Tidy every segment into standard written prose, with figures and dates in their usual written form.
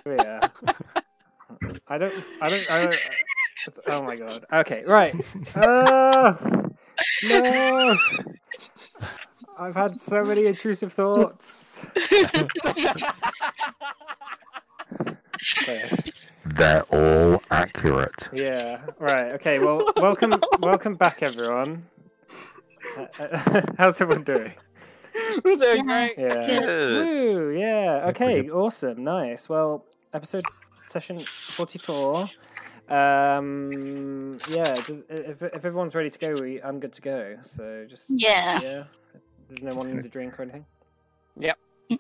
Yeah. I don't. Oh my god. Okay, right. No. I've had so many intrusive thoughts. Okay. They're all accurate. Yeah. Right. Okay. Well, welcome back, everyone. How's everyone doing? We're doing great. Yeah. Good. Woo, yeah. Okay. good. Awesome. Nice. Well, session 44. Yeah. If everyone's ready to go, I'm good to go. So just Yeah. There's no one needs a drink or anything.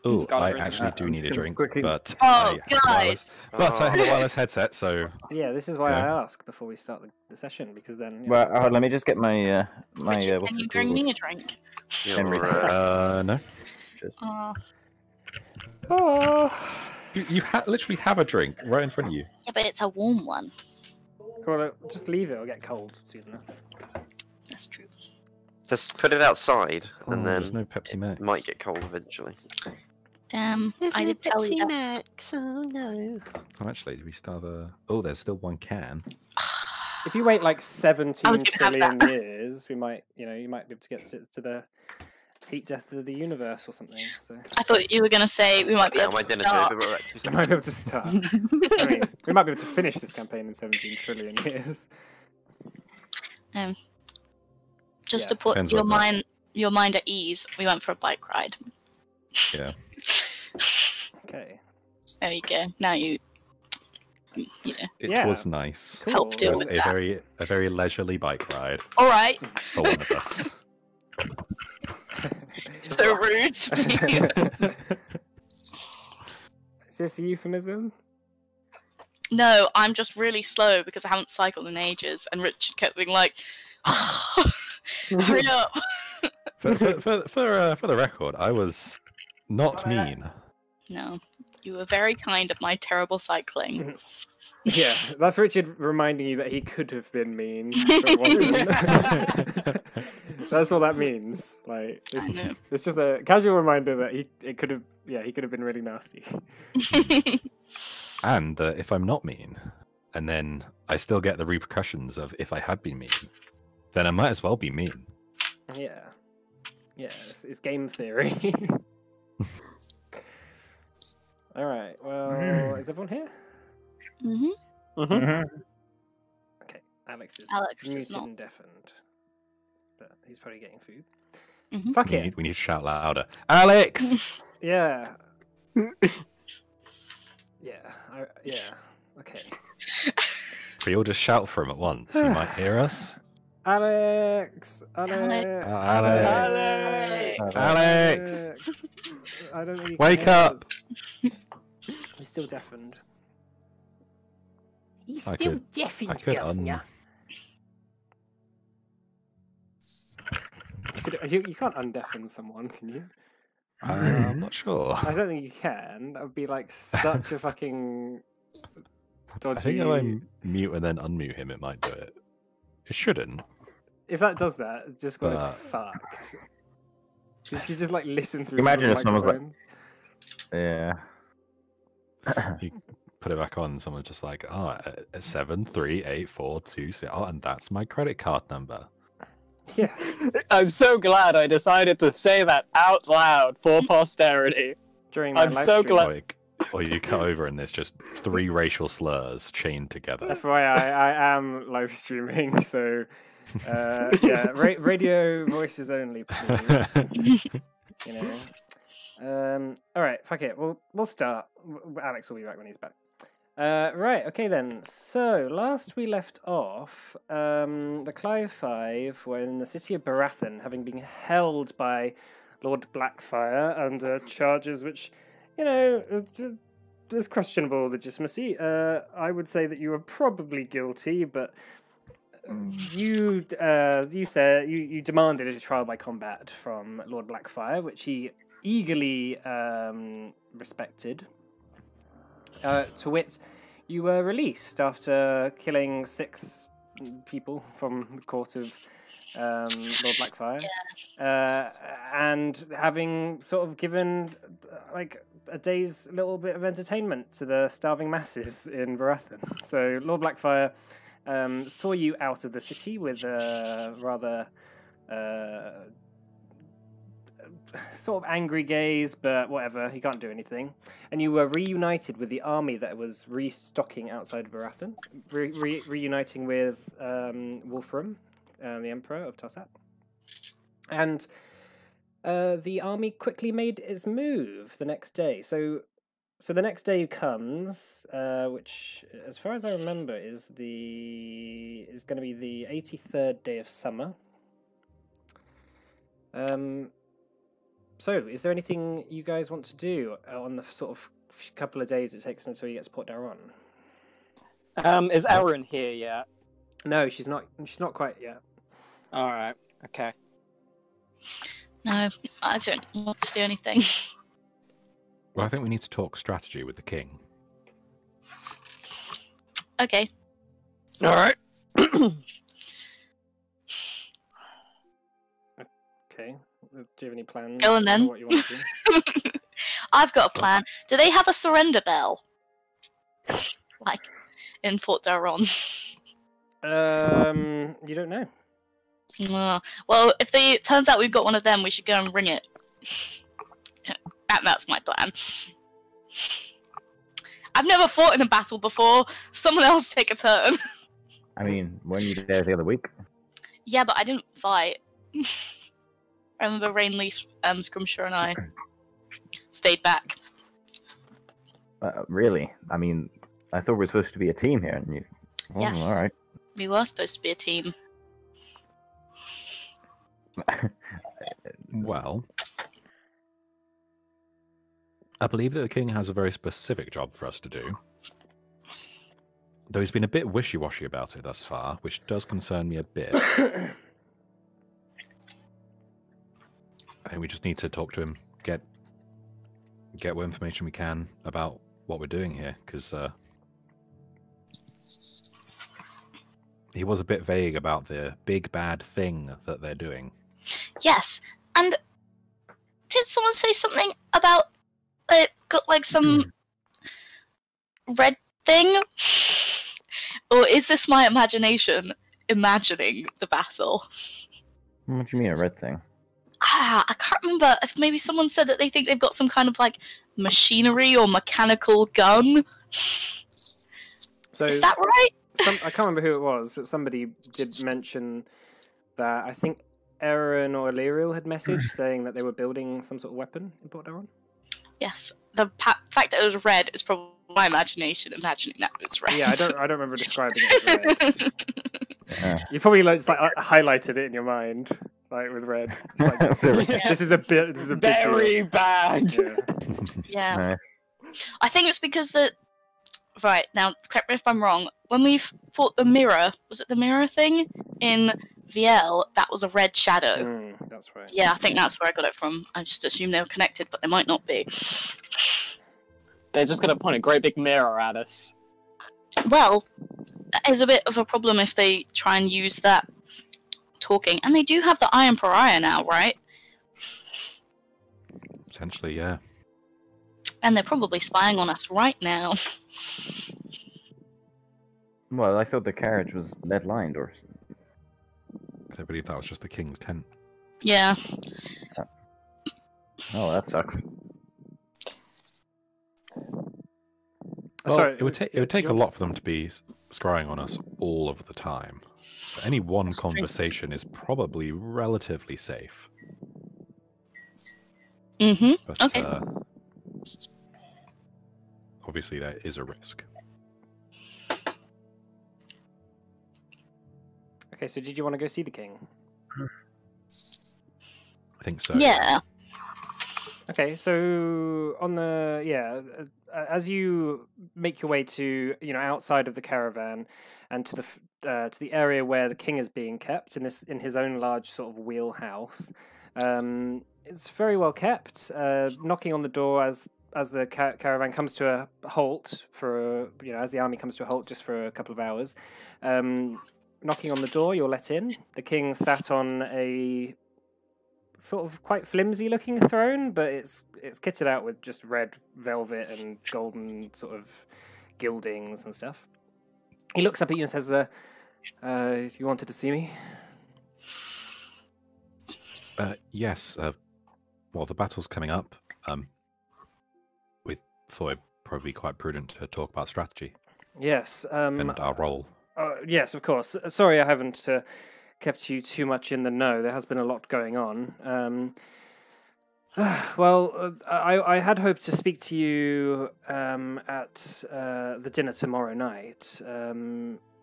Oh, Got I everything. actually do I'm need a just gonna drink, quickly- but Oh, I have guys. I have a wireless headset, so Yeah. This is why I Yeah. ask before we start the session, because then. Well, let me just get my Richard, what's can you it bring called? me a drink? Henry. no. Oh, Oh. You literally have a drink right in front of you. yeah, but it's a warm one. Well, just leave it. It'll get cold soon enough. That's true. Just put it outside, Oh, and there's then no Pepsi Max. it might get cold eventually. Damn, I did tell you that. Max. Oh no. Oh, actually, do we still have a? Oh, there's still one can. If you wait like I 17 was gonna have trillion that. years, you might be able to get to the heat death of the universe or something. So I thought you were going to say we might be Now able my to dinner's start. over. We're back to we might be able to start. I mean, we might be able to finish this campaign in 17 trillion years. Just to Yes. put Depends your what bus. mind at ease, we went for a bike ride. Yeah. Okay. There you go. Now you know. It Yeah. was nice. Cool. Help It deal was with a that. very leisurely bike ride All right. for one of us. So rude to me. Is this a euphemism? No, I'm just really slow because I haven't cycled in ages, and Richard kept being like, "Hurry up!" For the record, I was not mean. No, you were very kind of my terrible cycling. Yeah, that's Richard reminding you that he could have been mean. But wasn't. That's all that means. Like, I know. it's just a casual reminder that he could have been really nasty. And if I'm not mean, and then I still get the repercussions of if I had been mean, then I might as well be mean. Yeah, it's game theory. All right. Well, is everyone here? hmm Okay. Alex is Alex is muted not. and deafened, but he's probably getting food. Mhm. Fuck We it. need to shout louder. Alex! Yeah. Yeah. Okay. We all just shout for him at once. He might hear us. Alex. Alex. Alex! Alex! I don't think he can Wake hear up! us. He's still deafened. He's I still could- deafened, I could Governor. You can't undeafen someone, can you? I'm not sure. I don't think you can. That would be like such a fucking dodgy. I think if I mute and then unmute him, it might do it. It shouldn't. If that does that, it just goes But- fucked. You just like listen through. Imagine the if someone's like- microphones. Yeah. You put it back on, and someone's just like, "Oh, 73842. Oh, and that's my credit card number." Yeah. I'm so glad I decided to say that out loud for posterity. During my I'm live so stream. glad- Or you cut over, and there's just 3 racial slurs chained together. FYI, I am live streaming, so yeah, radio voices only, please. You know. All right, fuck it. We'll start. Alex will be back when he's back. Right, okay then. So last we left off, the Clive Five were in the city of Baratheon, having been held by Lord Blackfire under charges which, you know, there's questionable legitimacy. I would say that you were probably guilty, but you said you demanded a trial by combat from Lord Blackfire, which he eagerly respected. To wit, you were released after killing 6 people from the court of Lord Blackfire, and having sort of given like a day's little bit of entertainment to the starving masses in Baratheon. So Lord Blackfire saw you out of the city with a rather sort of angry gaze, but whatever, he can't do anything. And you were reunited with the army that was restocking outside of Baratheon, reuniting with Wolfram, the Emperor of Tarsat. And the army quickly made its move the next day. So the next day comes, which, as far as I remember, is going to be the 83rd day of summer. So, is there anything you guys want to do on the sort of couple of days it takes until you get to Port Dalron? Is Erin here yet? No, she's not. She's not quite yet. All right. Okay. No, I don't want to do anything. Well, I think we need to talk strategy with the king. Okay. All right. Okay. Do you have any plans? Go on then. For what you want to do? I've got a plan. Do they have a surrender bell? Like in Fort Dalron? You don't know. Well, if it turns out we've got one of them, we should go and ring it. That's my plan. I've never fought in a battle before. Someone else take a turn. I mean, weren't you there the other week? Yeah, but I didn't fight. I remember Rainleaf, Scrimshaw, and I stayed back. Really? I mean, I thought we were supposed to be a team here, and you. Oh, Yes. all right. We were supposed to be a team. Well, I believe that the king has a very specific job for us to do. Though he's been a bit wishy-washy about it thus far, which does concern me a bit. I think we just need to talk to him, get what information we can about what we're doing here, because he was a bit vague about the big bad thing that they're doing. Yes, and did someone say something about it got like some red thing? Or is this my imagination imagining the battle? What do you mean a red thing? I can't remember if maybe someone said that they think they've got some kind of like machinery or mechanical gun. So Is that right? I can't remember who it was, but somebody did mention that I think Aaron or Illyriel had messaged saying that they were building some sort of weapon in Port Dalron. Yes. The fact that it was red is probably my imagination imagining that it was red. Yeah, I don't remember describing it as red. Yeah. You probably highlighted it in your mind, like with red. It's like, this is a bit. This is a big deal. Very bad. Yeah. Yeah. I think it's because right, now, correct me if I'm wrong, when we fought the mirror, was it the mirror thing in VL, that was a red shadow. That's right. Yeah, I think that's where I got it from. I just assumed they were connected, but they might not be. They're just gonna point a great big mirror at us. Well, that is a bit of a problem if they try and use that talking. And they do have the Iron Pariah now, right? Potentially, yeah. And they're probably spying on us right now. Well, I thought the carriage was lead lined, or. I believe that was just the king's tent. Yeah. Oh, that sucks. Well, Sorry, it would take a lot for them to be scrying on us all of the time. So any one conversation is probably relatively safe. Mm-hmm. But Okay. Obviously, there is a risk. Okay, so did you want to go see the king? I think so. Yeah. Okay, so on the as you make your way to outside of the caravan and to the area where the king is being kept in his own large sort of wheelhouse, it's very well kept. Knocking on the door as the caravan comes to a halt as the army comes to a halt just for a couple of hours. Knocking on the door, you're let in. The king sat on a sort of quite flimsy-looking throne, but it's kitted out with just red velvet and golden sort of gildings and stuff. He looks up at you and says, "You wanted to see me?" Yes. Well, the battle's coming up. We thought it'd probably be quite prudent to talk about strategy Yes. and our role. Yes, of course. Sorry, I haven't kept you too much in the know. There has been a lot going on. Well, I had hoped to speak to you at the dinner tomorrow night,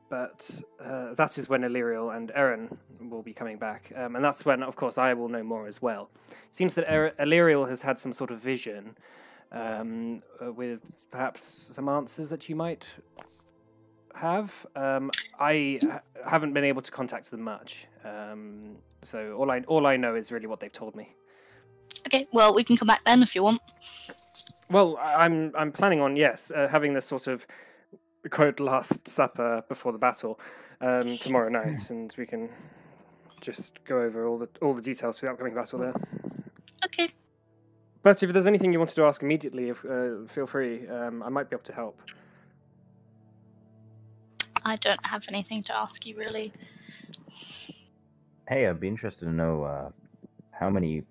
but that is when Illyriel and Eren will be coming back, and that's when, of course, I will know more as well. It seems that Illyriel has had some sort of vision with perhaps some answers that you might have. I haven't been able to contact them much, so all I know is really what they've told me. Okay, well, we can come back then if you want. Well, I'm planning on having this sort of quote last supper before the battle tomorrow night, and we can just go over all the details for the upcoming battle there. Okay. But if there's anything you wanted to ask immediately, feel free. I might be able to help. I don't have anything to ask you, really. Hey, I'd be interested to know how many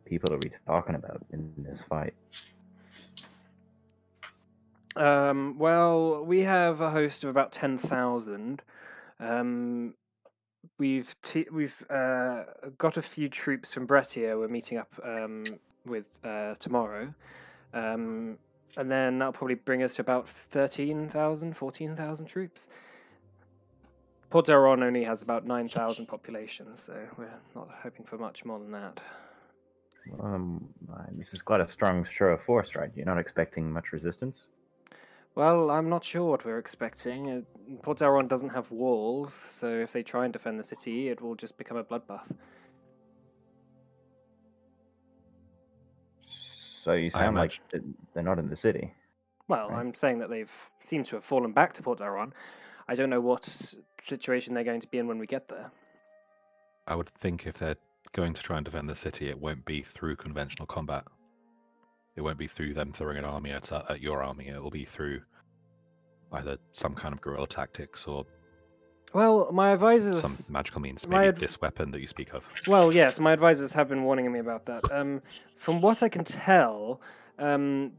people are we talking about in this fight? Well, we have a host of about 10,000. We've got a few troops from Brettia we're meeting up with tomorrow. And then that'll probably bring us to about 13,000, 14,000 troops. Port Dalron only has about 9,000 population, so we're not hoping for much more than that. This is quite a strong show of force, right? You're not expecting much resistance? Well, I'm not sure what we're expecting. Port Dalron doesn't have walls, so if they try and defend the city, it will just become a bloodbath. So you sound like they're not in the city. Well, right? I'm saying that they've seemed to have fallen back to Port Dalron. I don't know what situation they're going to be in when we get there. I would think if they're going to try and defend the city, it won't be through conventional combat. It won't be through them throwing an army at your army. It will be through either some kind of guerrilla tactics or Well, my advisors... some magical means, maybe this weapon that you speak of. Well, yes, my advisors have been warning me about that. From what I can tell, from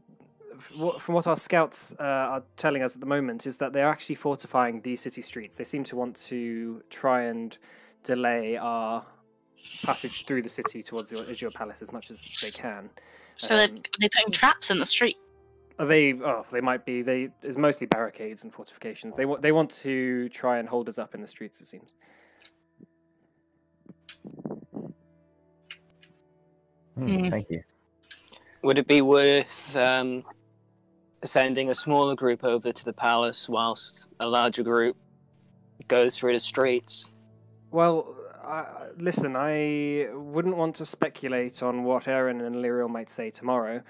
what our scouts are telling us at the moment, is that they're actually fortifying these city streets. They seem to want to try and delay our passage through the city towards the Azure Palace as much as they can. So they're putting traps in the street? They might be. It's mostly barricades and fortifications. They want to try and hold us up in the streets, it seems. Thank you. Would it be worth sending a smaller group over to the palace whilst a larger group goes through the streets? Well, listen, I wouldn't want to speculate on what Eren and Illyriel might say tomorrow.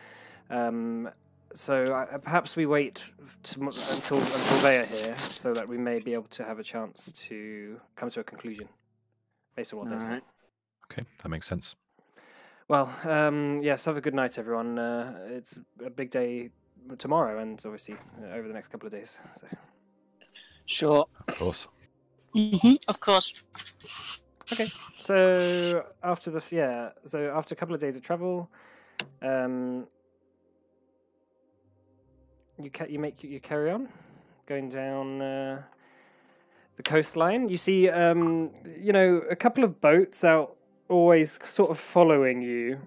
So perhaps we wait until they are here, so that we may be able to have a chance to come to a conclusion based on what they're saying. Okay, that makes sense. Well, yes, have a good night, everyone. It's a big day tomorrow, and obviously over the next couple of days. So. Sure. Of course. Of course. Okay, so after a couple of days of travel, you carry on going down the coastline. You see, a couple of boats out, always sort of following you.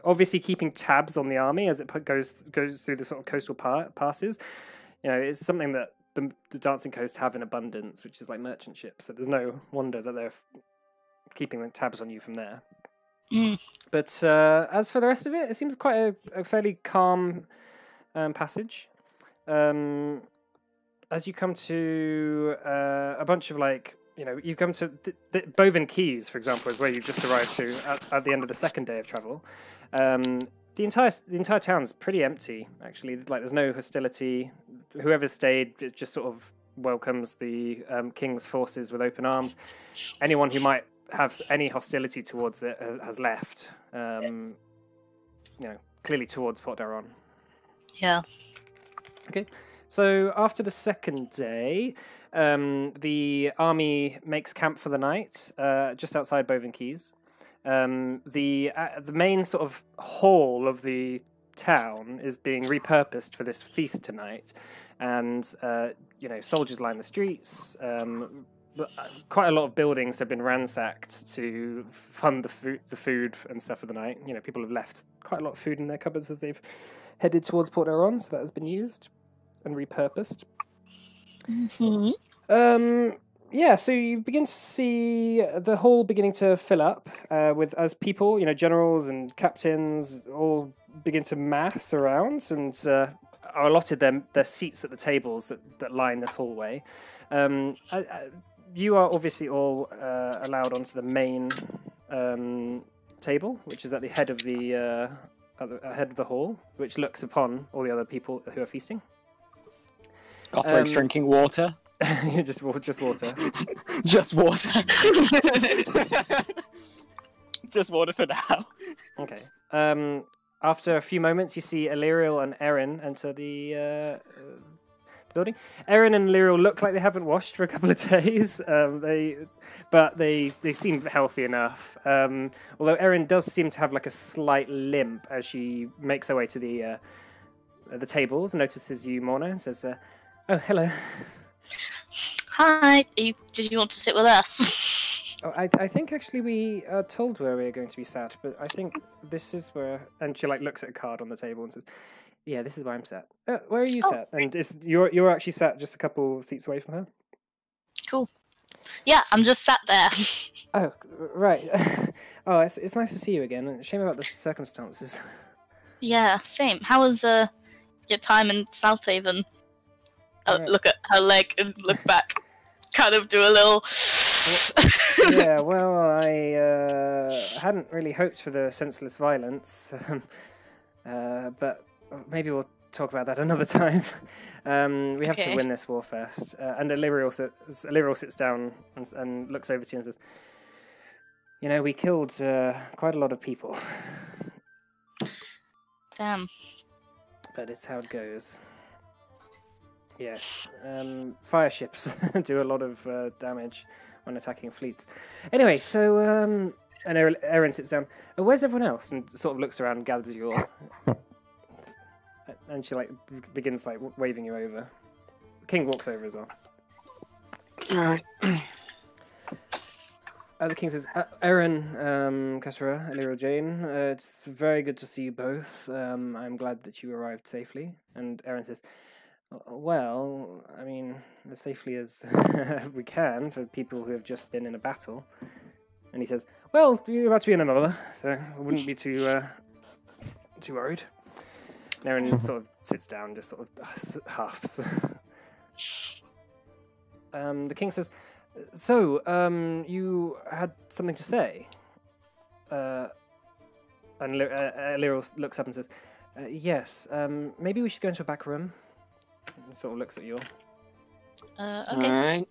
Obviously, keeping tabs on the army as it goes through the sort of coastal passes. It's something that the Dancing Coast have in abundance, which is like merchant ships. So there's no wonder that they're keeping tabs on you from there. But as for the rest of it, it seems quite a fairly calm passage. As you come to a bunch of you come to the Bovin Keys, for example, is where you've just arrived to at the end of the second day of travel. The entire town's pretty empty, actually. Like, there's no hostility. Whoever stayed, it just sort of welcomes the king's forces with open arms. Anyone who might have any hostility towards it has left. Clearly towards Port Dalron. Yeah. Okay, so after the second day, the army makes camp for the night just outside Boven Keys. The main sort of hall of the town is being repurposed for this feast tonight, and soldiers line the streets. Quite a lot of buildings have been ransacked to fund the food and stuff for the night. People have left quite a lot of food in their cupboards as they've headed towards Port Dalron, so that has been used and repurposed. Mm-hmm. So you begin to see the hall beginning to fill up as people, generals and captains, all begin to mass around and are allotted their seats at the tables that line this hallway. You are obviously all allowed onto the main table, which is at the head of the hall, which looks upon all the other people who are feasting. Gothrake's drinking water. just water. Just water. Just water for now. Okay. After a few moments, you see Illyriel and Erin enter the building. Erin and Illyriel look like they haven't washed for a couple of days. But they seem healthy enough. Although Erin does seem to have like a slight limp as she makes her way to the tables, notices you, Morna, and says, "Oh, hello." Hi. Did you want to sit with us? Oh, I think actually we are told where we're going to be sat, but I think this is where. And she looks at a card on the table and says, "Yeah, this is where I'm sat. Where are you sat?" And you're actually sat just a couple seats away from her. Cool. Yeah, I'm just sat there. Oh, right. Oh, it's nice to see you again. Shame about the circumstances. Yeah, same. How was your time in South Haven? Look at her leg and look back. Kind of do a little. Yeah, well, I hadn't really hoped for the senseless violence, but maybe we'll talk about that another time. We have to win this war first. And Illyriel sits down and looks over to you and says, we killed quite a lot of people. Damn. But it's how it goes. Yes. Fire ships do a lot of damage when attacking fleets. Anyway, so and Erin sits down. Where's everyone else? And sort of looks around and gathers you all. And she begins waving you over. The king walks over as well. Alright. The king says, Erin, Kassara, Illyriel Jane, it's very good to see you both. I'm glad that you arrived safely. And Erin says, well, I mean, as safely as we can for people who have just been in a battle. And he says, well, you're about to be in another, so I wouldn't be too worried. And Erin sort of sits down, just sort of huffs. The king says, so, you had something to say? And Illyriel looks up and says, yes, maybe we should go into a back room. And sort of looks at you. Okay. Alright.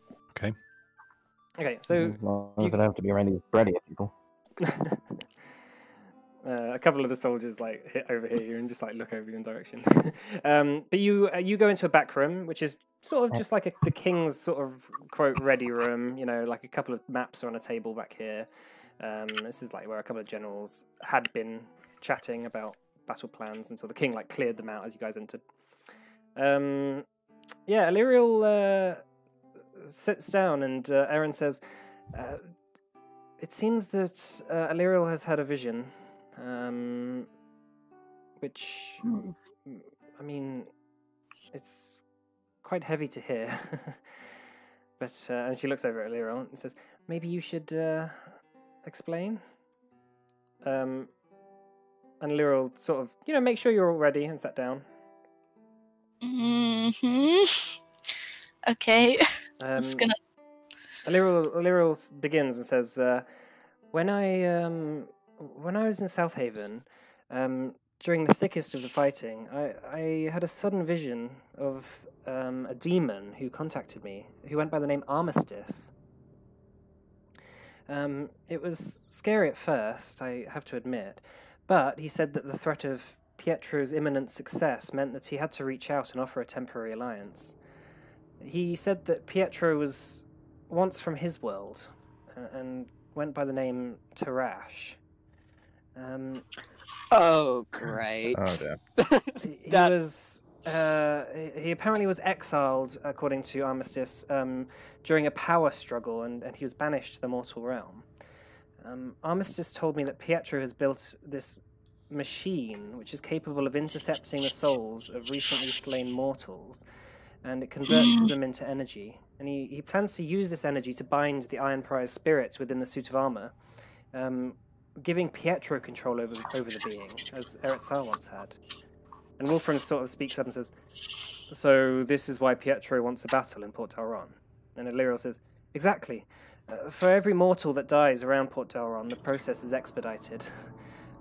Okay, so... As long as I don't have to be around these bready people. A couple of the soldiers hit overhear you and just look over you in direction. But you go into a back room, which is sort of just like the king's sort of quote ready room. A couple of maps are on a table back here. This is where a couple of generals had been chatting about battle plans until the king cleared them out as you guys entered. Illyriel sits down and Erin says, it seems that Illyriel has had a vision. Which, I mean, it's quite heavy to hear. But, and she looks over at Illyriel and says, maybe you should explain? And Illyriel sort of, make sure you're all ready and sat down. Mm-hmm. Okay. Just gonna... Illyriel begins and says, when I was in South Haven, during the thickest of the fighting, I had a sudden vision of a demon who contacted me, who went by the name Armistice. It was scary at first, I have to admit, but he said that the threat of Pietro's imminent success meant that he had to reach out and offer a temporary alliance. He said that Pietro was once from his world, and went by the name Tarash. Oh, great. Oh, dear. He That- was. He apparently was exiled, according to Armistice, during a power struggle, and he was banished to the mortal realm. Armistice told me that Pietro has built this machine which is capable of intercepting the souls of recently slain mortals, and it converts them into energy. And he plans to use this energy to bind the Iron Prize spirit within the suit of armor, giving Pietro control over the being, as Eretzar once had. And Wolfram sort of speaks up and says, "So this is why Pietro wants a battle in Port Dalron." And Illyrio says, "Exactly. For every mortal that dies around Port Dalron, the process is expedited.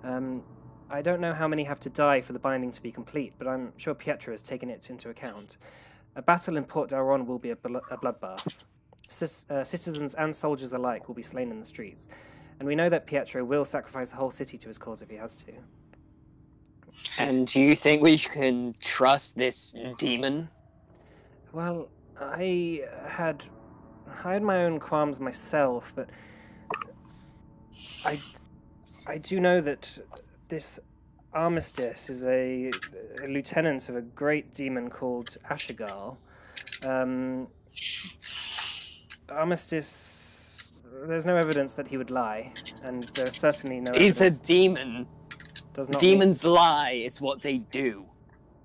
I don't know how many have to die for the binding to be complete, but I'm sure Pietro has taken it into account. A battle in Port Dalron will be a bloodbath. Citizens and soldiers alike will be slain in the streets. And we know that Pietro will sacrifice the whole city to his cause if he has to." And do you think we can trust this demon? Well, I had my own qualms myself, but I do know that this Armistice is a lieutenant of a great demon called Ashigal. Armistice, there's no evidence that he would lie, and there's certainly no He's a evidence. demon. Does not Demons lie, it's what they do.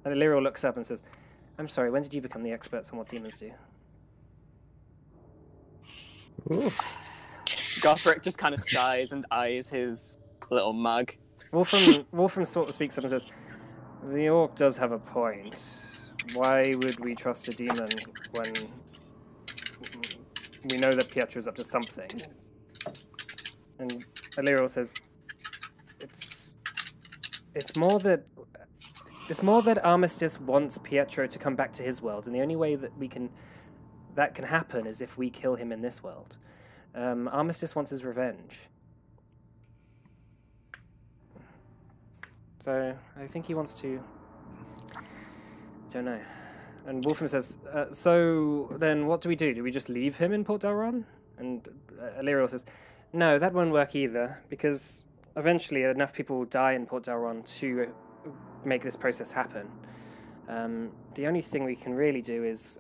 And Illyrio looks up and says, "I'm sorry, when did you become the experts on what demons do?" Ooh. Gothric just kind of sighs and eyes his little mug. Wolfram sort of speaks up and says, "The orc does have a point. Why would we trust a demon when we know that Pietro's up to something?" And Illyrio says, It's more that Armistice wants Pietro to come back to his world, and the only way that can happen is if we kill him in this world. Armistice wants his revenge. So I think he wants to. Don't know. And Wolfram says, "So then, what do we do? Do we just leave him in Port Dalron?" And Illyrio says, "No, that won't work either, because eventually enough people will die in Port Dalron to make this process happen. The only thing we can really do is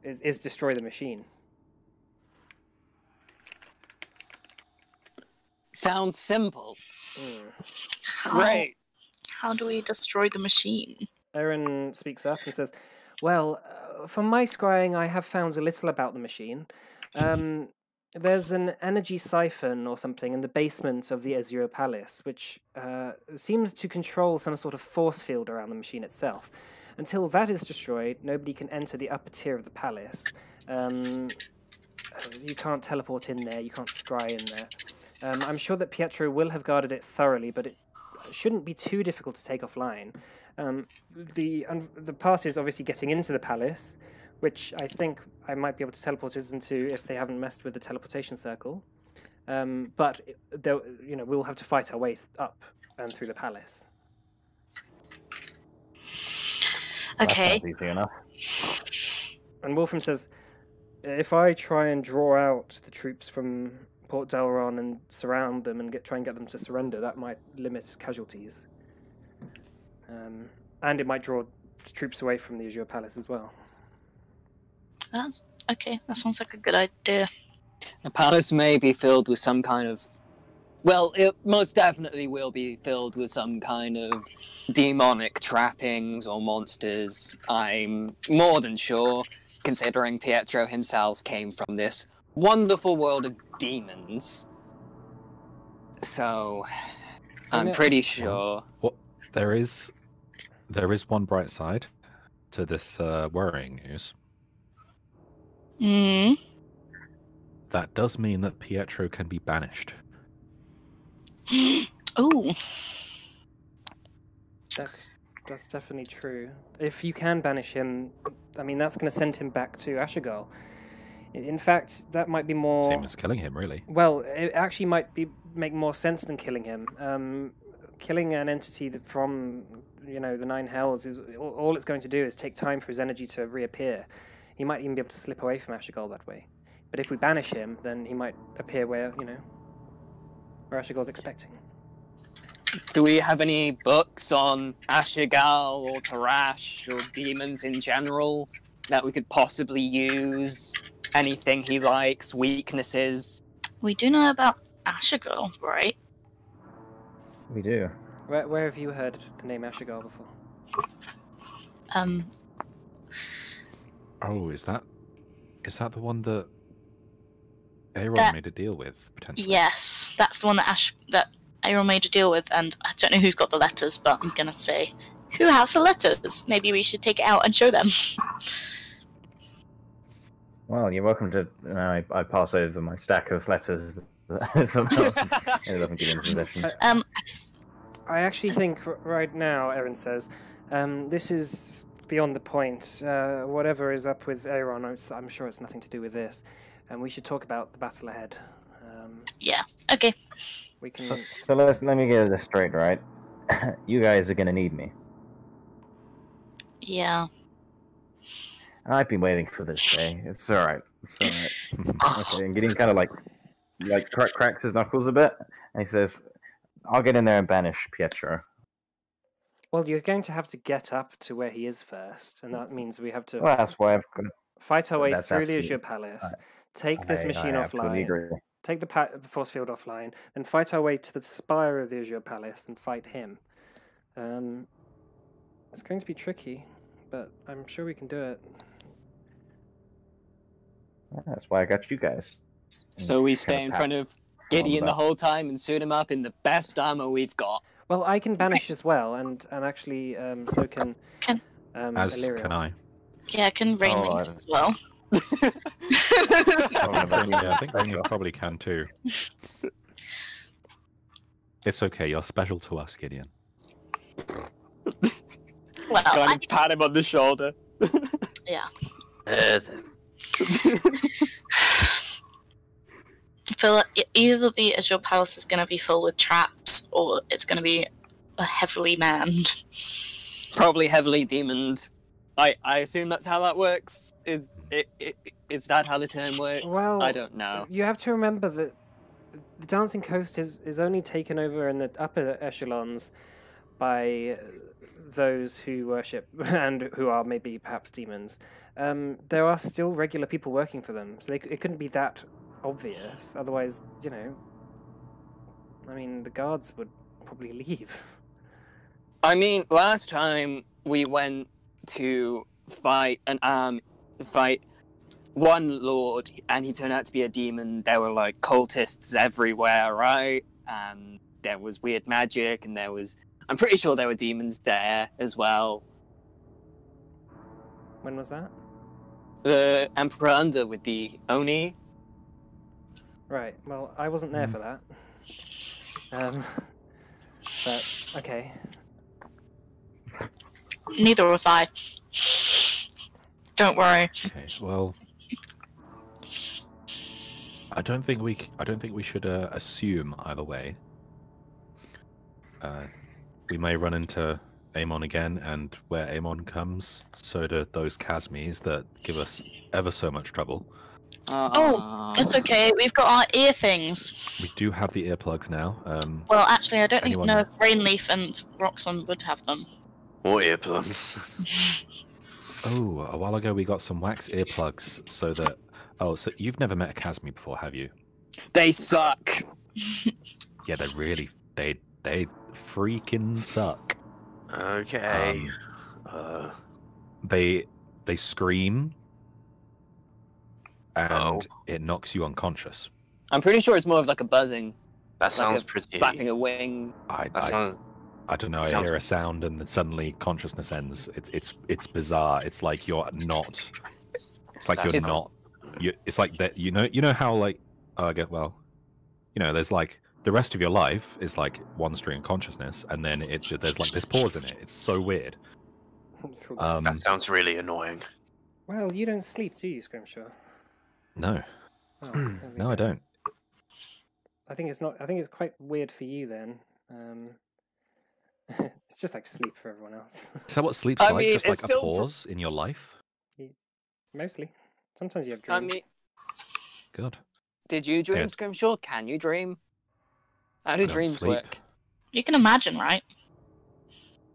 is destroy the machine." Sounds simple. Mm. Great. How do we destroy the machine? Aaron speaks up and says, "Well, from my scrying, I have found a little about the machine. There's an energy siphon or something in the basement of the Azure Palace, which seems to control some sort of force field around the machine itself. Until that is destroyed, nobody can enter the upper tier of the palace. You can't teleport in there, you can't scry in there. I'm sure that Pietro will have guarded it thoroughly, but it shouldn't be too difficult to take offline. The part is obviously getting into the palace, which I think I might be able to teleport us into if they haven't messed with the teleportation circle. But we'll have to fight our way up and through the palace." Okay. That sounds easy enough. And Wolfram says, "If I try and draw out the troops from Port Dalron and surround them and try and get them to surrender, that might limit casualties. And it might draw troops away from the Azure Palace as well." Okay, that sounds like a good idea. The palace may be filled with some kind of... Well, it most definitely will be filled with some kind of demonic trappings or monsters. I'm more than sure, considering Pietro himself came from this wonderful world of demons. So, I'm pretty sure... Well, there is one bright side to this worrying news. Hmm. That does mean that Pietro can be banished. Oh. That's definitely true. If you can banish him, I mean, that's going to send him back to Ashigal. In fact, that might be more. Same as killing him, really. Well, it actually might make more sense than killing him. Killing an entity from the Nine Hells is all it's going to do is take time for his energy to reappear. He might even be able to slip away from Ashigal that way. But if we banish him, then he might appear where Ashigal's expecting. Do we have any books on Ashigal or Tarash or demons in general that we could possibly use? Anything he likes, weaknesses? We do know about Ashigal, right? We do. Where have you heard the name Ashigal before? Oh, is that the one that Aaron made a deal with, potentially? Yes, that's the one that Aaron made a deal with, and I don't know who's got the letters, but I'm gonna say, who has the letters? Maybe we should take it out and show them. Well, you're welcome to. I pass over my stack of letters that somehow ended up in Gideon's possession. I actually think right now, Aaron says, this is beyond the point. Whatever is up with Aaron, I'm sure it's nothing to do with this, and we should talk about the battle ahead. Yeah. Okay. We can. So let me get this straight, right? You guys are gonna need me. Yeah. I've been waiting for this day. It's all right. It's all right. Okay, and Gideon kind of like cracks his knuckles a bit, and he says, "I'll get in there and banish Pietro." Well, you're going to have to get up to where he is first, and that means we have to Well, that's why I've got. fight our way That's through the absolutely- Azure Palace, take this machine I absolutely offline, agree. take the force field offline, then fight our way to the spire of the Azure Palace and fight him. It's going to be tricky, but I'm sure we can do it. That's why I got you guys. So we Kind stay in pat- front of on Gideon the the back. whole time and suit him up in the best armor we've got. Well, I can banish as well, and actually, so can As Illyrio. can I. Yeah, I can rain Oh, link as well. Yeah, I think you probably can too. It's okay. You're special to us, Gideon. Well, Kind of pat him on the shoulder. yeah. Uh, I feel like either the Azure Palace is going to be filled with traps, or it's going to be heavily manned. Probably heavily demoned. I assume that's how that works. Is that how the term works? Well, I don't know. You have to remember that the Dancing Coast is only taken over in the upper echelons by those who worship and who are maybe perhaps demons. There are still regular people working for them, so it couldn't be that obvious. Otherwise, I mean, the guards would probably leave. I mean, last time we went to fight one lord, and he turned out to be a demon. There were like cultists everywhere, right? And there was weird magic, and I'm pretty sure there were demons there as well. When was that? The Emperor Under with the Oni. Right. Well, I wasn't there for that. But okay. Neither was I. Don't worry. Okay. Well, I don't think we should assume either way. We may run into Amon again, and where Amon comes, so do those Casmies that give us ever so much trouble. Oh, it's okay. We've got our ear things. We do have the earplugs now. Well, actually, I don't Anyone- know if Rainleaf and Roxon would have them. or earplugs. Oh, a while ago we got some wax earplugs so that. Oh, so you've never met a Casmi before, have you? They suck. Yeah, they freaking suck. Okay. They scream, and Oh. it knocks you unconscious. I'm pretty sure it's more of like a buzzing, That like sounds a pretty. flapping a wing. That sounds. I don't know. I sounds- hear a sound and then suddenly consciousness ends. It's bizarre. It's like you're not. It's like That's you're not- not. It's like that. You know how like I get well. There's like the rest of your life is like one string of consciousness, and then there's like this pause in it. It's so weird. It's called Um, That sounds really annoying. well, you don't sleep, do you, Scrimshaw? No, Oh, there we no, I go. don't. I think it's not. I think it's quite weird for you then. It's just like sleep for everyone else. Is that what sleep's I like? mean, Just it's like a still pause in your life? Mostly. Sometimes you have I dreams. mean, Good. did you dream, Yeah. Scrimshaw? Can you dream? How do I don't dreams sleep. work? You can imagine, right?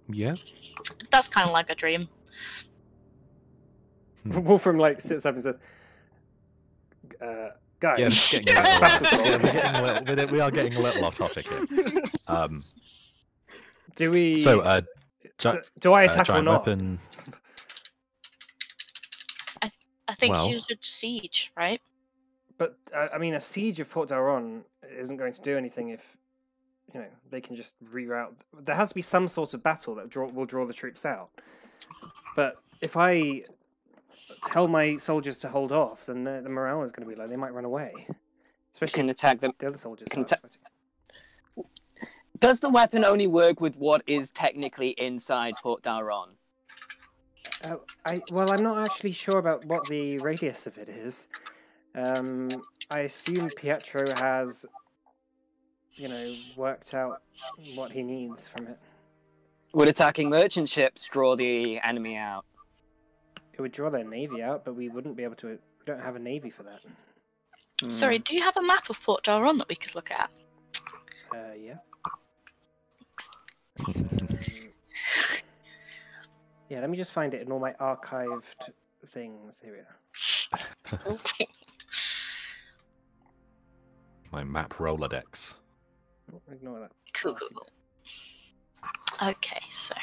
Yeah. That's kind of like a dream. Wolfram like sits up and says, "Guys, Yeah, it's getting a little, we are getting a little off topic here. do we? So, do I attack or giant not? weapon. I think Well- you should siege, right? But I mean, a siege of Port Dalron isn't going to do anything if they can just reroute. There has to be some sort of battle that will draw the troops out. But if I tell my soldiers to hold off, then the morale is going to be low. They might run away, especially Can attack them. the other soldiers. can start fighting. Does the weapon only work with what is technically inside Port Dalron? Well, I'm not actually sure about what the radius of it is. I assume Pietro has, worked out what he needs from it. Would attacking merchant ships draw the enemy out? It would draw their navy out, but we wouldn't be able to. We don't have a navy for that. Sorry, do you have a map of Port Dalron that we could look at? Yeah. Yeah, let me just find it in all my archived things. Here we are. My map Rolodex. Oh, ignore that. Cool. Okay, so.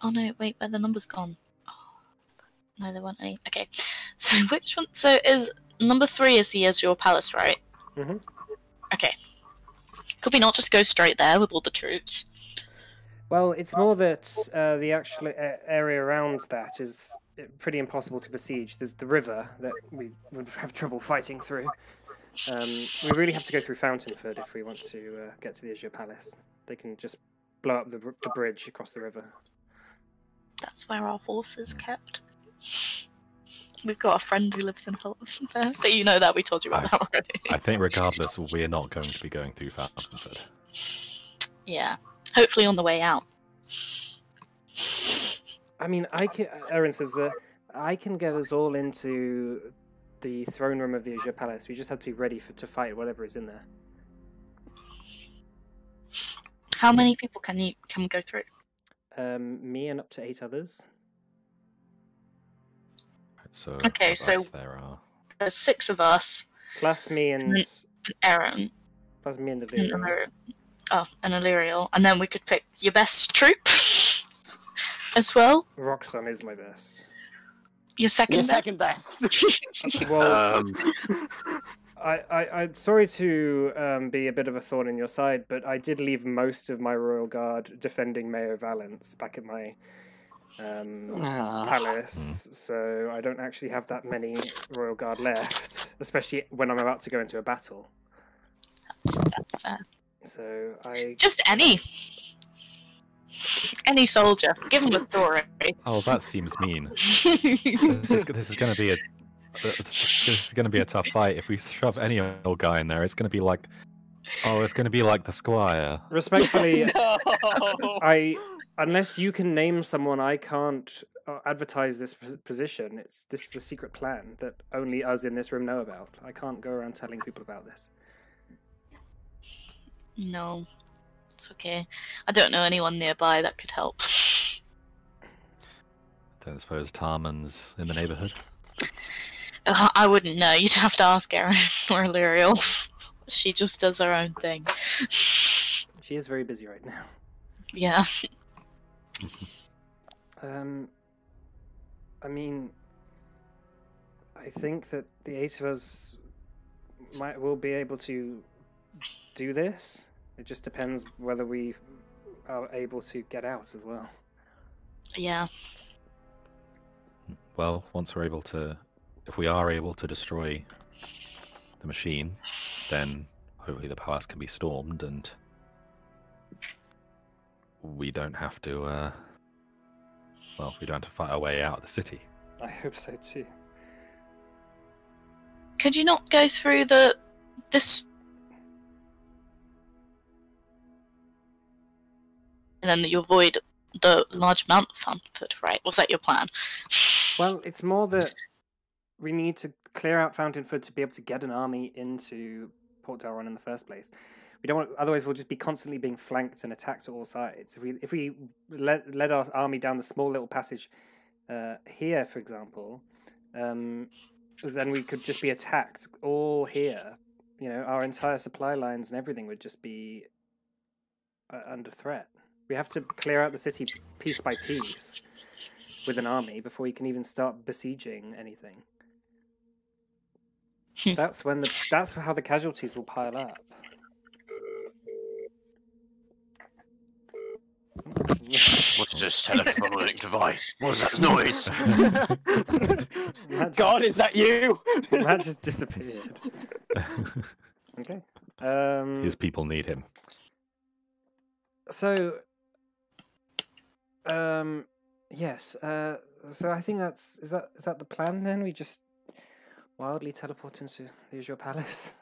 Oh no, wait, where the numbers gone? Oh, no, there weren't any. Okay, so which one? So is number 3 is the Azure Palace, right? Mhm. Okay. Could we not just go straight there with all the troops? Well, it's more that the actual area around that is pretty impossible to besiege. There's the river that we would have trouble fighting through. We really have to go through Fountainford if we want to get to the Azure Palace. They can just blow up the bridge across the river. That's where our horse is kept. We've got a friend who lives in Hull there, but you know that, we told you about that already. I think regardless, we're not going to be going through Fountainford. Yeah. Hopefully on the way out. I mean, Aaron says that I can get us all into the throne room of the Azure Palace. We just have to be ready to fight whatever is in there. How many people can we go through? Me and up to 8 others. So, Okay, of so- us, there are. There's 6 of us. Plus me and Aaron. plus me and the And Lyrian. an Illyrial. And then we could pick your best troop as well. Roxanne is my best. Your second Your best. second best. Well, I'm sorry to be a bit of a thorn in your side, but I did leave most of my Royal Guard defending Mayo Valence back at my palace, so I don't actually have that many Royal Guard left, especially when I'm about to go into a battle. That's fair. So I Just any soldier. Give them a story. Oh, that seems mean. This is going to be a tough fight. If we shove any old guy in there, it's going to be like, the Squire. respectfully, No. unless you can name someone, I can't advertise this position. This is a secret plan that only us in this room know about. I can't go around telling people about this. No. It's okay. I don't know anyone nearby that could help. Don't suppose Tarman's in the neighbourhood. I wouldn't know. You'd have to ask Erin or Illyrial. She just does her own thing. She is very busy right now. Yeah. I mean, I think that the 8 of us will be able to do this. It just depends whether we are able to get out as well. Yeah. Well, if we are able to destroy the machine, then hopefully the palace can be stormed and we don't have to, we don't have to fight our way out of the city. I hope so too. could you not go through this, and then you avoid the large amount of Fountainfoot, right? Was that your plan? Well, it's more that we need to clear out Fountainfoot to be able to get an army into Port Dalron in the first place. We don't want, otherwise we'll just be constantly being flanked and attacked at all sides. If we led our army down the small little passage here, for example, then we could just be attacked all here. You know, our entire supply lines and everything would just be under threat. We have to clear out the city piece by piece with an army before we can even start besieging anything. That's how the casualties will pile up. What's this telephonic device? What's that noise? God, is that you? Matt just disappeared. Okay. His people need him. So, yes. So I think is that the plan then? We just wildly teleport into the Azure Palace.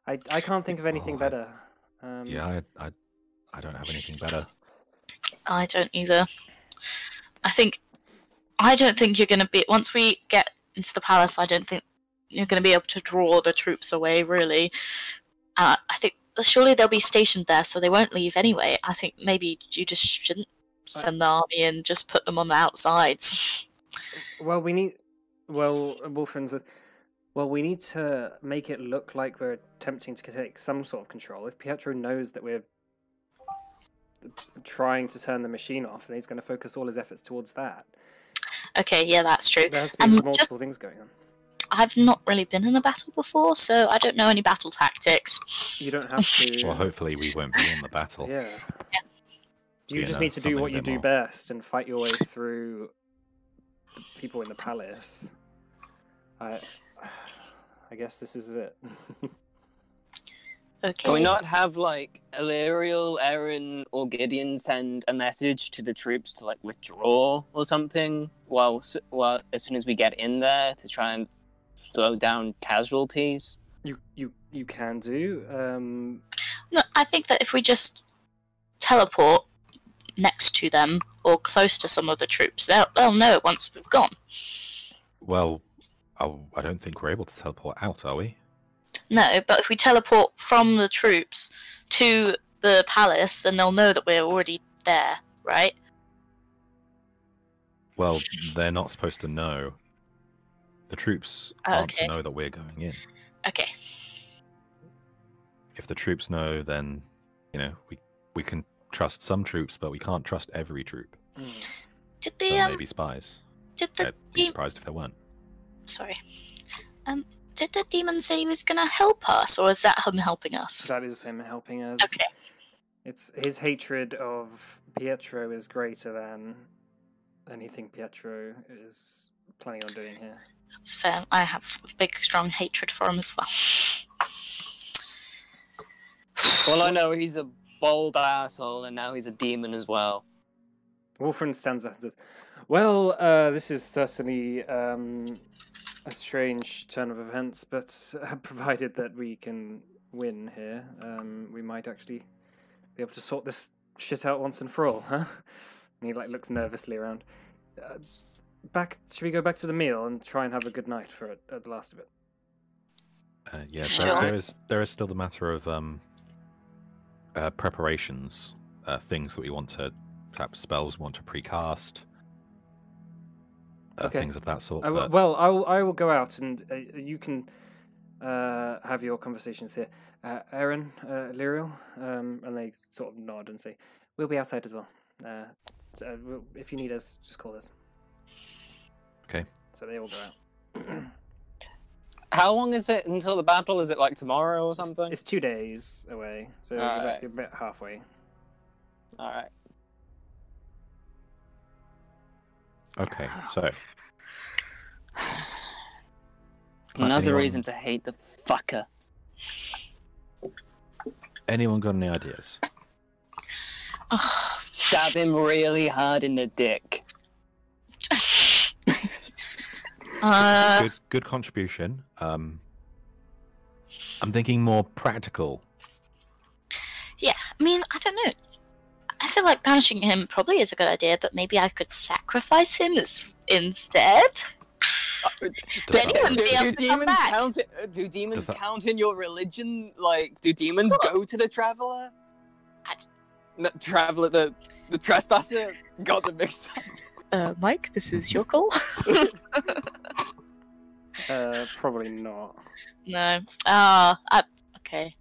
I can't think of anything better. Yeah, I don't have anything better. I don't either. I don't think you're going to be... Once we get into the palace, I don't think you're going to be able to draw the troops away, really. I think surely they'll be stationed there, so they won't leave anyway. I think maybe you just shouldn't send the army and just put them on the outsides. Well, we need... Well, Wolfram says... Well, we need to make it look like we're attempting to take some sort of control. If Pietro knows that we're trying to turn the machine off, then he's going to focus all his efforts towards that. Okay, yeah, that's true. There has to be multiple things going on. I've not really been in a battle before, so I don't know any battle tactics. You don't have to... Well, hopefully we won't be in the battle. Yeah. You Yeah, just no, need to do something what a you bit do more. best and fight your way through the people in the palace. I guess this is it. Okay. Can we not have, like, Illyriel, Aaron, or Gideon send a message to the troops to, like, withdraw or something while as soon as we get in there to try and slow down casualties? You can do. No, I think that if we just teleport next to them or close to some of the troops, they'll know once we've gone. Well, I don't think we're able to teleport out, are we? No, but if we teleport from the troops to the palace, then they'll know that we're already there, right? Well, they're not supposed to know. The troops aren't Okay. to know that we're going in. Okay. If the troops know, then, you know, we can trust some troops, but we can't trust every troop. Did So the maybe spies. did the I'd be surprised if there weren't. sorry, did the demon say he was gonna help us, or is that him helping us? That is him helping us. Okay. It's his hatred of Pietro is greater than anything Pietro is planning on doing here. That's fair. I have a big, strong hatred for him as well. Well, I know he's a bold asshole, and now he's a demon as well. Wolfram stands up and says, "Well, this is certainly a strange turn of events, but provided that we can win here, we might actually be able to sort this shit out once and for all, huh?" And he looks nervously around. Should we go back to the meal and try and have a good night for it at the last of it? Yeah, Sure. there is still the matter of preparations, things that we want to, perhaps spells we want to precast, Okay. things of that sort. Well, I will go out and you can have your conversations here. Aaron, Lyriel, and they sort of nod and say, "We'll be outside as well. If you need us, just call us." Okay. So they all go out. How long is it until the battle? Is it like tomorrow or something? It's 2 days away, so Alright. you're about halfway. All right. Okay, so Another anyone- reason to hate the fucker. anyone got any ideas? Stab him really hard in the dick. Good contribution. I'm thinking more practical. Yeah, I mean, I don't know. I feel like banishing him probably is a good idea, but maybe I could sacrifice him instead. Does Then that he work? wouldn't be able Do to come demons back. count? Do demons Does that- count in your religion? Like, do demons course. go to the traveler? I- The traveler, the trespasser, got them mixed up. Mike, this is your call. Probably not. No. Okay.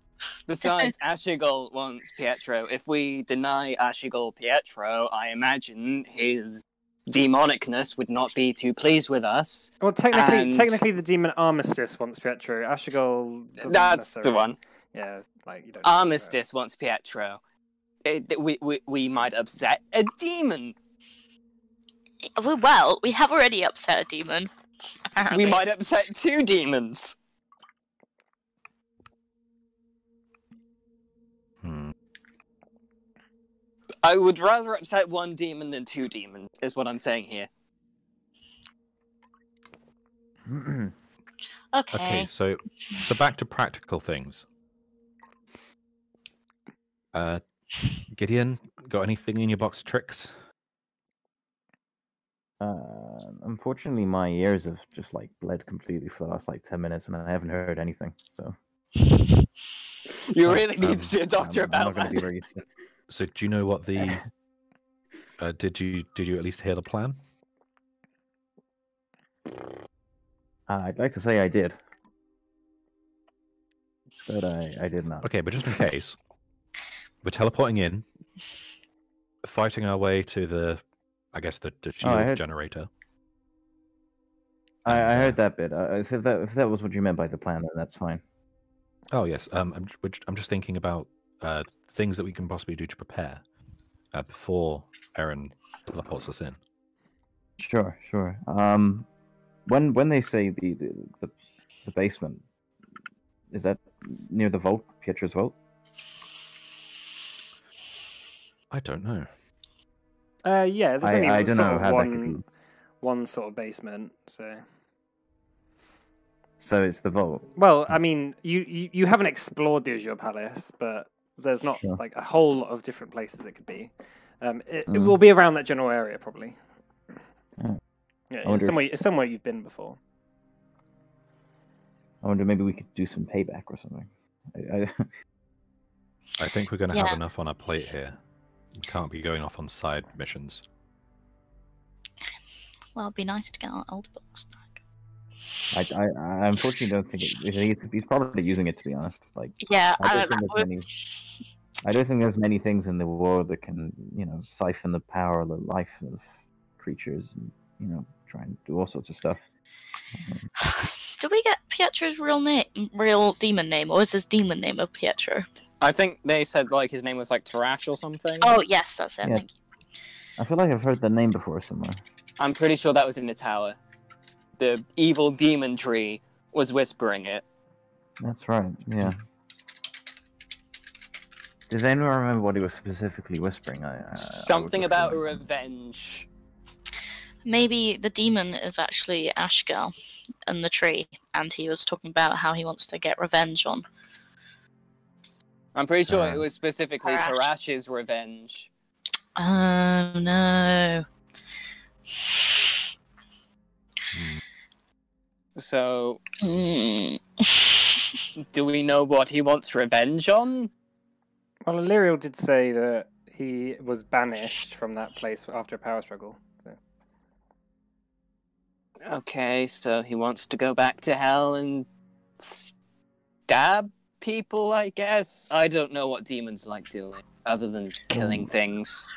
Besides, Ashigal wants Pietro. If we deny Ashigal Pietro, I imagine his demonicness would not be too pleased with us. Well, technically, And- technically, the demon Armistice wants Pietro. Ashigal doesn't That's the necessarily- one. Yeah, like you don't. Armistice wants Pietro. We might upset a demon. Well, we have already upset a demon. Apparently. We might upset 2 demons. I would rather upset 1 demon than 2 demons, is what I'm saying here. Okay. So back to practical things. Gideon, got anything in your box of tricks? Unfortunately, my ears have just like bled completely for the last like 10 minutes, and I haven't heard anything. So You really need to see a I'm doctor not about going to be that. very useful. So do you know what the? Did you at least hear the plan? I'd like to say I did, but I did not. Okay, but just in case, we're teleporting in, fighting our way to the, I guess the shield I heard- generator. I And, heard that bit. If that was what you meant by the plan, then that's fine. Oh yes, I'm just thinking about things that we can possibly do to prepare before Aaron teleports us in. Sure. When they say the basement, is that near the vault, Pietro's vault? I don't know. Yeah, there's only I don't sort know of how that could be. one sort of basement. So it's the vault. Well, I mean, you haven't explored the Azure Palace, but there's not Sure. like a whole lot of different places it could be. It Mm. will be around that general area, probably. Oh. Yeah, I wonder it's somewhere you've been before. I wonder maybe we could do some payback or something. I think we're going to Yeah. have enough on our plate here. We can't be going off on side missions. Well, it'd be nice to get our old books back. I unfortunately don't think he's probably using it, to be honest. Like, Yeah, I don't think there's many things in the world that can, siphon the power of the life of creatures and, try and do all sorts of stuff. Did we get Pietro's real demon name, or is his demon name of Pietro? I think they said like his name was like Tarash or something. Oh, yes, that's it. Yeah. Thank you. I feel like I've heard the name before somewhere. I'm pretty sure that was in the tower. The evil demon tree was whispering it. That's right, yeah. Does anyone remember what he was specifically whispering? I would Something look about for a it. revenge. Maybe the demon is actually Ashgal and the tree, and he was talking about how he wants to get revenge on. I'm pretty sure it Uh, was specifically Tarash. Tarash's revenge. Oh no. So, Hmm. do we know what he wants revenge on? Well, Illyriel did say that he was banished from that place after a power struggle. So. Okay, so he wants to go back to hell and stab people, I guess? I don't know what demons like doing, other than killing things.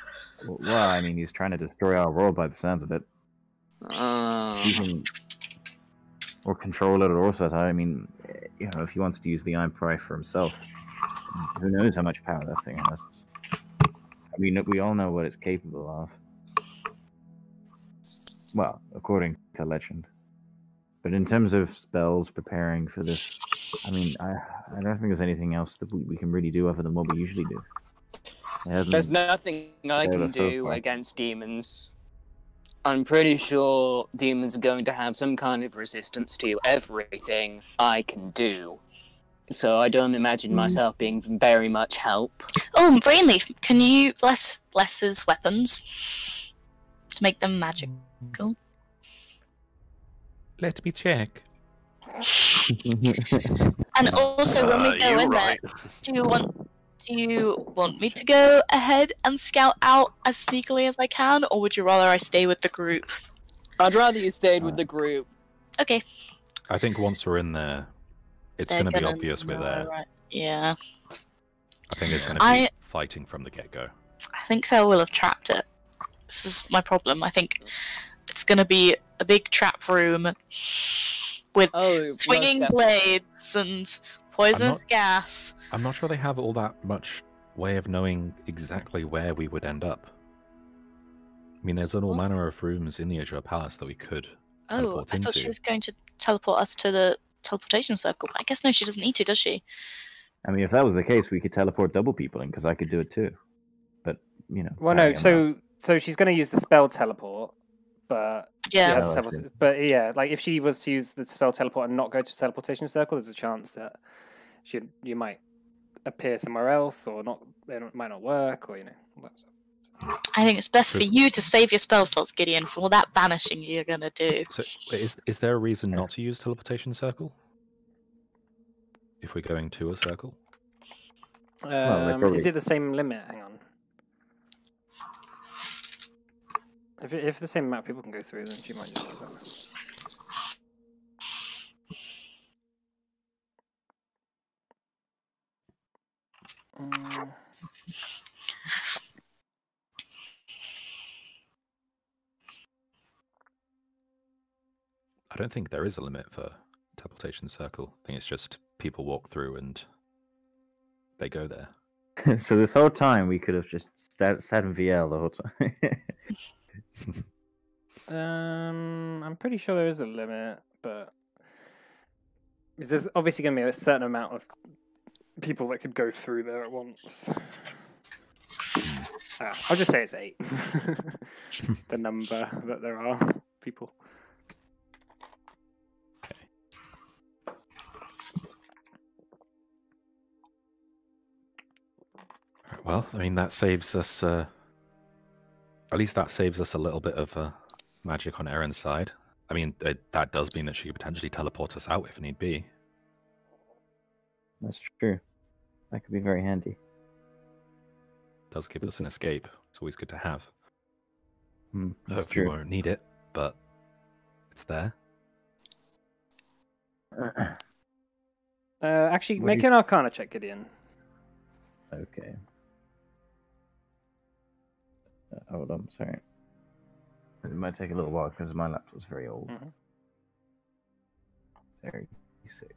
Well, I mean, he's trying to destroy our world by the sounds of it. Even or control it, or also, I mean, if he wants to use the Iron Pride for himself, who knows how much power that thing has. I mean, we all know what it's capable of. Well, according to legend. But in terms of spells preparing for this, I mean, I don't think there's anything else that we can really do other than what we usually do. It hasn't- There's nothing I Yeah, can that's so do far. against demons. I'm pretty sure demons are going to have some kind of resistance to everything I can do. so I don't imagine myself being very much help. Oh, Brainleaf, can you bless his weapons to make them magical? Let me check. And also, when we go you're in right. there, do you want me to go ahead and scout out as sneakily as I can, or would you rather I stay with the group? I'd rather you stayed with the group. Okay. I think once we're in there, it's They're going to be gonna obvious we're know, there. right? Yeah. I think it's going to be fighting from the get-go. I think they will have trapped it. This is my problem. I think it's going to be a big trap room with swinging blades and poisonous gas. I'm not sure they have all that much way of knowing exactly where we would end up. I mean, there's all manner of rooms in the Azure Palace that we could teleport I thought into. she was going to teleport us to the teleportation circle. I guess no, she doesn't need to, does she? I mean, if that was the case, we could teleport double people in, because I could do it too. But, you know. Well, no, so she's going to use the spell teleport, but Yeah. but yeah, like if she was to use the spell teleport and not go to the teleportation circle, there's a chance that you might appear somewhere else, or not. It might not work, or all that stuff. I think it's best for you to save your spell slots, Gideon, for all that banishing you're gonna do. So, is there a reason not to use teleportation circle? If we're going to a circle? Is it the same limit? Hang on. If the same amount of people can go through, then she might just do that. I don't think there is a limit for teleportation circle. I think it's just people walk through and they go there. So this whole time we could have just sat in VL the whole time. I'm pretty sure there is a limit, but there's obviously going to be a certain amount of people that could go through there at once. I'll just say it's 8. The number that there are people. Well, I mean, that saves us, at least that saves us a little bit of magic on Erin's side. I mean, that does mean that she could potentially teleport us out if need be. That's true. That could be very handy. Does give us an escape. It's always good to have. That's We won't need it, but it's there. Actually, make an Arcana check, Gideon. Okay. Hold on, sorry. It might take a little while because my laptop's very old. Very sick.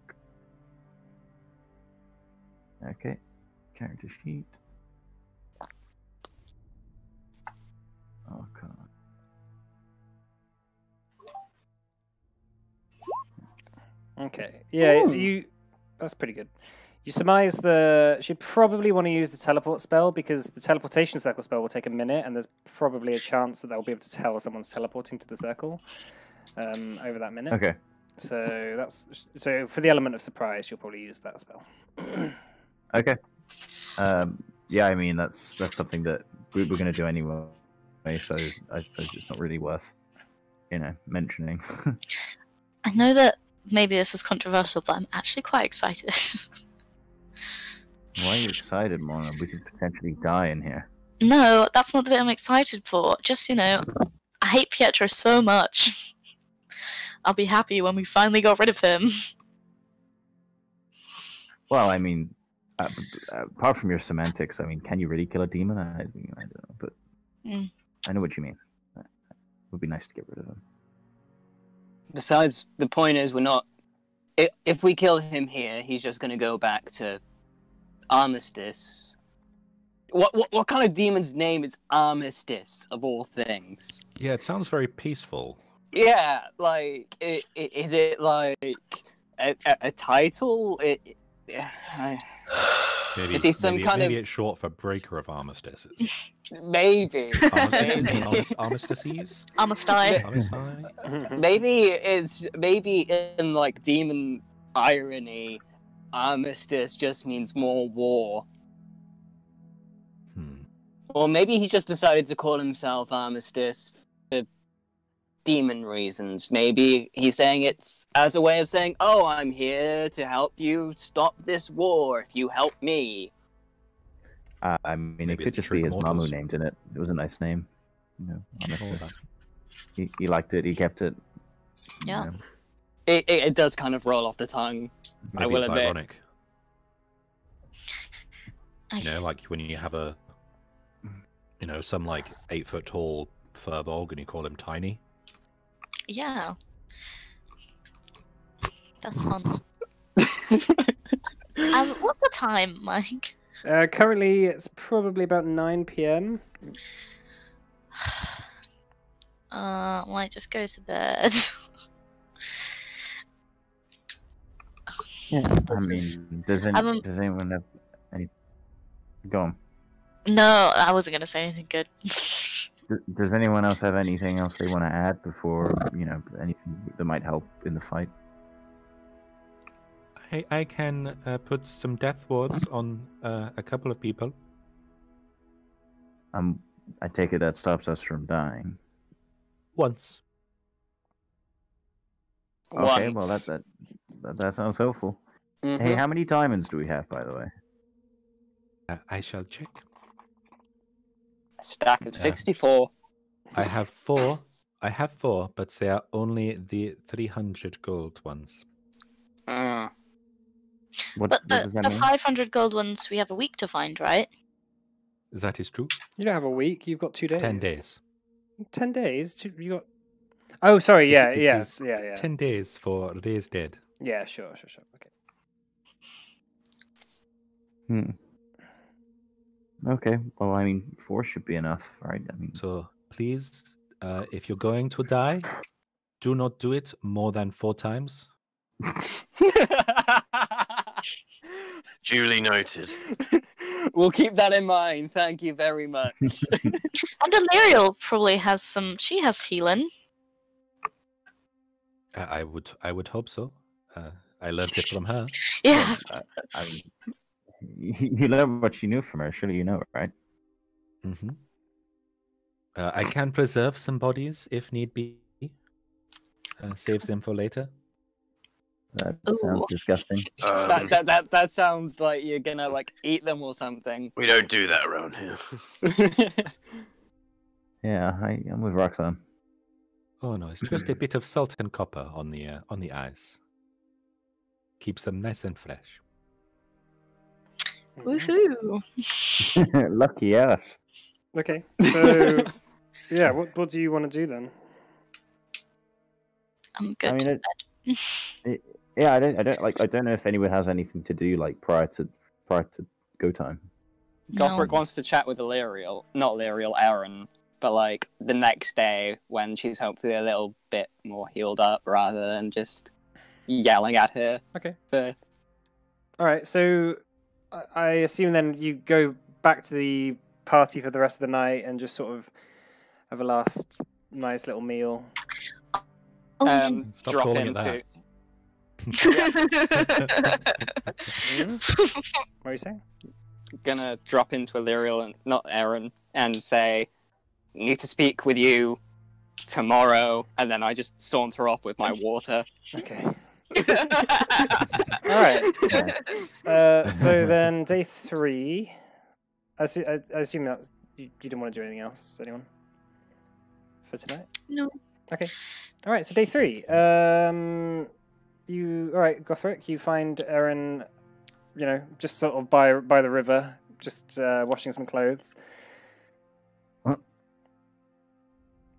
Okay. Character sheet. Arcana. Okay. Yeah, that's pretty good. You surmise she'd probably want to use the teleport spell because the teleportation circle spell will take a minute, and there's probably a chance that they'll be able to tell someone's teleporting to the circle over that minute. Okay. So for the element of surprise, she'll probably use that spell. Okay. Yeah, I mean that's something that we were going to do anyway, so it's just not really worth, mentioning. I know that maybe this is controversial, but I'm actually quite excited. Why are you excited, Mona? We could potentially die in here. No, that's not the bit I'm excited for. Just, I hate Pietro so much. I'll be happy when we finally got rid of him. Well, I mean, apart from your semantics, I mean, can you really kill a demon? I don't know, but I know what you mean. It would be nice to get rid of him. Besides, the point is, we're not. If we kill him here, he's just going to go back to Armistice. What kind of demon's name is Armistice, of all things? Yeah, it sounds very peaceful. Yeah, like, is it like a title? Maybe, is he some kind maybe of... it's short for Breaker of Armistices. Maybe. Armistices? Armistice. Maybe in like demon irony, armistice just means more war. Hmm. Or maybe he just decided to call himself Armistice for demon reasons. Maybe he's saying it's as a way of saying, oh, I'm here to help you stop this war if you help me. I mean, Maybe it could it's just True be his mum who Immortals. named it. It was a nice name. You know, All Armistice. that. He liked it. He kept it. Yeah. You know. It does kind of roll off the tongue. I Maybe will it's admit. ironic. You know, like when you have a, some like 8 foot tall furbolg and you call him tiny. Yeah. That's fun. What's the time, Mike? Currently, it's probably about 9 p.m. Might just go to bed. Yeah. I This mean, is- does anyone have any? Go on. No, I wasn't gonna say anything good. Does anyone else have anything else they want to add before anything that might help in the fight? I can put some death wards on a couple of people. I take it that stops us from dying. Once. Okay, well Once. that sounds helpful. Mhm. Hey, how many diamonds do we have, by the way? I shall check. A stack of 64. I have 4. I have 4, but they are only the 300 gold ones. Mm. What But does that the mean? 500 gold ones we have a week to find, right? That is true. You don't have a week. You've got 2 days. 10 days. 10 days? You got... Oh, sorry. Yeah, It yeah, is yeah, yeah. 10 days for Raise Dead. Yeah, sure. Okay. Okay, well, I mean, 4 should be enough, right? I mean, So please, if you're going to die, do not do it more than 4 times. Duly noted. We'll keep that in mind. Thank you very much. And Illyriel probably has some. She has healing. I would hope so. I learned it from her. Yeah. I mean, you learned what you knew from her. Surely you know, right? Hmm. I can preserve some bodies if need be. Save them for later. That sounds Ooh. disgusting. That sounds like you're gonna like eat them or something. We don't do that around here. Yeah, I'm with Roxanne. Oh no, it's just a bit of salt and copper on the eyes. Keeps them nice and fresh. Woohoo! Lucky us. Okay, so yeah, what do you want to do then? I'm good. I mean, to bed. yeah, I don't know if anyone has anything to do like prior to go time. Gothric No. wants to chat with Illyriel, not Illyriel, Aaron, but like the next day when she's hopefully a little bit more healed up rather than just yelling at her. Okay. For... All right, so I assume then you go back to the party for the rest of the night and just sort of have a last nice little meal. Oh, yeah. Stop drop calling it into that. What are you saying? gonna drop into Illyriel and not Aaron and say, "Need to speak with you tomorrow," and then I just saunter off with my water. Okay. All right. So then day 3. I assume that you didn't want to do anything else, anyone, for tonight? No. Okay. All right. So day 3. You all right, Gothric? You find Erin, just sort of by the river, just washing some clothes. What?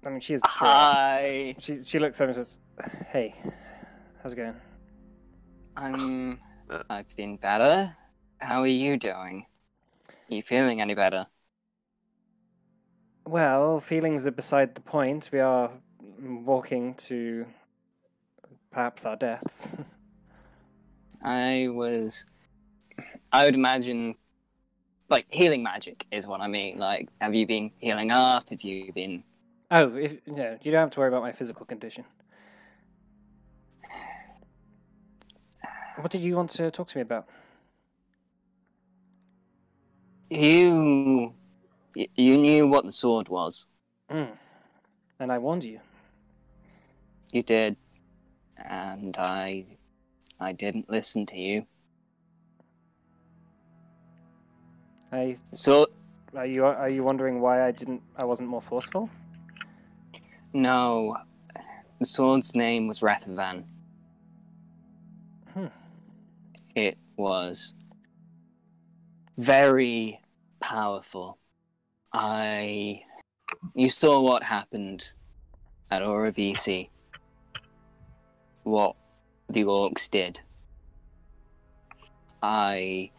I mean, she is. Hi. dressed. She looks over and says, "Hey, how's it going?" I've been better. How are you doing? Are you feeling any better? Well, feelings are beside the point. We are walking to perhaps our deaths. I would imagine, like, healing magic is what I mean. Like, have you been healing up? Have you been... Oh, no, you don't have to worry about my physical condition. What did you want to talk to me about? You knew what the sword was. And I warned you. You did. And I didn't listen to you. So Are you wondering why I wasn't more forceful? no. The sword's name was Rathavan. It was very powerful. You saw what happened at Oravisi. What the orcs did. I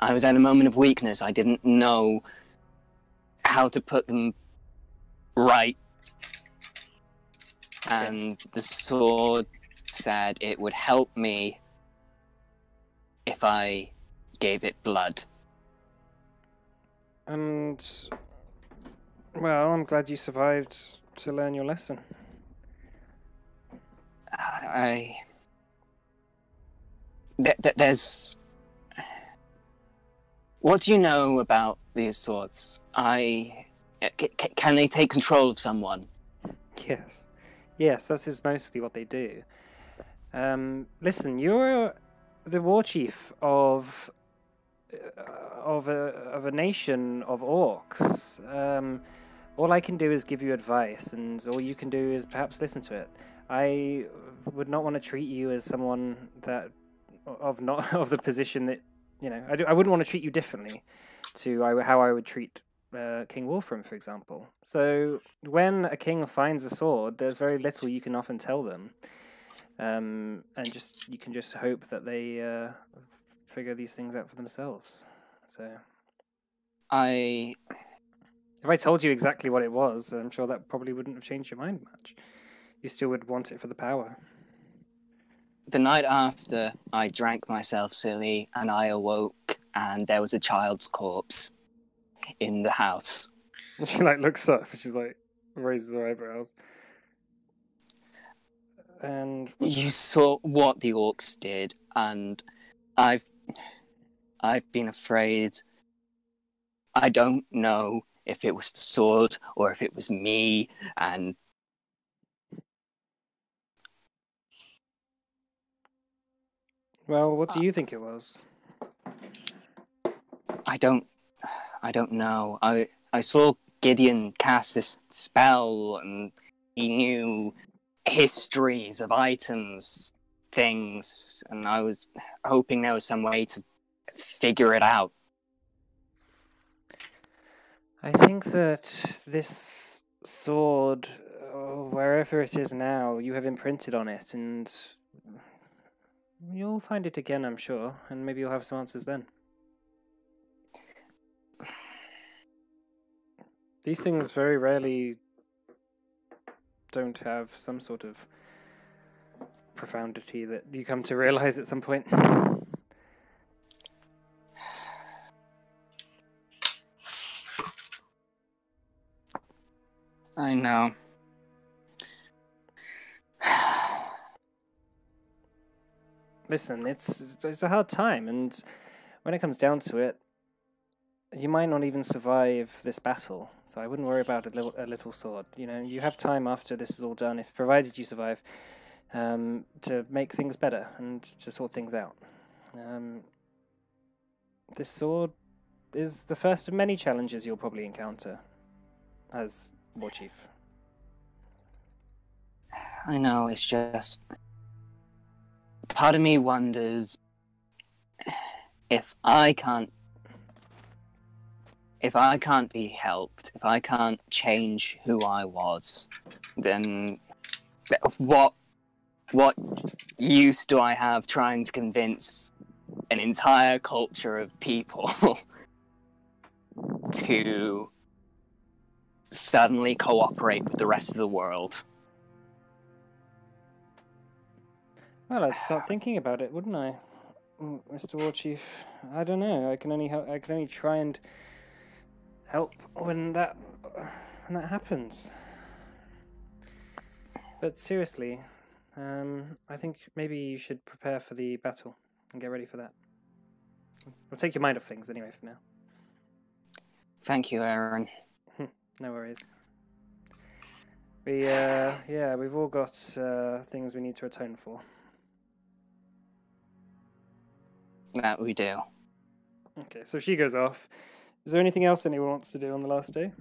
was at a moment of weakness. I didn't know how to put them right. And the sword said it would help me if I gave it blood. And, well, I'm glad you survived to learn your lesson. There's... What do you know about these swords? Can they take control of someone? Yes, that is mostly what they do. Listen, you're the war chief of a nation of orcs. All I can do is give you advice, and all you can do is perhaps listen to it. I would not want to treat you as someone that of the position that I wouldn't want to treat you differently to how I would treat King Wolfram, for example. So when a king finds a sword, there's very little you can often tell them, and you can just hope that they figure these things out for themselves. So if I told you exactly what it was, I'm sure that probably wouldn't have changed your mind much. You still would want it for the power. The night after, I drank myself silly, and I awoke, and there was a child's corpse in the house. She looks up, and she's raises her eyebrows. And you saw what the orcs did, and I've been afraid. I don't know if it was the sword or if it was me, and well, what do you think it was? I don't know. I saw Gideon cast this spell, and he knew histories of items, things, and I was hoping there was some way to figure it out. I think that this sword, wherever it is now, you have imprinted on it, and you'll find it again, I'm sure, and maybe you'll have some answers then. These things very rarely don't have some sort of profundity that you come to realize at some point. I know. Listen, it's a hard time, and when it comes down to it, you might not even survive this battle. So I wouldn't worry about a little sword. You have time after this is all done, if provided you survive, to make things better and to sort things out. This sword is the first of many challenges you'll probably encounter as war chief. I know, it's just... Part of me wonders if I can't be helped, if I can't change who I was, then what use do I have trying to convince an entire culture of people to suddenly cooperate with the rest of the world? Well, I'd start thinking about it, wouldn't I, Mr. War Chief? I don't know. I can only try and help when that happens. But seriously, I think maybe you should prepare for the battle and get ready for that. We'll take your mind off things anyway for now. Thank you, Aaron. No worries. We've all got things we need to atone for. That we do. Okay, so she goes off. Is there anything else anyone wants to do on the last day?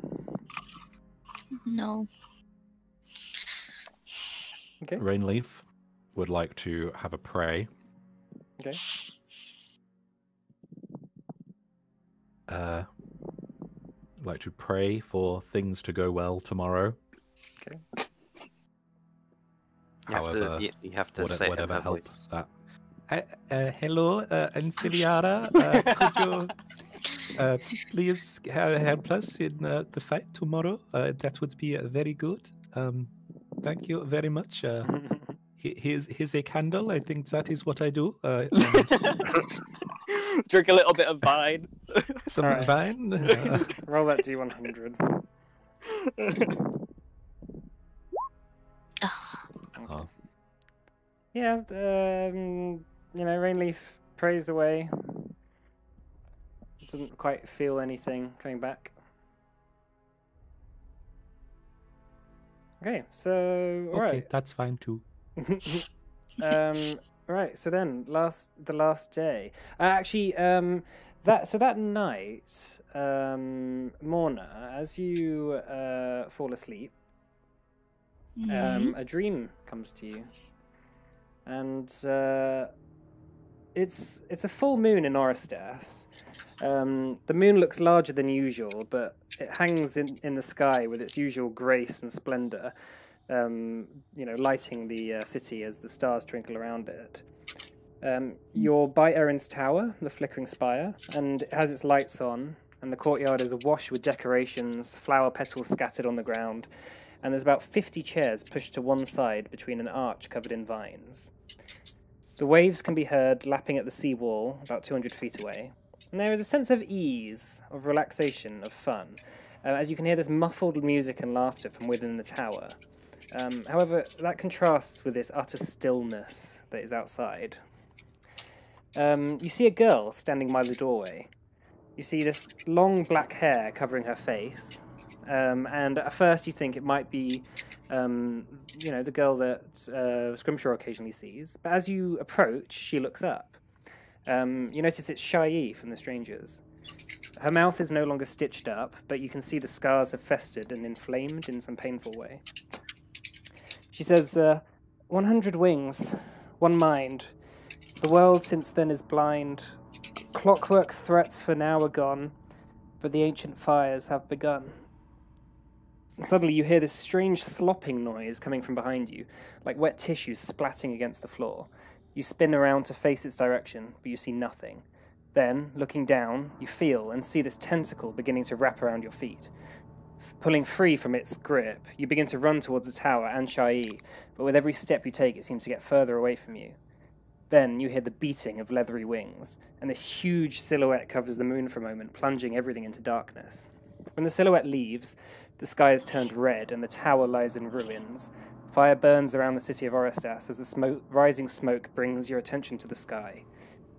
No. Okay. Rainleaf would like to have a pray. Okay. Like to pray for things to go well tomorrow. Okay. However, you have to say it in whatever her helps voice. that. Hello, Anciliara. Could you please help us in the fight tomorrow? That would be very good. Thank you very much. Here's a candle. I think that is what I do. Drink a little bit of wine. Some Alright. vine. Roll that D100. Oh. Yeah, Rainleaf prays away. Doesn't quite feel anything coming back. Okay, so Okay, alright. that's fine too. Right, so then the last day. That night, Morna, as you fall asleep, a dream comes to you, and it's a full moon in Orestas. The moon looks larger than usual, but it hangs in the sky with its usual grace and splendor, lighting the city as the stars twinkle around it. You're by Erin's tower, the flickering spire, and it has its lights on, and the courtyard is awash with decorations, flower petals scattered on the ground, and there's about 50 chairs pushed to one side between an arch covered in vines. The waves can be heard lapping at the sea wall about 200 feet away, and there is a sense of ease, of relaxation, of fun, as you can hear this muffled music and laughter from within the tower. However, that contrasts with this utter stillness that is outside. You see a girl standing by the doorway. You see this long black hair covering her face, and at first you think it might be, the girl that Scrimshaw occasionally sees. But as you approach, she looks up. You notice it's Shai from The Strangers. Her mouth is no longer stitched up, but you can see the scars have festered and inflamed in some painful way. She says, 100 wings, one mind. The world since then is blind. Clockwork threats for now are gone, but the ancient fires have begun. And suddenly you hear this strange slopping noise coming from behind you, like wet tissue splatting against the floor. You spin around to face its direction, but you see nothing. Then, looking down, you feel and see this tentacle beginning to wrap around your feet. Pulling free from its grip, you begin to run towards the tower and Shai, but with every step you take it seems to get further away from you. Then you hear the beating of leathery wings, and this huge silhouette covers the moon for a moment, plunging everything into darkness. When the silhouette leaves, the sky is turned red and the tower lies in ruins. Fire burns around the city of Orestas as the rising smoke brings your attention to the sky.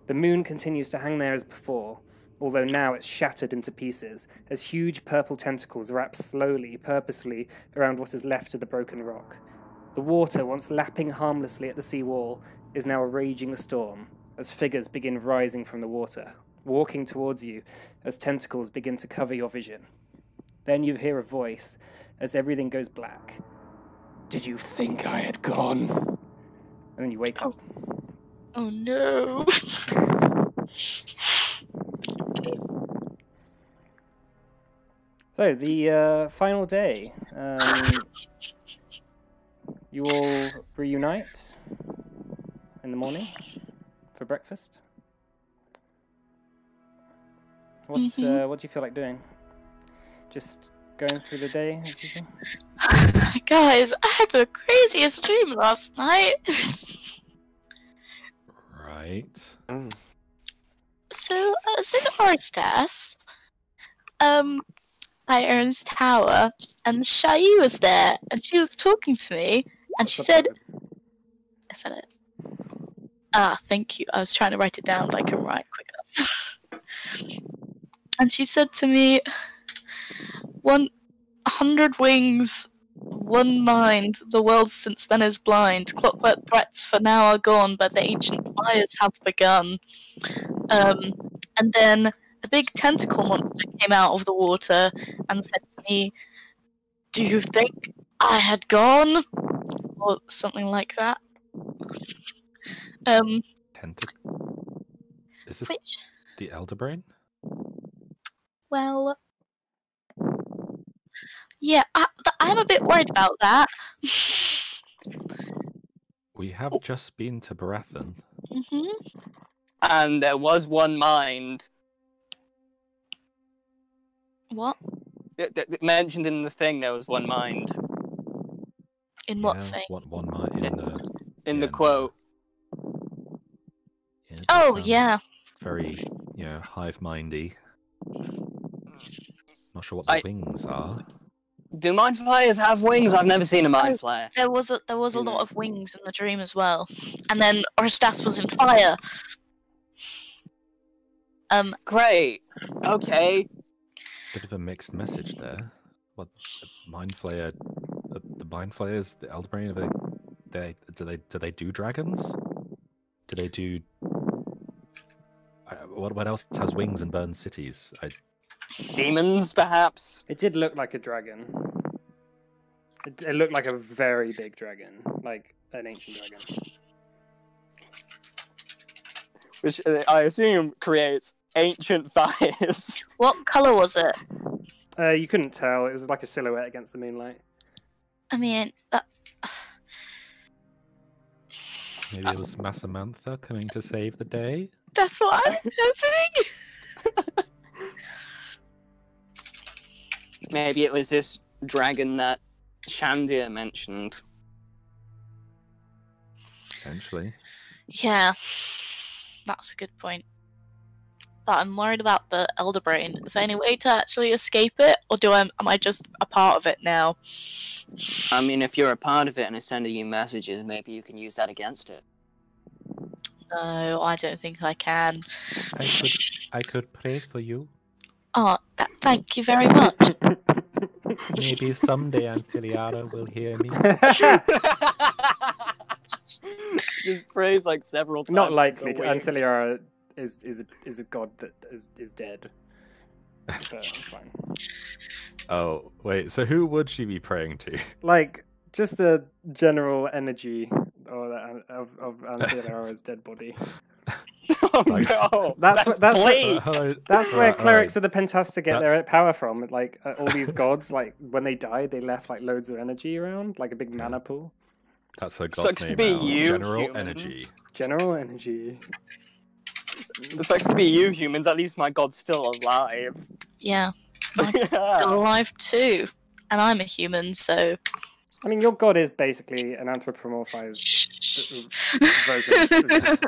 The moon continues to hang there as before, although now it's shattered into pieces, as huge purple tentacles wrap slowly, purposefully, around what is left of the broken rock. The water, once lapping harmlessly at the sea wall, is now a raging storm, as figures begin rising from the water, walking towards you as tentacles begin to cover your vision. Then you hear a voice as everything goes black. Did you think I had gone? And then you wake up. Oh no. So, the final day. You all reunite in the morning for breakfast. What do you feel like doing? Just going through the day as usual? Guys, I had the craziest dream last night. Right. So, I was in Orestas, by Erin's tower, and Shai was there, and she was talking to me, and she said, I said it. Ah, thank you. I was trying to write it down, but I couldn't write quick enough. And she said to me, 100 wings, one mind, the world since then is blind. Clockwork threats for now are gone, but the ancient fires have begun. And then a big tentacle monster came out of the water and said to me, "Do you think I had gone?" Or something like that. Is this Which, the Elder Brain? well, yeah, I'm a bit worried about that. We have just been to Barathon. Mhm. And there was one mind. What? Mentioned in the thing, there was one mind. In what Yeah, thing? one might in the In yeah, the quote. Yeah, it does Oh, sound yeah. very, hive-mindy. Not sure what the wings are. Do mind flayers have wings? I've never seen a mind flayer. There was a lot of wings in the dream as well. And then Orestas was in fire. Great. Okay. Bit of a mixed message there. What mind flayer? The mind flayers, the Elder Brain, do they do dragons? Do they do? What else has wings and burns cities? Demons, perhaps? It did look like a dragon. It looked like a very big dragon, like an ancient dragon. Which I assume creates ancient fires. What colour was it? You couldn't tell. It was like a silhouette against the moonlight. I mean, Maybe it was Massamantha coming to save the day. that's what I was hoping. Maybe it was this dragon that Shandir mentioned. Potentially. Yeah, that's a good point. But I'm worried about the Elder Brain. Is there any way to actually escape it, or am I just a part of it now? I mean, if you're a part of it and it's sending you messages, maybe you can use that against it. No, I don't think I can. I could pray for you. Oh, thank you very much. Maybe someday Anciliara will hear me. Just praise like several times. Not likely. It's a wink. Anciliara is a god that is dead. But it's fine. Oh, wait, so who would she be praying to? Like just the general energy of Anciliara's dead body. Oh Like- no! That's bleak. That's where Right, clerics alright. of the Pentasta get their power from. Like all these gods, like when they died, they left like loads of energy around, like a big mana pool. That's her god's Sucks to name be now. you, General humans. Energy. General energy. It sucks to be you, humans. At least my god's still alive. Yeah, I'm still alive too, and I'm a human, so. I mean, your god is basically an anthropomorphized version of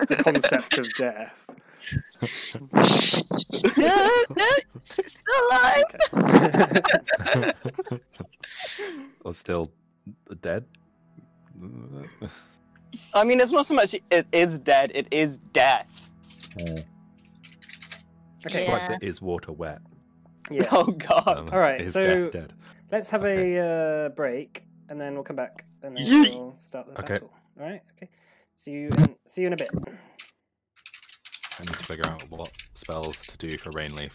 the concept of death. No, she's still alive. Or still dead? I mean, it's not so much it is dead, it is death. Okay. It's Yeah. like the is water wet. Yeah. Oh god. All right, Is so- death dead? Let's have Okay. a break, and then we'll come back, and then Yeet. we'll start the Okay. battle. All right. Okay. See you in a bit. I need to figure out what spells to do for Rainleaf.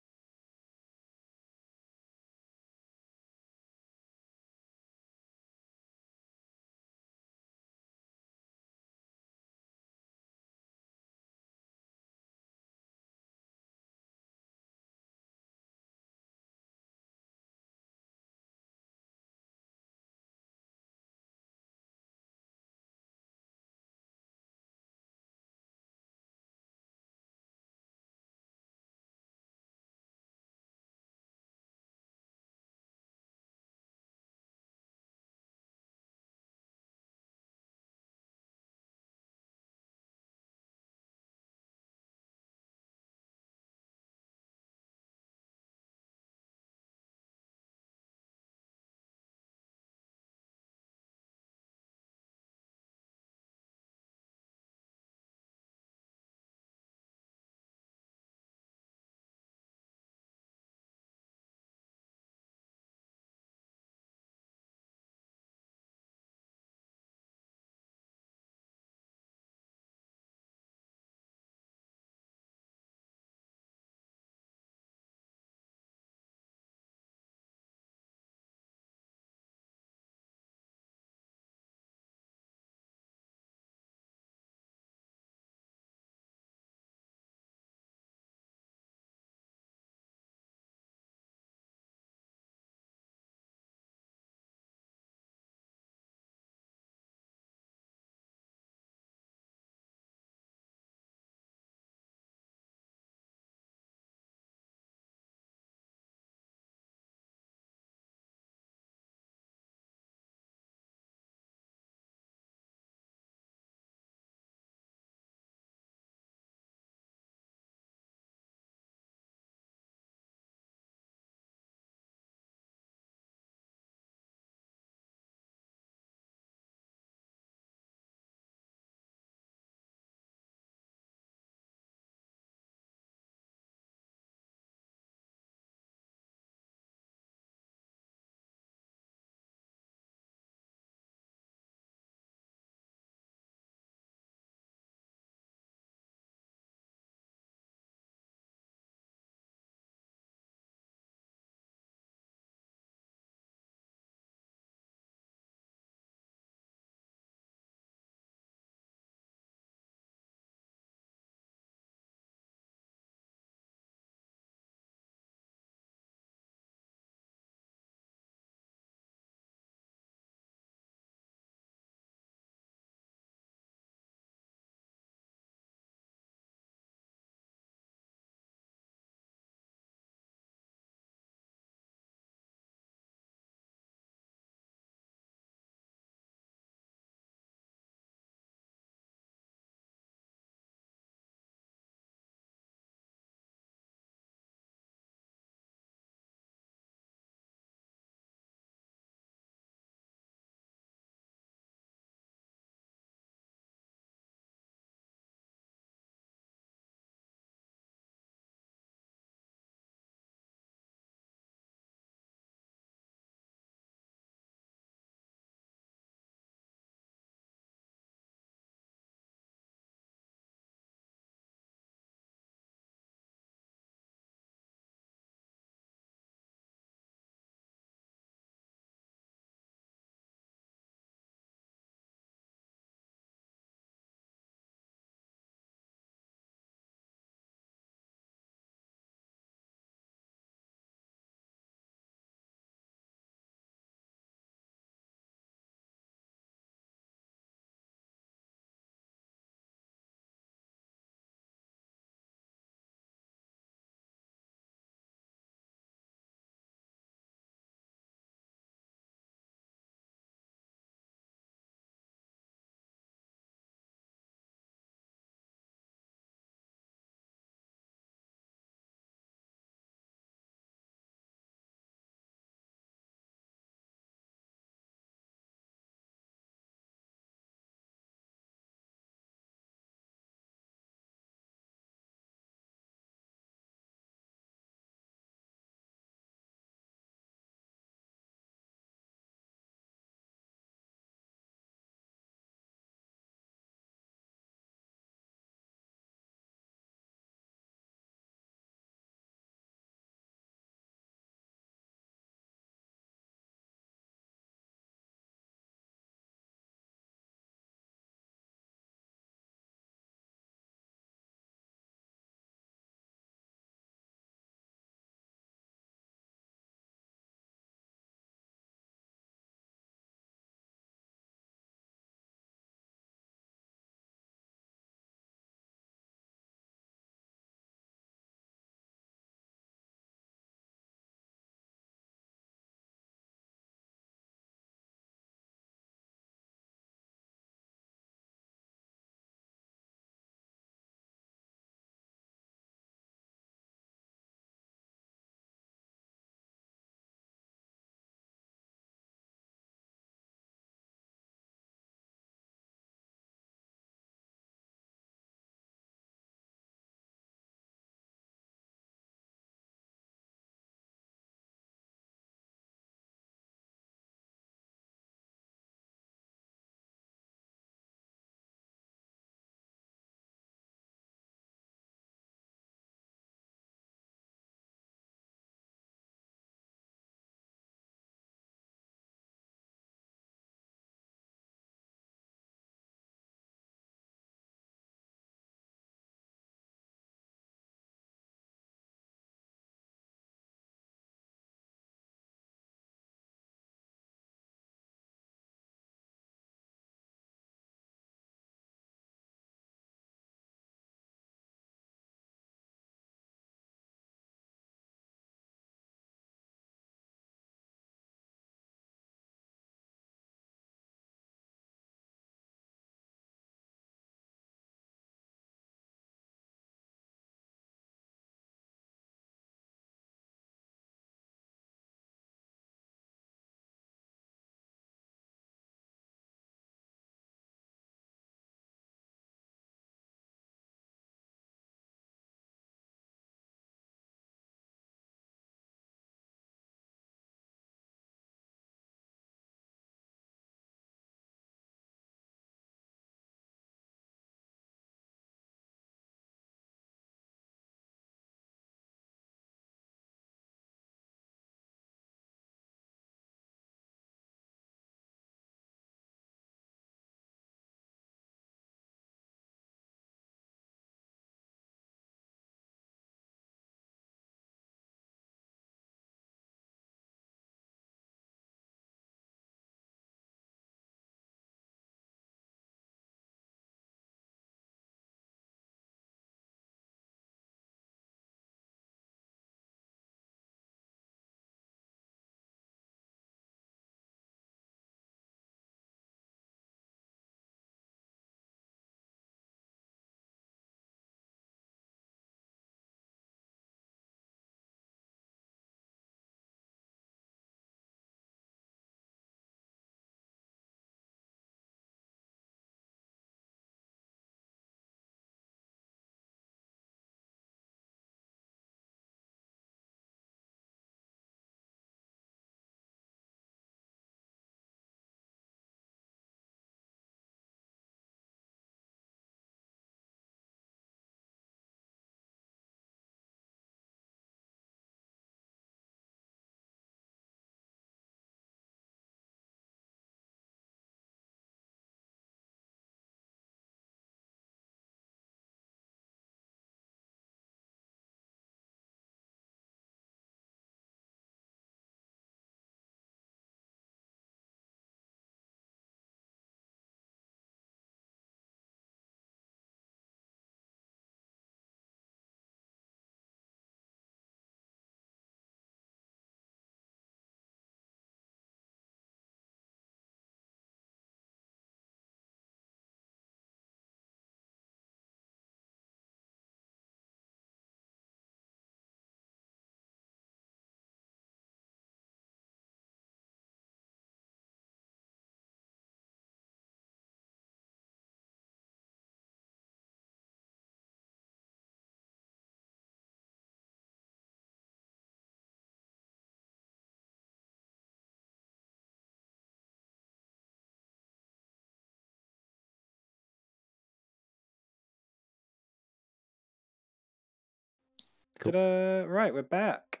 Cool. Ta-da! Right, we're back.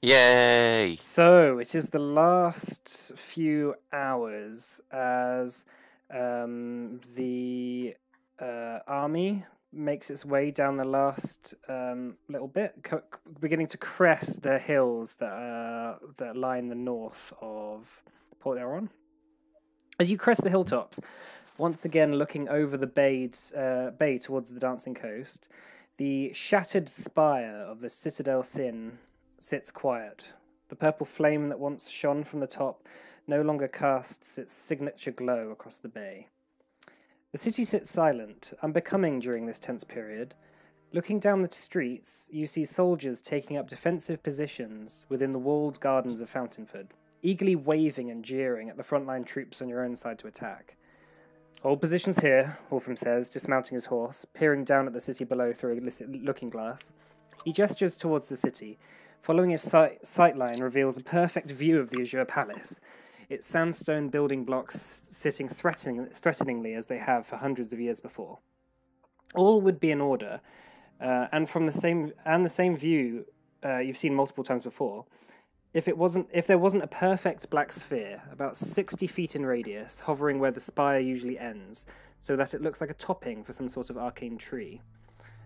Yay! So it is the last few hours as the army makes its way down the last little bit, beginning to crest the hills that lie in the north of Port Dalron. As you crest the hilltops, once again looking over the bay towards the dancing coast, the shattered spire of the Citadel Sin sits quiet. The purple flame that once shone from the top no longer casts its signature glow across the bay. The city sits silent, unbecoming during this tense period. Looking down the streets, you see soldiers taking up defensive positions within the walled gardens of Fountainford, eagerly waving and jeering at the frontline troops on your own side to attack. Hold positions here, Wolfram says, dismounting his horse, peering down at the city below through a looking glass. He gestures towards the city. Following his sightline reveals a perfect view of the Azure Palace, its sandstone building blocks sitting threateningly as they have for hundreds of years before. All would be in order, and from the same view you've seen multiple times before. If there wasn't a perfect black sphere, about 60 feet in radius, hovering where the spire usually ends, so that it looks like a topping for some sort of arcane tree.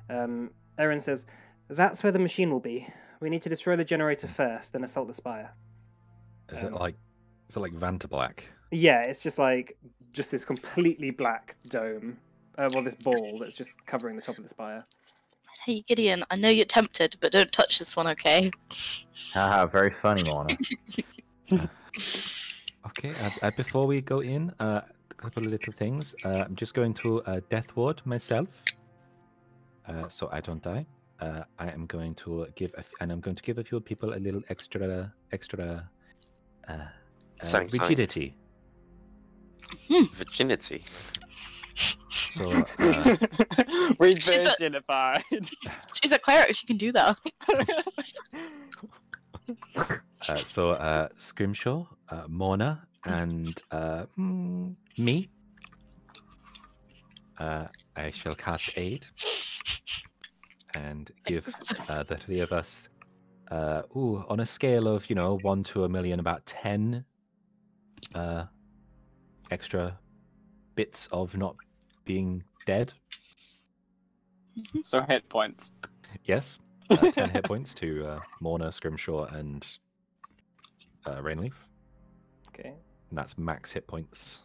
Erin says, "That's where the machine will be. We need to destroy the generator first, then assault the spire." Is it like Vanta Black? Yeah, it's just this completely black dome. This ball that's just covering the top of the spire. Hey, Gideon, I know you're tempted, but don't touch this one, okay? Haha, very funny, Lorna. Okay, before we go in, a couple of little things. I'm just going to death ward myself, so I don't die. I am going to give, I'm going to give a few people a little extra rigidity. Virginity. So Virginified. She's a cleric, she can do that. Scrimshaw, Mona, and me. I shall cast Aid and give the three of us, on a scale of 1 to 1,000,000, about 10 extra bits of not being dead. So hit points. Yes, 10 hit points to Morna, Scrimshaw, and Rainleaf. Okay. And that's max hit points.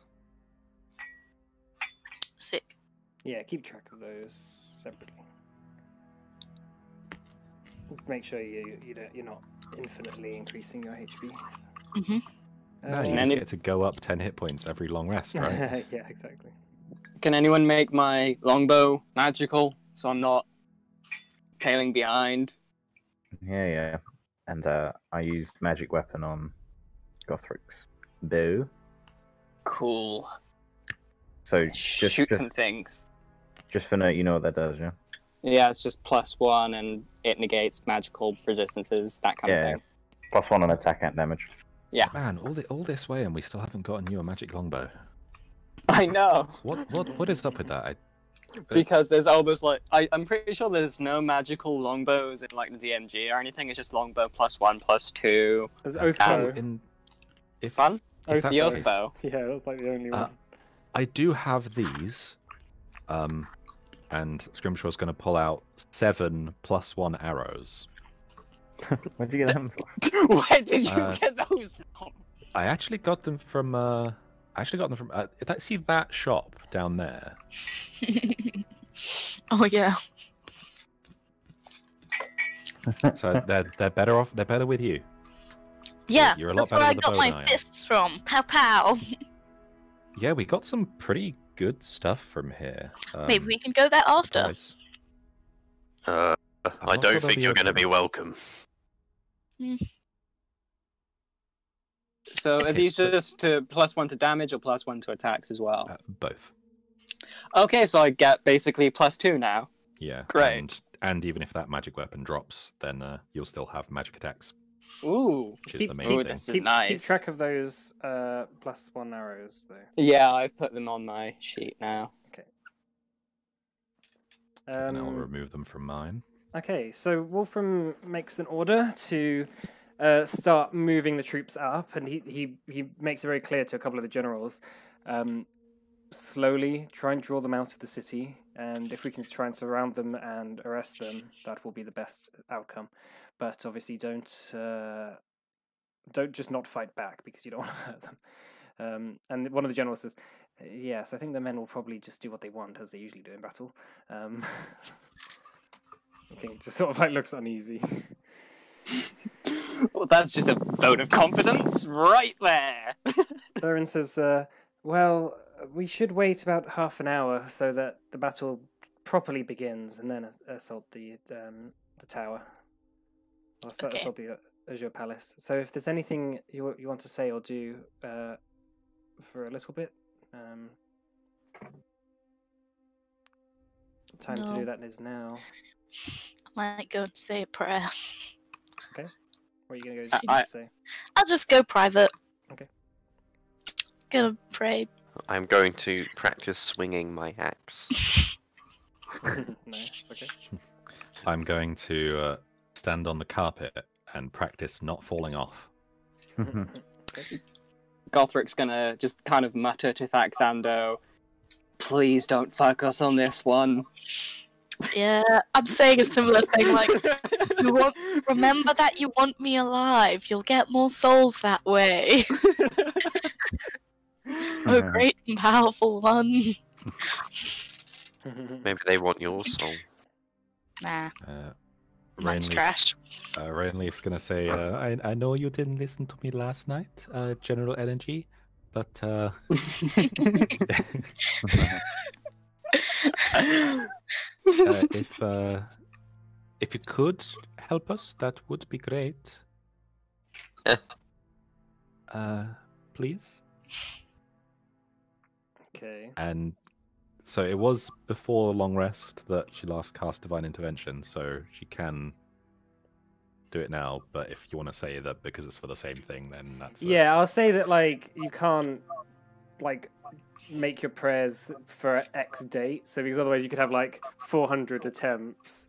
Sick. Yeah, keep track of those separately. Make sure you're not infinitely increasing your HP. Mm-hmm. No, you just get to go up 10 hit points every long rest, right? Yeah, exactly. Can anyone make my longbow magical so I'm not tailing behind? Yeah. And I used magic weapon on Gothric's bow. Cool. So Shoot some things. Just for note, you know what that does, yeah? Yeah, it's just +1 and it negates magical resistances, that kind of thing. +1 on attack and damage. Yeah. Man, all this way and we still haven't gotten you a magic longbow. I know. What is up with that? Because there's almost I'm pretty sure there's no magical longbows in like the DMG or anything. It's just longbow +1, +2. There's Oathbow. Fun? Oath The Oathbow. Yeah, that's like the only one. I do have these, and Scrimshaw's going to pull out 7 +1 arrows. Where'd you get them from? Where did you get those from? I actually got them from. See that shop down there? Oh yeah. So they're better off. They're better with you. Yeah, You're a lot that's where better I with the got bow my than I am. fists from. Pow pow. Yeah, we got some pretty good stuff from here. Maybe we can go there after. Guys, I not don't sure think they'll you're be going to able be to- welcome. So are Okay, these so- just to +1 to damage or +1 to attacks as well? both. Okay, so I get basically +2 now. Yeah. Great. And even if that magic weapon drops, then you'll still have magic attacks, Ooh. which is the main Ooh, thing. this is Keep nice. track of those +1 arrows, though. Yeah, I've put them on my sheet now. And I'll remove them from mine. Okay, so Wolfram makes an order to start moving the troops up, and he makes it very clear to a couple of the generals. Slowly try and draw them out of the city, and if we can try and surround them and arrest them, that will be the best outcome. But obviously, don't just not fight back, because you don't want to hurt them. And one of the generals says, "Yes, I think the men will probably just do what they want, as they usually do in battle." I think just sort of like looks uneasy. Well, that's just a vote of confidence right there. Dalron says, "Well, we should wait about half an hour so that the battle properly begins, and then assault the tower, or Okay. assault the Azure Palace. So, if there's anything you want to say or do for a little bit, time to No. do that is now." I might go and say a prayer. What are you going to go say? I'll just go private. Okay. Gonna pray. I'm going to practice swinging my axe. Nice. Okay. I'm going to stand on the carpet and practice not falling off. Okay. Gothric's gonna just kind of mutter to Thaxando, "Please don't fuck us on this one." Yeah, I'm saying a similar thing. Like, remember that you want me alive. You'll get more souls that way. Oh, great and powerful one. Maybe they want your soul. Nah, mine's Rainleaf, trash. Rainleaf's gonna say, I know you didn't listen to me last night, General LNG, but if you could help us, that would be great. Please. Okay. And so it was before long rest that she last cast Divine Intervention, so she can do it now. But if you want to say that because it's for the same thing, then that's Yeah, I'll say that like you can't like make your prayers for X date. So because otherwise you could have like 400 attempts,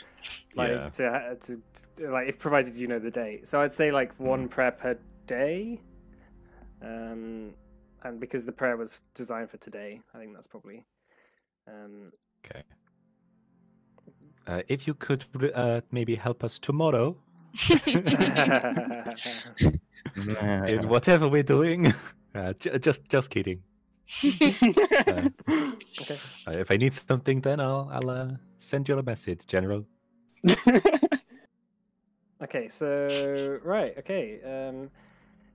like Yeah. to like if provided you know the date. So I'd say like one prayer per day. And because the prayer was designed for today, I think that's probably. Okay. If you could maybe help us tomorrow in whatever we're doing, just kidding. Okay. If I need something, then I'll send you a message, General. Okay, so right, okay.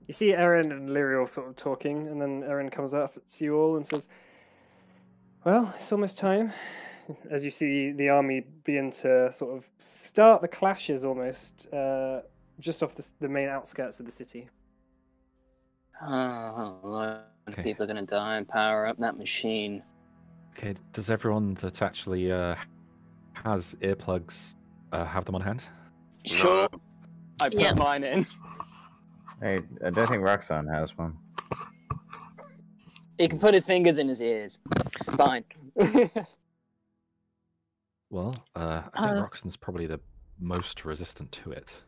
You see Erin and Lyriel sort of talking, and then Erin comes up to you all and says, "Well, it's almost time." As you see the army begin to sort of start the clashes almost, just off the main outskirts of the city. Oh, a lot of Okay. people are gonna die and power up that machine. Okay, does everyone that actually has earplugs have them on hand? Sure. I put Yeah. mine in. Hey, I don't think Roxanne has one. He can put his fingers in his ears. It's fine. Well, I think Roxanne's probably the most resistant to it.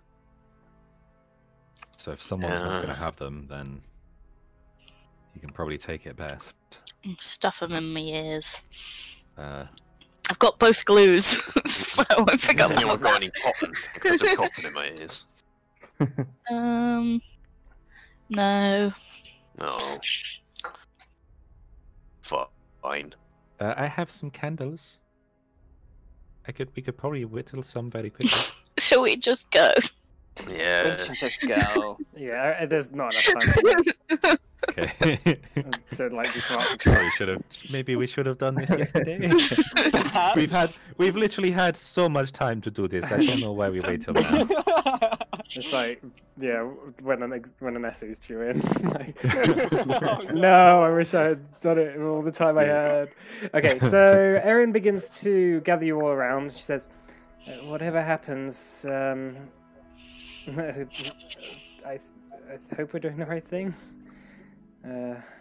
So if someone's not going to have them, then you can probably take it best. Stuff them in my ears. Uh, I've got both glues. So I won't pick Has up anyone one. got any cotton? Because of cotton in my ears. No. No. Fine. I have some candles. We could probably whittle some very quickly. Shall we just go? Yeah. Let's just go. Yeah, there's not enough time Okay. to like do some arts. Maybe we should have done this yesterday. Perhaps. We've literally had so much time to do this. I don't know why we wait till now. It's like, yeah, when an essay's due in. Like, no, I wish I had done it all the time I had. Okay, so Erin begins to gather you all around. She says, "Whatever happens, I hope we're doing the right thing.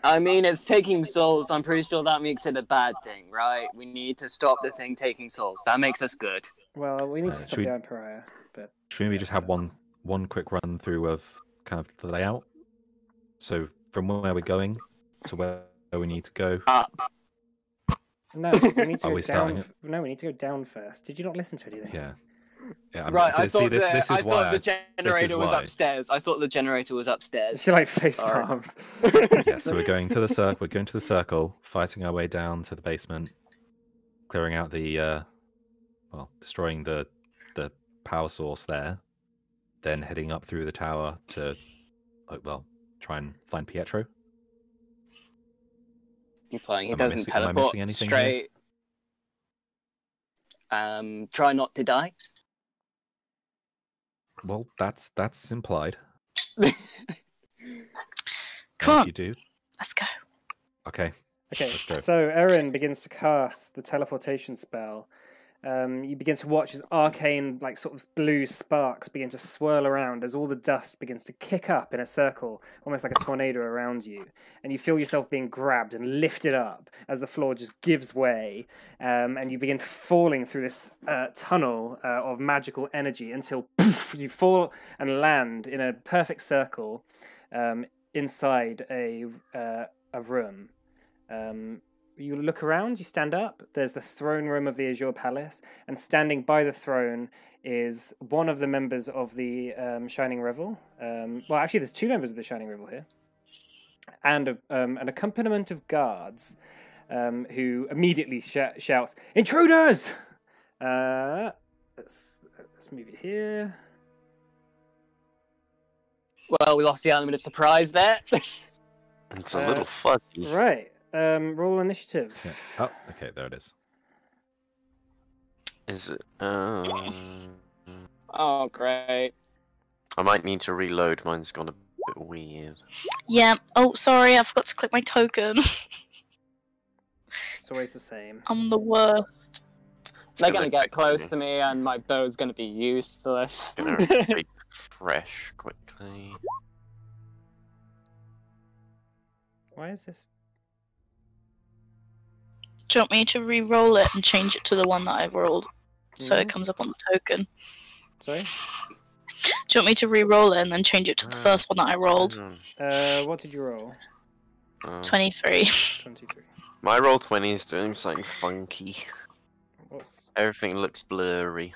I mean, it's taking souls. I'm pretty sure that makes it a bad thing, right? We need to stop the thing taking souls. That makes us good. Well, we need to should stop we- the Emperor, but Should we maybe just have one quick run through of kind of the layout? So from where we're going to where we need to go. no, we need to Are go we starting down. No, we need to go down first. Did you not listen to anything? Yeah. Yeah. Right, I thought this is I why thought the generator was why. upstairs. I thought the generator was upstairs. She like face Sorry. palms. Yeah, so we're going to the circle. We're going to the circle, fighting our way down to the basement, clearing out the, destroying the power source there, then heading up through the tower to, try and find Pietro. Implying he Am I doesn't missing- am I teleport missing anything here? straight. Try not to die. Well, that's implied. Come on, You do. let's go. Okay. Okay, Let's go. so Erin begins to cast the teleportation spell. You begin to watch as arcane, like sort of blue sparks begin to swirl around as all the dust begins to kick up in a circle, almost like a tornado around you. And you feel yourself being grabbed and lifted up as the floor just gives way. And you begin falling through this tunnel of magical energy until poof, you fall and land in a perfect circle inside a room. You look around, you stand up, there's the throne room of the Azure Palace, and standing by the throne is one of the members of the Shining Revel. Well, actually, there's two members of the Shining Revel here, and an accompaniment of guards who immediately shout, "Intruders!" Let's move it here. Well, we lost the element of surprise there. It's a little fuzzy. Right. Roll initiative. Yeah. Oh, okay, there it is. Is it? Oh, great. I might need to reload. Mine's gone a bit weird. Yeah. Oh, sorry, I forgot to click my token. It's always the same. I'm the worst. They're gonna get close to me, and my bow's gonna be useless. Gonna refresh quickly. Why is this? Do you want me to re-roll it and change it to the one that I rolled, so it comes up on the token? Sorry? Do you want me to re-roll it and then change it to the first one that I rolled? What did you roll? 23. 23. My roll 20 is doing something funky. What's... Everything looks blurry.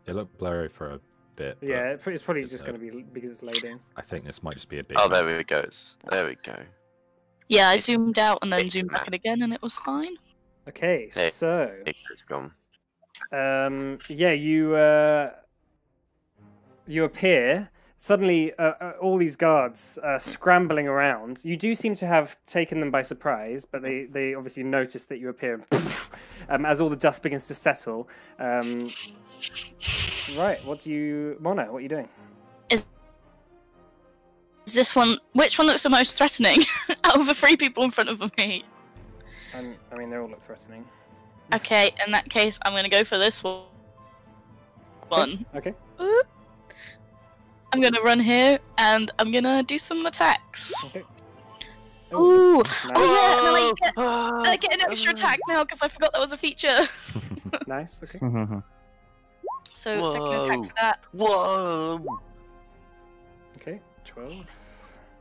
It looked blurry for a bit. but Yeah, it's probably it's, just going to be because it's loading. I think this might just be a big. Oh, there we go. There we go. Yeah, I zoomed out and then zoomed back in again, and it was fine. Okay, Hey. so It's gone. yeah, you appear. Suddenly, all these guards scrambling around. You do seem to have taken them by surprise, but they obviously notice that you appear. As all the dust begins to settle. Right, Mona, what are you doing? Is this one... Which one looks the most threatening out of the three people in front of me? I mean, they all look threatening. Okay, in that case, I'm going to go for this one. Okay. Oop. I'm going to run here, and I'm going to do some attacks. Okay. Ooh! Nice. Oh yeah, and then I get an extra attack now, because I forgot that was a feature. Nice, okay. So, second attack for that. Whoa! Okay, 12.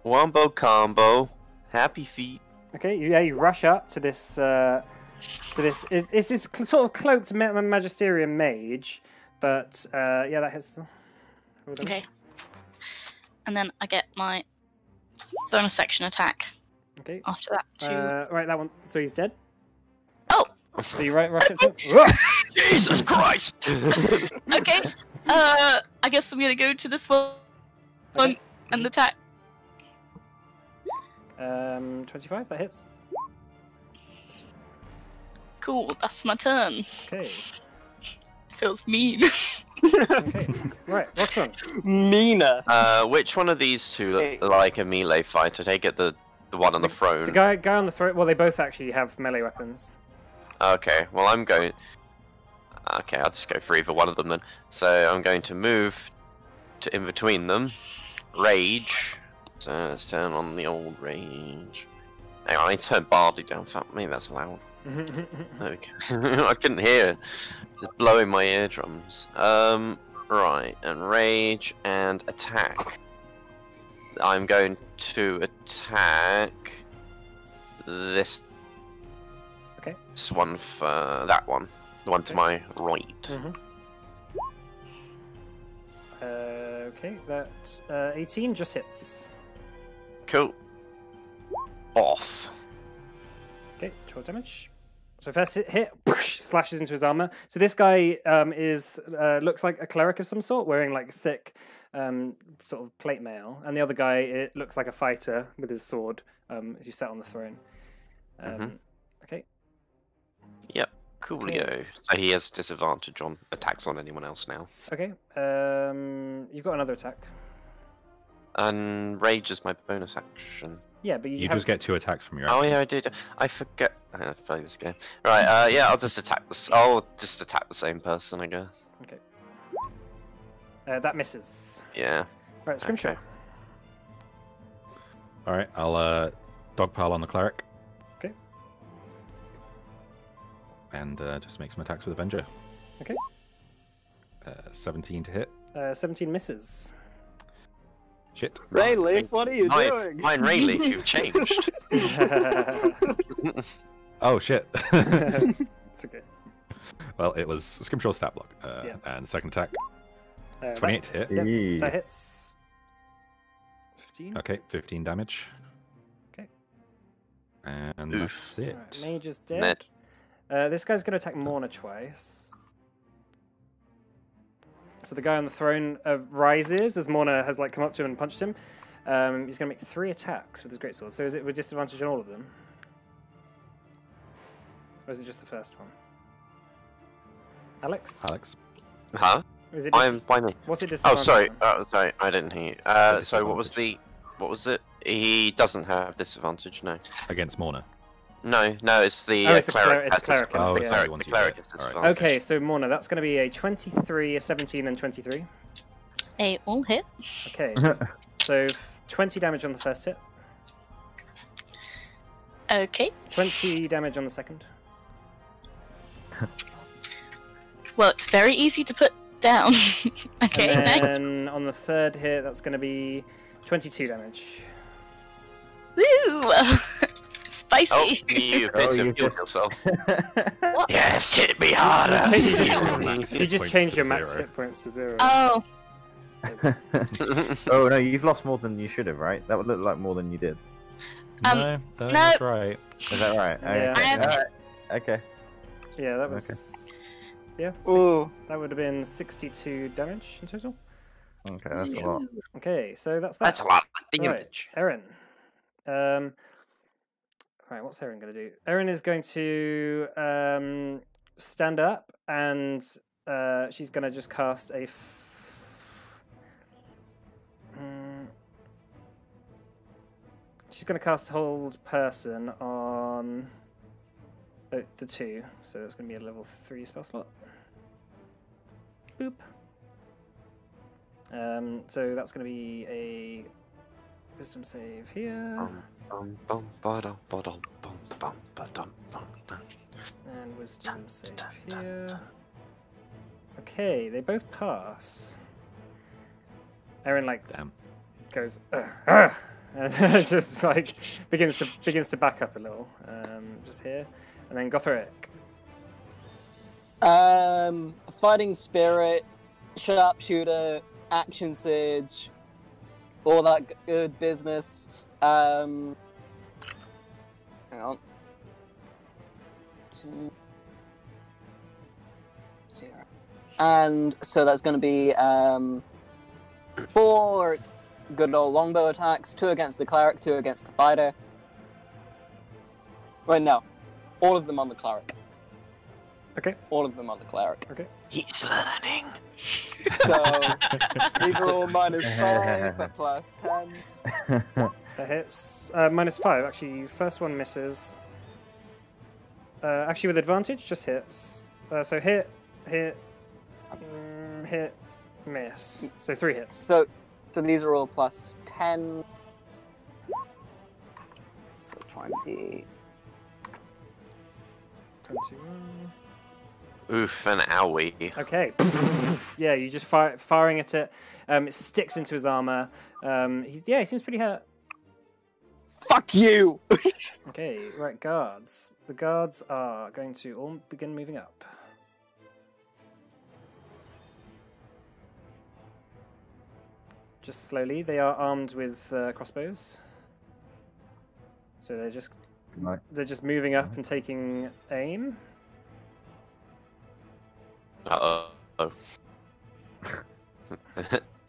Wombo combo. Happy feet. Okay, you rush up to this. It's this sort of cloaked magisterium mage, but yeah, that hits. Hold on. Okay. And then I get my bonus action attack Okay. after that too. Right, that one. So he's dead. Oh. So you rush up to him. Jesus Christ! Okay. I guess I'm gonna go to this one Okay. and attack. 25. That hits. Cool. That's my turn. Okay. Feels mean. Okay. Right, Roxanne. Mina. Which one of these two look like a melee fighter? Take it the one on the throne. The guy on the throat. Well, they both actually have melee weapons. Okay, well I'm going... Okay, I'll just go for either one of them then. So I'm going to move to in between them, rage, So let's turn on the old rage. Hang on, I need to turn Barley down. Fuck me, that's loud. Okay. I couldn't hear it. It's blowing my eardrums. Right, and rage and attack. I'm going to attack this. Okay. This one for that one. The one to my right. Okay, that's 18 just hits. Cool. Off. Okay, 12 damage. So first hit slashes into his armor. So this guy is looks like a cleric of some sort, wearing like thick sort of plate mail, and the other guy it looks like a fighter with his sword as you sat on the throne. Okay. Yep. Coolio. So he has disadvantage on attacks on anyone else now. Okay. You've got another attack. And rage is my bonus action. Yeah, but You just get 2 attacks from your Oh action. yeah, I did. I forget. I have to play this game. Right. Yeah. I'll just attack this. I'll just attack the same person, I guess. Okay. That misses. Yeah. Right, Scrimshaw. Okay. Alright, I'll dogpile on the cleric. Okay. And just make some attacks with Avenger. Okay. 17 to hit. 17 misses. Shit. Rayleaf, what are you doing? Mine, Rayleaf, you've changed. Oh shit. It's okay. Well, it was Scrimshaw stat block. Yeah. And second attack, That- 28 to hit. Yep, Yee. that hits. 15. Okay, 15 damage. Okay. And Oof. that's it. Alright, Mage is dead. Ned. This guy's going to attack Morna twice. So the guy on the throne rises as Morna has like come up to him and punched him. He's going to make 3 attacks with his greatsword. So is it with disadvantage on all of them? Or is it just the first one? Alex? Alex. Huh? Or is it Why me? What's it Oh, disadvantage sorry. on? Sorry, I didn't hear you. Got So what was it? He doesn't have disadvantage. No. Against Morna. No, it's the Oh, it's the cleric. it's the has cleric, disadvantage. Oh, yeah. it's Cleric- the ones the you cleric get. has Alright. disadvantage. Okay, so Morna, that's going to be a 23, a 17, and 23. They all hit. Okay, so 20 damage on the first hit, Okay. 20 damage on the second. Well, it's very easy to put down. Okay, And next. then on the third hit, that's going to be 22 damage. Woo! Spicy. Oh, you Oh, bit you of just- yourself. What? Yes, hit me harder. You Max just hit points changed to your max 0. hit points to 0. Oh, Oh no, you've lost more than you should have, right? That would look like more than you did. No, that's right. Is that right? Yeah. I haven't hit. Okay. Yeah, that was... Yeah, Ooh. that would have been 62 damage in total. Okay, that's a lot. Okay, so that's that. That's a lot of Right, damage. Erin. Right, what's Erin going to do? Erin is going to stand up and she's going to just cast a... she's going to cast Hold Person on the 2, so it's going to be a level 3 spell slot. Boop. So that's going to be a wisdom save here, and wisdom save here. Okay, they both pass. Erin like Damn. goes and just like begins to back up a little, just here, and then Gotheric. Fighting spirit, sharpshooter, action surge, all that good business. Hang on. 2, 0. And so that's going to be 4 good old longbow attacks, 2 against the cleric, 2 against the fighter. Wait, no. All of them on the cleric. Okay. All of them on the cleric. Okay. He's learning. So these are all -5, but +10. That hits. -5. Actually, first one misses. Actually, with advantage, just hits. So hit, hit, hit, miss. So 3 hits. So these are all +10. So 20. 21. Oof, an owie. Okay. Yeah, you just firing at it. It sticks into his armor. He seems pretty hurt. Fuck you! Okay, right, guards. The guards are going to all begin moving up. Just slowly. They are armed with crossbows. So they're just moving up and taking aim. Uh-oh.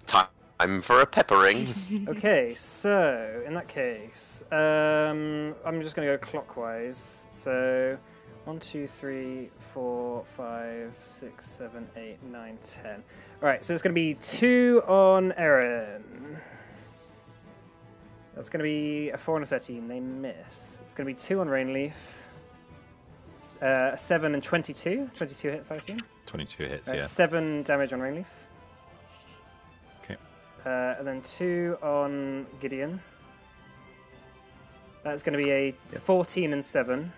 Time for a peppering. Okay, so in that case, I'm just going to go clockwise. So 1, 2, 3, 4, 5, 6, 7, 8, 9, 10. All right, so it's going to be 2 on Aaron. That's going to be a 4 and a 13. They miss. It's going to be 2 on Rainleaf. 7 and 22. 22 hits, I assume. 22 hits, yeah. 7 damage on Rainleaf. Okay. And then 2 on Gideon. That's going to be a 14 and 7.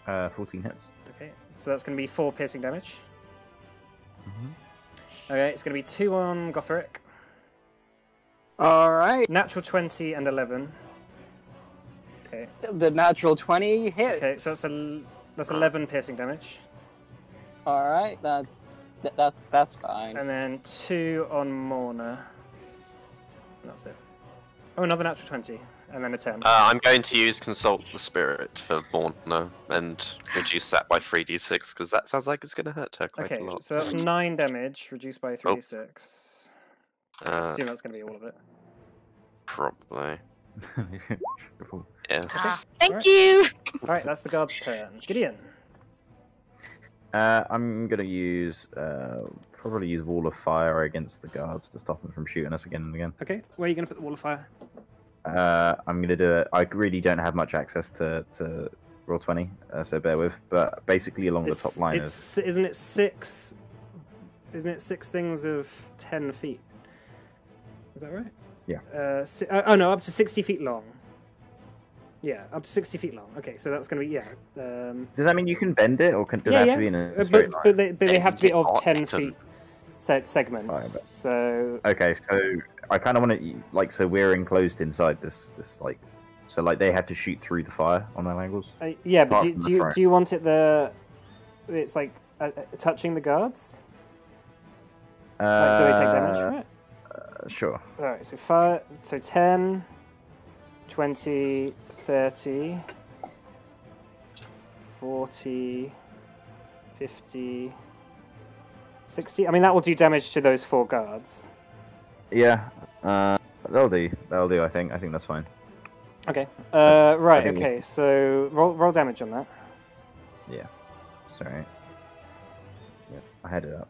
14 hits. Okay, so that's going to be 4 piercing damage. Mm-hmm. Okay, it's going to be 2 on Gothric. Alright. Natural 20 and 11. Okay. The natural 20 hits. Okay, so that's 11 piercing damage. Alright, that's fine. And then 2 on Morna. And that's it. Oh, another natural 20. And then a 10. I'm going to use Consult the Spirit for Morna and reduce that by 3d6 because that sounds like it's going to hurt her quite Okay, a lot. so that's 9 damage, reduced by 3d6. I assume that's going to be all of it. Probably. Yeah. Thank Alright. you. Alright, that's the guard's turn. Gideon. I'm gonna use probably use Wall of Fire against the guards to stop them from shooting us again and again. Okay, where are you going to put the wall of fire? I'm gonna do it. I really don't have much access to roll 20, so bear with. But basically, along the top line is. Isn't it 6? Isn't it 6 things of 10 feet? Is that right? Yeah. Oh no, up to 60 feet long. Yeah, up to 60 feet long. Okay, so that's going to be Does that mean you can bend it, or does it have to be in a straight line? but they have to be of 10 feet segments. Fine, So okay, so I kind of want to so we're enclosed inside this so they have to shoot through the fire on all angles. yeah, but Apart from the do front. you want it it's like touching the guards? Like, so they take damage from it? Sure. Alright, so 10, 20, 30, 40, 50, 60. I mean, that will do damage to those 4 guards. Yeah, that'll do. I think that's fine. Okay. Right. think Okay. So roll damage on that. Yeah. Sorry. Yep, I had it up.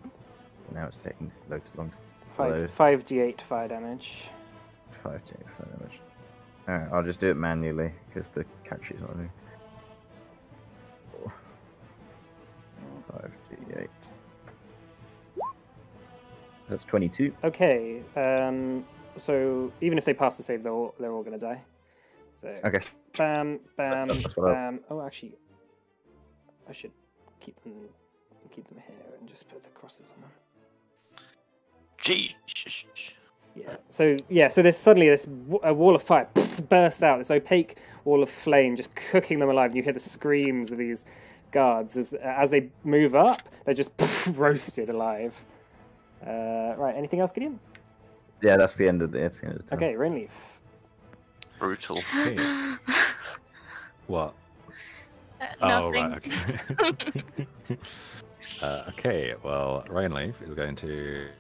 Now it's taking loads long. 5d8 fire damage. 5 to 8 fire damage. Alright, I'll just do it manually because the catch is on me. 5d8. That's 22. Okay. So even if they pass the save, they're all going to die. So Okay. bam, bam, That's what bam. Oh, actually, I should keep them here and just put the crosses on them. Jesus. Yeah. So there's suddenly a wall of fire bursts out. This opaque wall of flame just cooking them alive, and you hear the screams of these guards as they move up. They're just roasted alive. Right. Anything else, Gideon? Yeah, that's the end of the turn. Okay, Rainleaf. Brutal. Okay. What? Nothing. Oh, right, okay. Okay, well, Rainleaf is going to...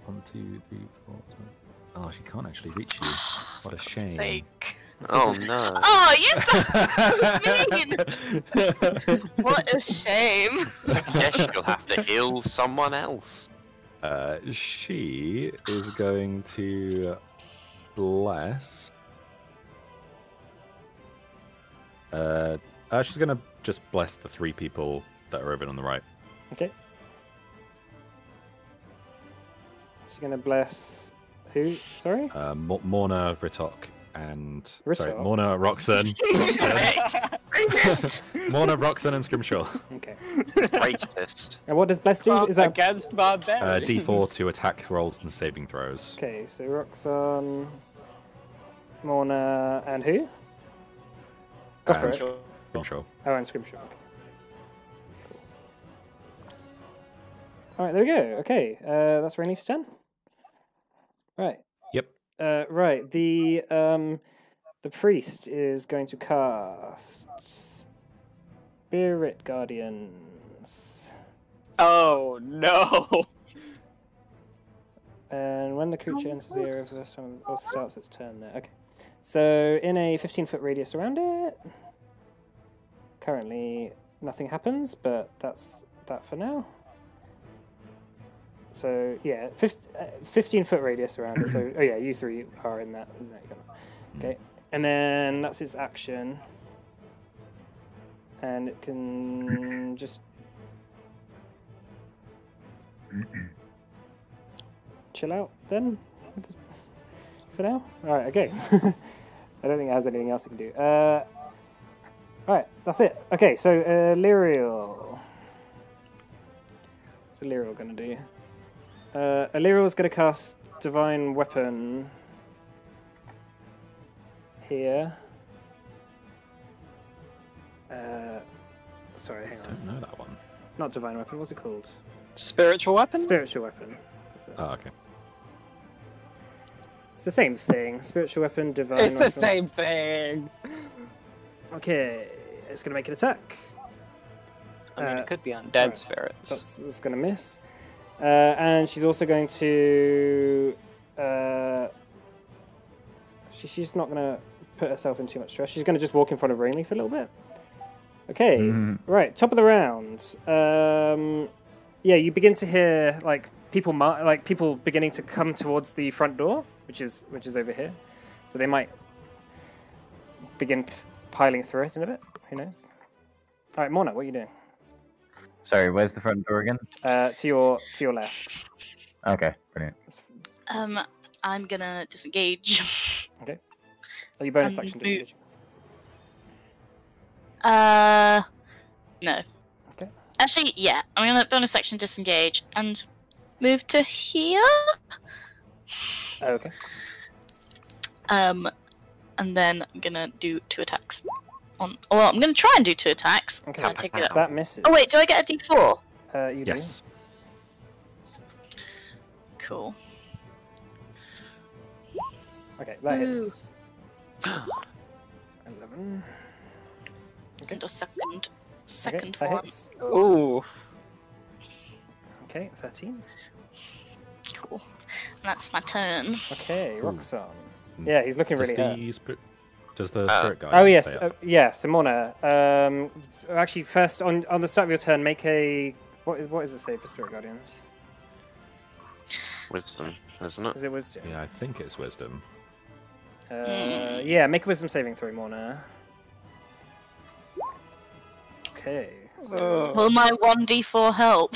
1, 2, 3, 4, 5. Oh, she can't actually reach you. What a shame. Sake. Oh no. Oh, you're so mean. What a shame. Guess you'll have to heal someone else. She is going to bless. She's going to just bless the 3 people that are over on the right. Okay. She's gonna bless who? Sorry. Morna, Vritok, and Ritter. sorry, Morna, Roxanne, Morna, Roxanne, and Scrimshaw. Okay. Racist. And what does Bless do? Is that against barbarians? D4 to attack rolls and saving throws. okay? So Roxanne, Morna, and who? Go for it. Scrimshaw. Oh, and Scrimshaw. Okay. Cool. All right, there we go. Okay, that's Rainleaf's turn. Right. Yep. Right. The priest is going to cast Spirit Guardians, Oh no! and when the creature enters the area of the time or starts its turn there. Okay. So in a 15-foot radius around it. Currently, nothing happens, but that's that for now. So yeah, 15-foot radius around it. So oh yeah, you three are in that. No, you're not. Okay, and then that's its action, and it can just chill out then. For now, all right. Okay. I don't think it has anything else it can do. Alright, that's it. Okay, so Lyriel. What's Lyriel going to do? Lyriel's going to cast Divine Weapon here. Sorry, hang I on. don't know that one. Not Divine Weapon, what's it called? Spiritual weapon? Spiritual Weapon. That's it. Oh, okay. It's the same thing. Spiritual Weapon, Divine It's Weapon. the same thing! Okay, it's going to make an attack. I mean, it could be undead right. spirits. That's going to miss. And she's also going to... she's not going to put herself in too much stress. She's going to just walk in front of Rainleaf a little bit. Okay, right, top of the round. Yeah, you begin to hear like people beginning to come towards the front door, which is over here. So they might begin piling through it in a bit. Who knows? All right, Mona, what are you doing? Sorry, where's the front door again? To your left. Okay, brilliant. I'm gonna disengage. Okay. Are you bonus action disengage? No. Okay. Actually, yeah. I'm gonna bonus action disengage and move to here. Oh, okay. And then I'm gonna do 2 attacks. Well, I'm gonna try and do 2 attacks. Okay. Can I take it up? That misses. Oh wait, do I get a D4? You Yes. Cool. do. Okay, that hits. 11. And a second Okay, that one. hits. Ooh. Okay, 13. Cool. And that's my turn. Okay, Ooh. Roxanne. Yeah, he's looking Does really hurt. Does the spirit guy? Oh yes, stay up? yeah, Simona. Actually, first on the start of your turn, make a what is the save for Spirit Guardians? Wisdom, isn't it? Is it Wisdom? Yeah, I think it's wisdom. Yeah, make a Wisdom saving throw, Mona. Okay. Will my 1d4 help?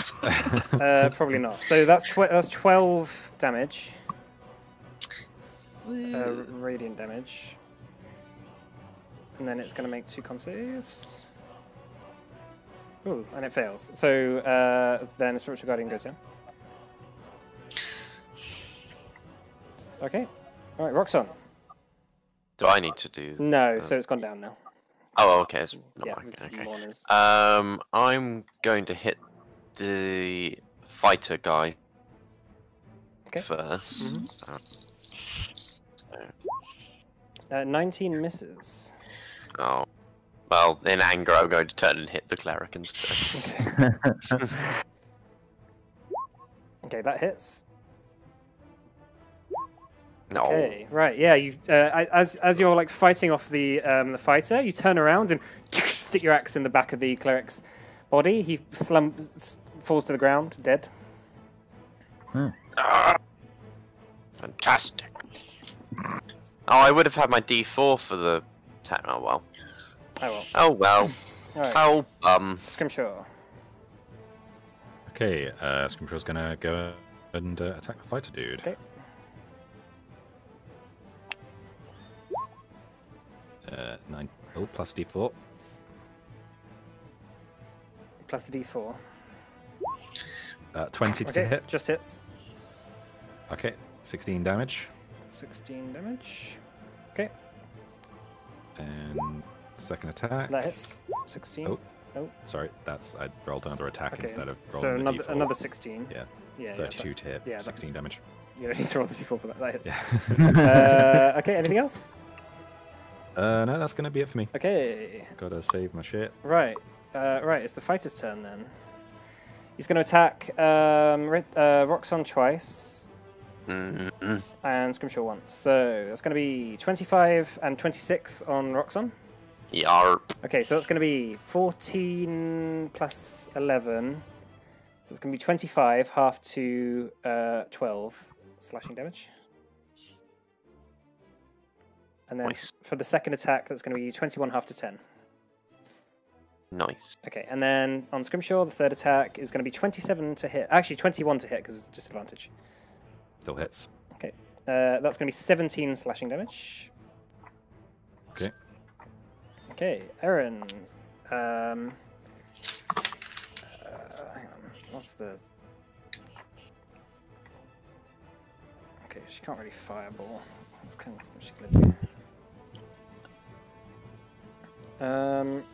Probably not. So that's 12 damage. Radiant damage. And then it's going to make 2 con saves. Ooh, and it fails. So then Spiritual Guardian goes down. Okay. Alright, Roxanne. Do I need to do? No, so it's gone down now. Oh, okay. It's not Yeah, working, it's okay. Mona's. I'm going to hit the fighter guy Okay. first. So. 19 misses. Oh, well, in anger, I'm going to turn and hit the cleric instead. Okay, that hits. No. Okay, right, yeah. You as you're like fighting off the fighter, you turn around and stick your axe in the back of the cleric's body. He falls to the ground, dead. Ah, fantastic. Oh, I would have had my D4 for the attack. Oh well. Oh well. Oh well. All right. Oh Scrimshaw. Okay, Scrimshaw's gonna go and attack the fighter dude. Okay. 9. Oh, plus D4. Plus the D4. 20 to Okay, hit. just hits. Okay, 16 damage. 16 damage. Okay, And second attack. that hits. 16. Oh. Oh. Sorry, I rolled another attack Okay, instead of so rolling the another D4. another 16. Yeah, Yeah, 32 to hit, yeah, 16 damage. You don't need to roll the D4 for that. That hits. Yeah. Okay, anything else? No, that's gonna be it for me. Okay, Gotta save my shit. right. Right, it's the fighter's turn then. He's going to attack Roxanne twice Mm-mm. and Scrimshaw once. So that's going to be 25 and 26 on Roxanne. Yarp. Okay, so that's going to be 14 plus 11. So it's going to be 25, half to 12 slashing damage. And then Nice. for the second attack, that's going to be 21, half to 10. Nice. Okay, and then on Scrimshaw, the third attack is going to be 27 to hit. Actually, 21 to hit because it's a disadvantage. Still hits. Okay, that's going to be 17 slashing damage. Okay. Okay, Erin. Hang on. What's the? Okay, she can't really fireball. What's she gonna do?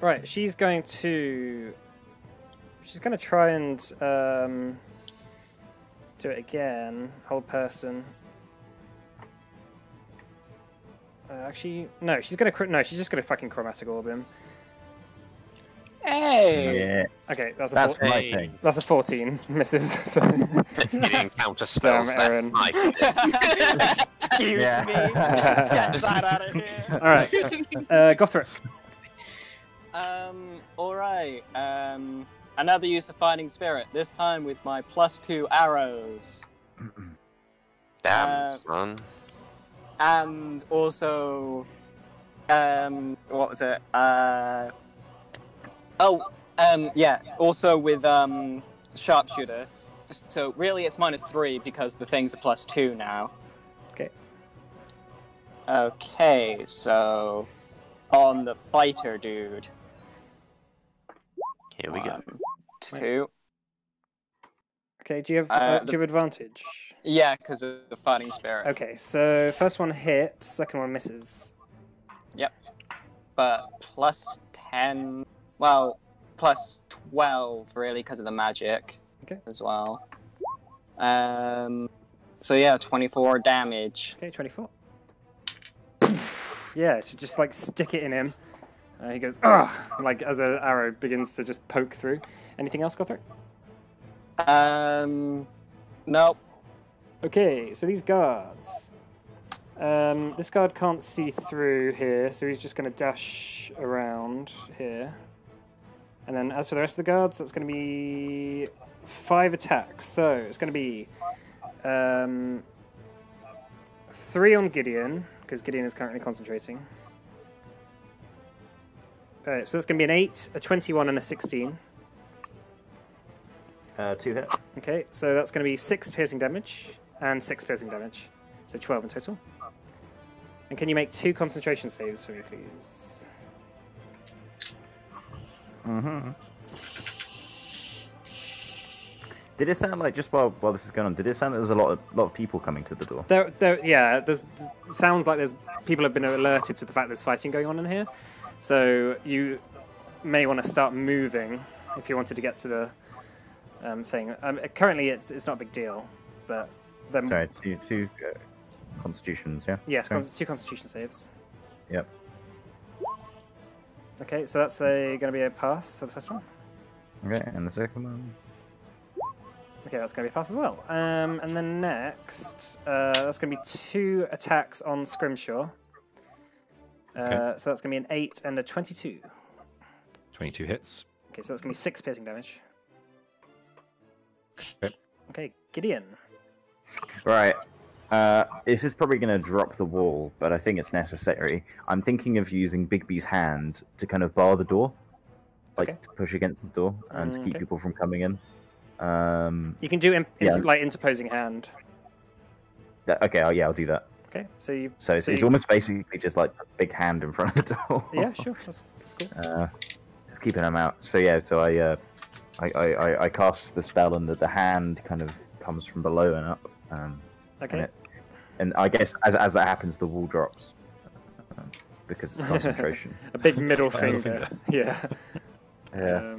Right, she's going to try and do it again. Hold person. Actually, no. She's just gonna fucking chromatic orb him. Hey! Yeah, Okay, that's a that's four- my Hey. thing. that's a 14 misses. So. You didn't counter spells. Damn, That's Aaron. my Excuse Yeah. me. Get that out of here. All right, Gothric. Alright. Another use of Fighting Spirit, this time with my +2 arrows. Damn, son. And also, what was it? Yeah, also with, Sharpshooter. So really it's -3 because the things are +2 now. Okay. Okay, so on the fighter dude. Here we go. 2. Okay, do you have advantage? Yeah, because of the Fighting Spirit. Okay, so first one hits, second one misses. Yep. But +10. Well, +12 really because of the magic. Okay. As well. So yeah, 24 damage. Okay, 24. Yeah, so just like stick it in him. He goes, ugh, like as an arrow begins to just poke through. Anything else, Gothric? Nope. Okay, so these guards. This guard can't see through here, so he's just going to dash around here. And then as for the rest of the guards, that's going to be 5 attacks. So it's going to be 3 on Gideon, because Gideon is currently concentrating. Alright, so that's going to be an 8, a 21, and a 16. 2 hit. Okay, so that's going to be 6 piercing damage and 6 piercing damage. So 12 in total. And can you make 2 concentration saves for me, please? Mm-hmm. Did it sound like, just while this is going on, did it sound like there's a lot of people coming to the door? Yeah, it sounds like there's people have been alerted to the fact there's fighting going on in here. So you may want to start moving if you wanted to get to the thing. Currently, it's not a big deal, but then Sorry, two constitutions, yeah? yes, Sorry. 2 Constitution saves. Yep. Okay, so that's going to be a pass for the first one. Okay, and the second one? Okay, that's going to be a pass as well. And then next, that's going to be 2 attacks on Scrimshaw. Okay. So that's going to be an 8 and a 22. 22 hits. Okay, so that's going to be 6 piercing damage. Okay. Okay, Gideon. Right. This is probably going to drop the wall, but I think it's necessary. I'm thinking of using Bigby's hand to kind of bar the door. Like, Okay. to push against the door and to keep Okay. people from coming in. You can do Yeah. like interposing hand. Okay, I'll do that. Okay, so you. So it's almost basically just like a big hand in front of the door. Yeah, sure. That's cool. Just keeping them out. So yeah, so I cast the spell, and the hand kind of comes from below and up. Okay. And I guess as that happens, the wall drops because it's concentration. A big middle finger. Yeah. Yeah.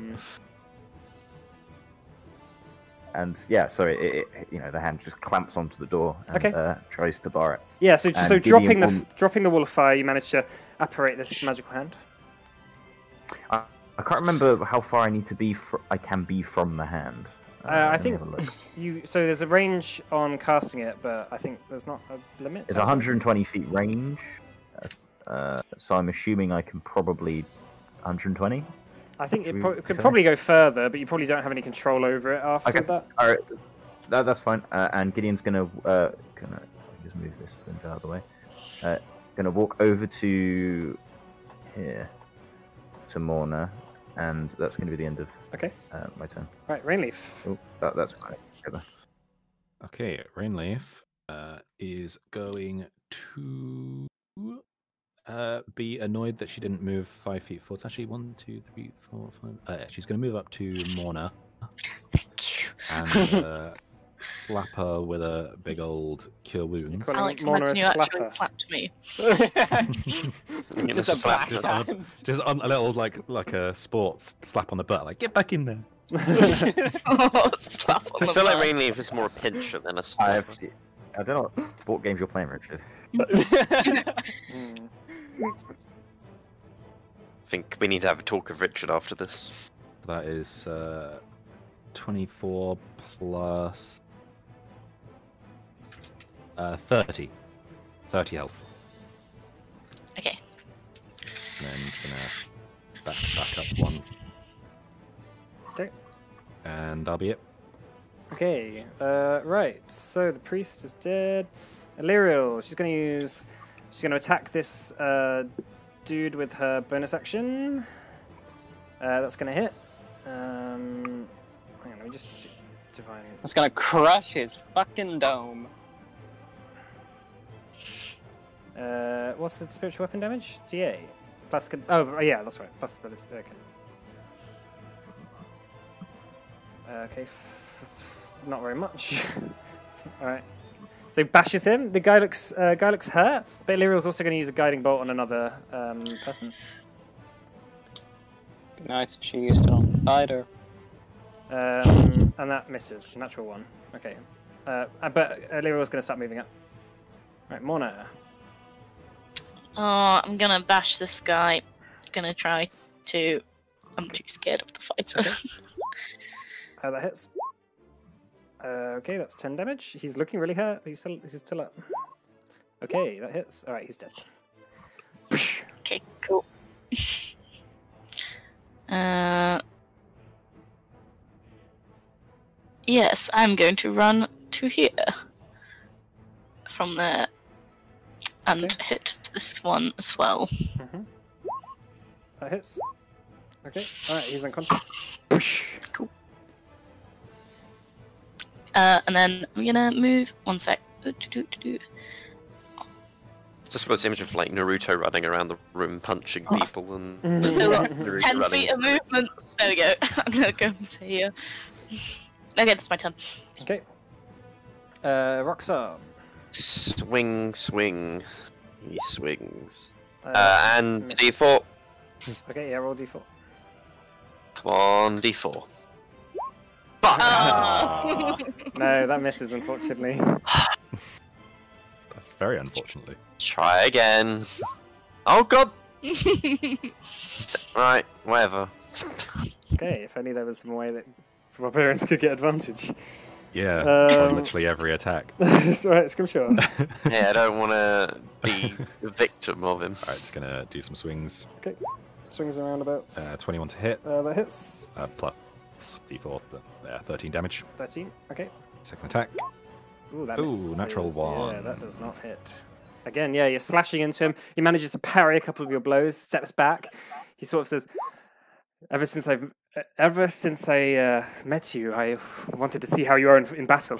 And yeah, so it the hand just clamps onto the door and tries to bar it. Yeah. So And dropping Gideon dropping the wall of fire, you manage to apparate this magical hand. I can't remember how far I need to be. I can be from the hand. I Let me think have a look. So there's a range on casting it, but I think there's not a limit. It's 120 feet range. So I'm assuming I can probably 120. I think Should it we could say? probably go further, but you probably don't have any control over it after Okay. that. All right, that's fine. And Gideon's gonna just move this thing out of the way. Gonna walk over to here to Morna, and that's gonna be the end of Okay. my turn. Right, Rainleaf. Oh, that's fine. Okay, Rainleaf is going to be annoyed that she didn't move 5 feet forward. It's actually 1, 2, 3, 4, 5. She's going to move up to Morna Thank you. and slap her with a big old cure wounds. Calling Alex, Mona imagine a you actually slapper. slapped me. Just a slap black her. hand. Just a little like a sports slap on the butt, like get back in there. Oh, slap on I the feel like butt. Rainleaf is more a pincher than a I slapper. don't know what games you're playing, Richard. Hmm. I think we need to have a talk of Richard after this. That is 24 plus 30. 30 health. Okay. And then gonna back up one. Okay. And that'll be it. Okay, right. So the priest is dead. Illyriel, she's gonna attack this dude with her bonus action. That's gonna hit. Hang on, let me just see. Divine. It's gonna crush his fucking dome. What's the spiritual weapon damage? DA. Plus. Oh, yeah, that's right. Plus. Okay. Okay. Not very much. All right. So he bashes him. The guy looks hurt, but Illyriel's also going to use a guiding bolt on another person. Be nice if she used it on the fighter. And that misses. Natural one. Okay. But Illyriel's going to start moving up. Right, Morna. Oh, I'm gonna bash this guy. Gonna try to. I'm too scared of the fighter. That hits. Okay, that's 10 damage. He's looking really hurt. He's still up. Okay, that hits. All right, he's dead. Okay, cool. Yes, I'm going to run to here. From there. And Okay. hit this one as well. Mm-hmm. That hits. Okay, all right, he's unconscious. Cool. And then I'm gonna move. One sec. Just got this image of like Naruto running around the room punching people and Still got Naruto 10 running. feet of movement. There we go. I'm gonna go into here. Okay, that's my turn. Okay. Roxar. Swing. He swings. And misses. D4. Okay, yeah, roll d4. Come on, D4. Oh. No, that misses, unfortunately. That's very unfortunately. Try again. Oh god! Right, whatever. Okay, if only there was some way that barbarians could get advantage. Yeah, on Um, literally every attack. It's alright, Scrimshaw. Yeah, I don't want to be the victim of him. Alright, just gonna do some swings. Swings and roundabouts. 21 to hit, That hits. plus D4, 13 damage. 13. Okay. Second attack. Ooh, that Ooh, misses. natural Yeah, one. that does not hit. Again, yeah, you're slashing into him. He manages to parry a couple of your blows, steps back. He sort of says, Ever since I met you, I wanted to see how you are in battle."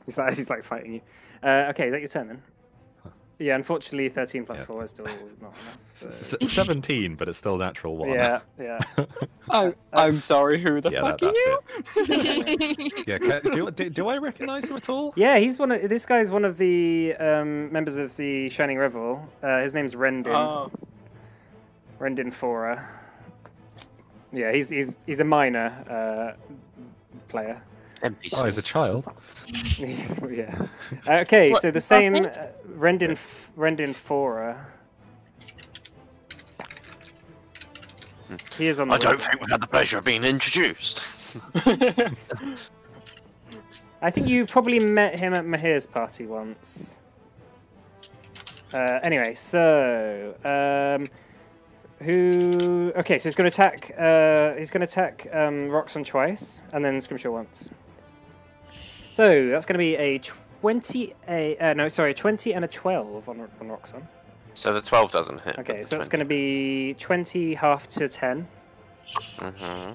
He's like fighting you. Okay, is that your turn then? Yeah, unfortunately, 13 plus Yeah. 4 is still not enough. So... 17, but it's still natural 1. Yeah, yeah. I'm sorry, who the Yeah, fuck that's are you? it. Yeah, do I recognise him at all? Yeah, he's one of. This guy's one of the members of the Shining Revel. His name's Rendin. Oh. Rendin Fora. Yeah, he's a minor player. NPC. Oh, he's a child. Yeah. Okay, What's so the his same name? Rendin Fora. He is on the. I don't think we've had the pleasure of being introduced. I think you probably met him at Mahir's party once. Anyway, so who? Okay, so he's going to attack. He's going to attack Roxanne twice, and then Scrimshaw once. So that's going to be a 20. No, sorry, a 20 and a 12 on Roxanne. So the 12 doesn't hit. Okay, so that's going to be 20 half to 10, Mm-hmm.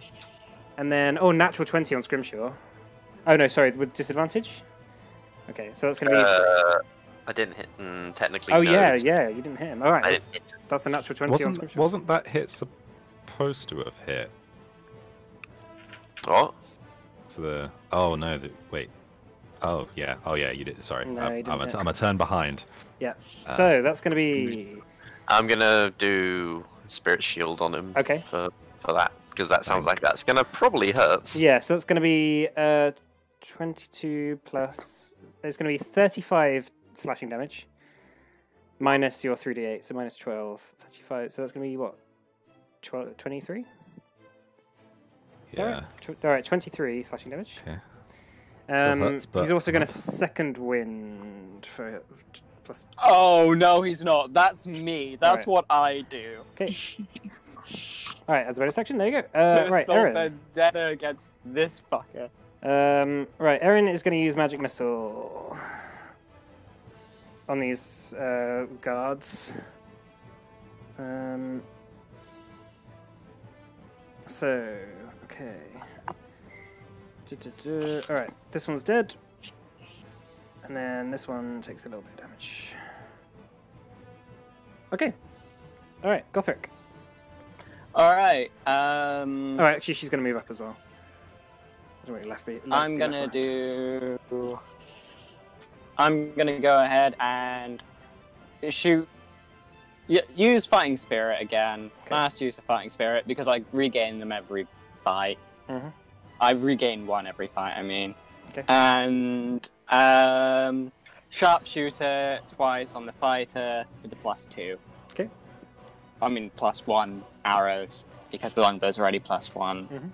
and then natural 20 on Scrimshaw. Oh no, sorry, with disadvantage. Okay, so that's going to be. I didn't hit. Technically. Oh no. yeah, you didn't hit him. All right, I that's, didn't hit. that's a natural 20 on Scrimshaw. Wasn't that hit supposed to have hit? What? So the wait. Oh yeah, you did. Sorry, No, you didn't hit. I'm a turn behind. Yeah. So that's going to be I'm gonna do Spirit Shield on him. okay. For that, because that sounds like that's gonna probably hurt. Yeah, so that's going to be 22 plus. It's going to be 35 slashing damage minus your 3d8, so minus 12, 35. So that's going to be what? 23. Yeah. All right, 23 slashing damage. Okay. He's but also going to not- second wind for plus. Oh no, he's not. That's me. That's Right. what I do. Okay. All right, as a bonus action, there you go. Right, Personal Erin. vendetta against this fucker. Right, Erin is going to use magic missile on these guards. So, okay. All right, this one's dead, and then this one takes a little bit of damage. Okay. All right, Gothric. All right. All right, actually, she's going to move up as well. I'm gonna go ahead and shoot. Use Fighting Spirit again. Okay. Last use of Fighting Spirit because I regain them every fight. Mhm. I regain one every fight. I mean, Okay. and Sharpshooter twice on the fighter with the +2. Okay. I mean +1 arrows because the longbow's already +1. Mhm.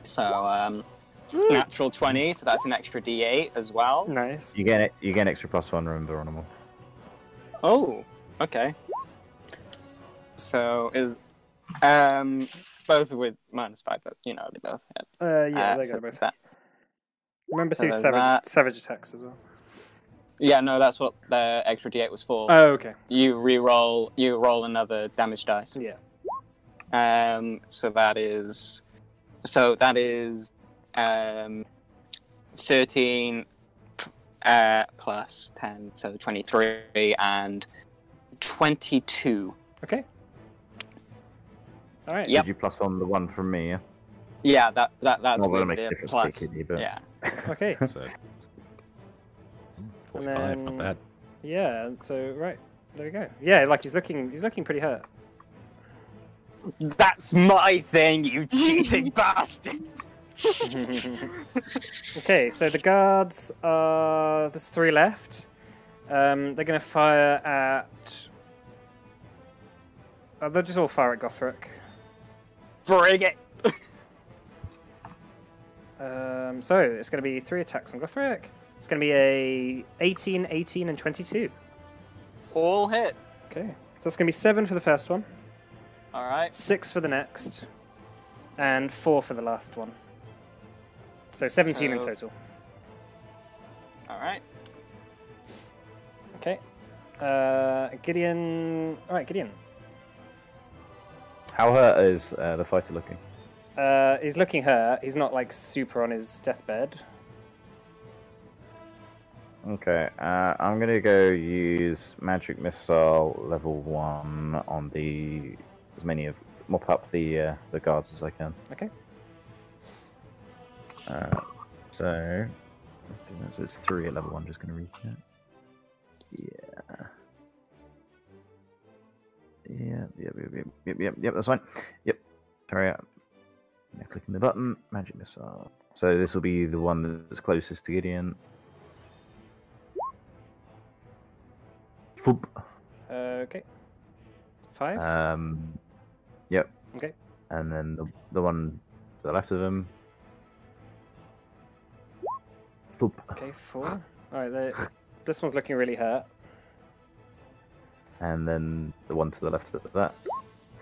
So natural 20, so that's an extra D8 as well. Nice. You get extra +1, remember, on them all. Oh, okay. So is both with -5, but you know they both hit. Yeah, they So got both. that- Remember so to there's savage that. savage attacks as well. Yeah, no, that's what the extra D8 was for. Oh, okay. You roll another damage dice. Yeah. So that is 13 plus 10, so 23 and 22. Okay. All right. Yep. Did you plus on the one from me, yeah? Yeah, that's Not gonna with make a the difference, plus. kitty, but... Yeah. Okay. So, And 45, then- not bad. Yeah. So right there we go. Yeah, like he's looking pretty hurt. That's my thing, you cheating bastard! Okay, so the guards are. There's 3 left. They're going to fire at. They'll just all fire at Gothric. Bring it! So it's going to be 3 attacks on Gothric. It's going to be a 18, 18, and 22. All hit. Okay, so it's going to be 7 for the first one, Alright. 6 for the next, and 4 for the last one. So 17 in So- total. Alright. Okay. Gideon. All right, Gideon. How hurt is the fighter looking? He's looking hurt. He's not like super on his deathbed. Okay, I'm gonna go use magic missile level 1 on as many of mop up the guards as I can. Okay. So let's do this. It's 3 at level 1. Just gonna recheck. Yeah. Yep. That's fine. Yep. Sorry. Yeah, clicking the button. Magic missile. So this will be the one that's closest to Gideon. Foop. Okay. 5. Yep. Okay. And then the one to the left of him. Foop. Okay, 4. Alright, this one's looking really hurt. And then the one to the left of that.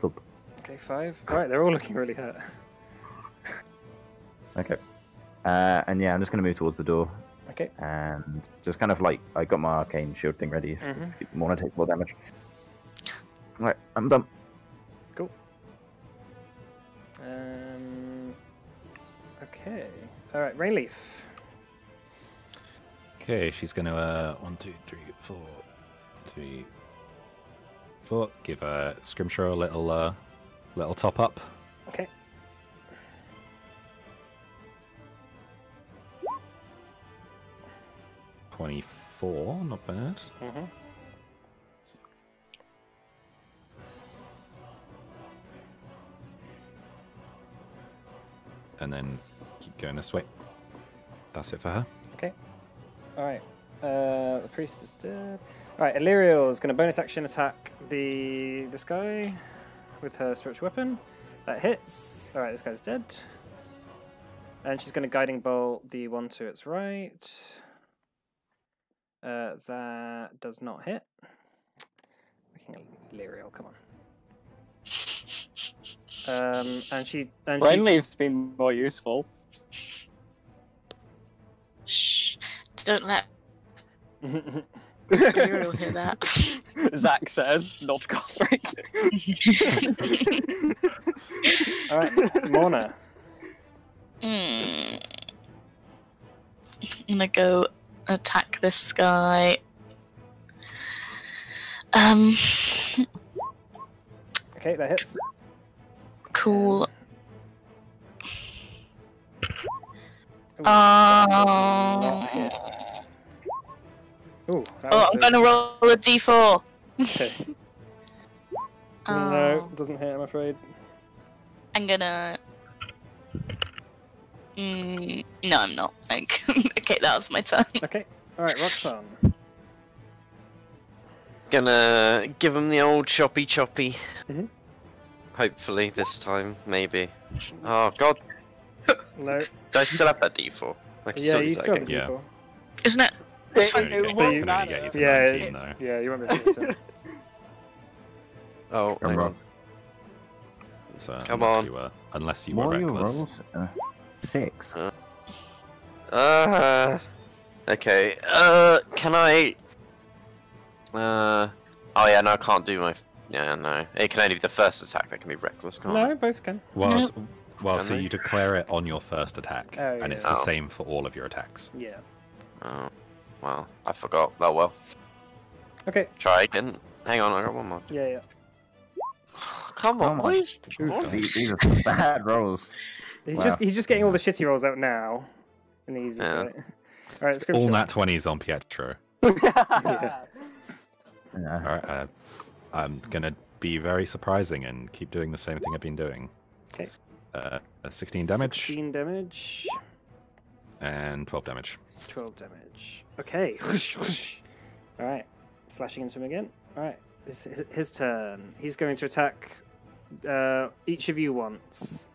Foop. Okay, 5. Alright, they're all looking really hurt. Okay. And yeah, I'm just going to move towards the door. Okay. And just kind of like, I got my arcane shield thing ready if you want to take more damage. Alright, I'm done. Cool. Okay. Alright, Rainleaf. Okay, she's going to 1, 2, 3, 4, 3, 4. Give Scrimshaw a little top up. Okay. $24, not bad. And then keep going this way. That's it for her. Okay. Alright. The priest is dead. Alright, Illyriel is going to bonus action attack this guy with her spiritual weapon. That hits. Alright, this guy's dead. And she's going to guiding bolt the one to its right. That does not hit. Illyriel, come on. And she Rainleaf's been more useful. Shh. Don't let Ariel hear that. Zach says, not Gothric. Alright, Morna. I'm gonna go attack this guy. Okay, that hits. Cool. Ooh, not hit. Ooh, that was I'm gonna roll a d4. Okay. No, doesn't hit, I'm afraid. I'm gonna. No, I'm not. Okay, that was my turn. Okay, alright, Roxanne. Gonna give him the old choppy. Hopefully this time, maybe. Oh god, No. do I still have that d4? I can Yeah, you use that still have again. the D4. Isn't it? Only It get- won't only matter. get you to Yeah, 19, though. Yeah, you won't be able to hit it. Oh, hang on. So, Come unless on. unless you What were are your reckless. rolls? 6. Okay. Can I? Oh yeah, no, I can't do my. Yeah, no. It can only be the first attack that can be reckless, can't No, it? both can. Well, Can so they? you declare it on your first attack, Oh, and yeah. it's the Oh. same for all of your attacks. Yeah. Oh, well, I forgot. Oh well. Okay, Try again. Hang on, I got one more. yeah. Come Oh on, my boys. These are bad rolls. He's Wow. just getting all the shitty rolls out now. In the easy Yeah. bit. Alright, All Scripture. nat 20s on Pietro. Yeah. Yeah. Alright, I'm gonna be very surprising and keep doing the same thing I've been doing. Okay. 16 damage 16 damage. and 12 damage. 12 damage. Okay. Alright. Slashing into him again. Alright. It's his turn. He's going to attack each of you once.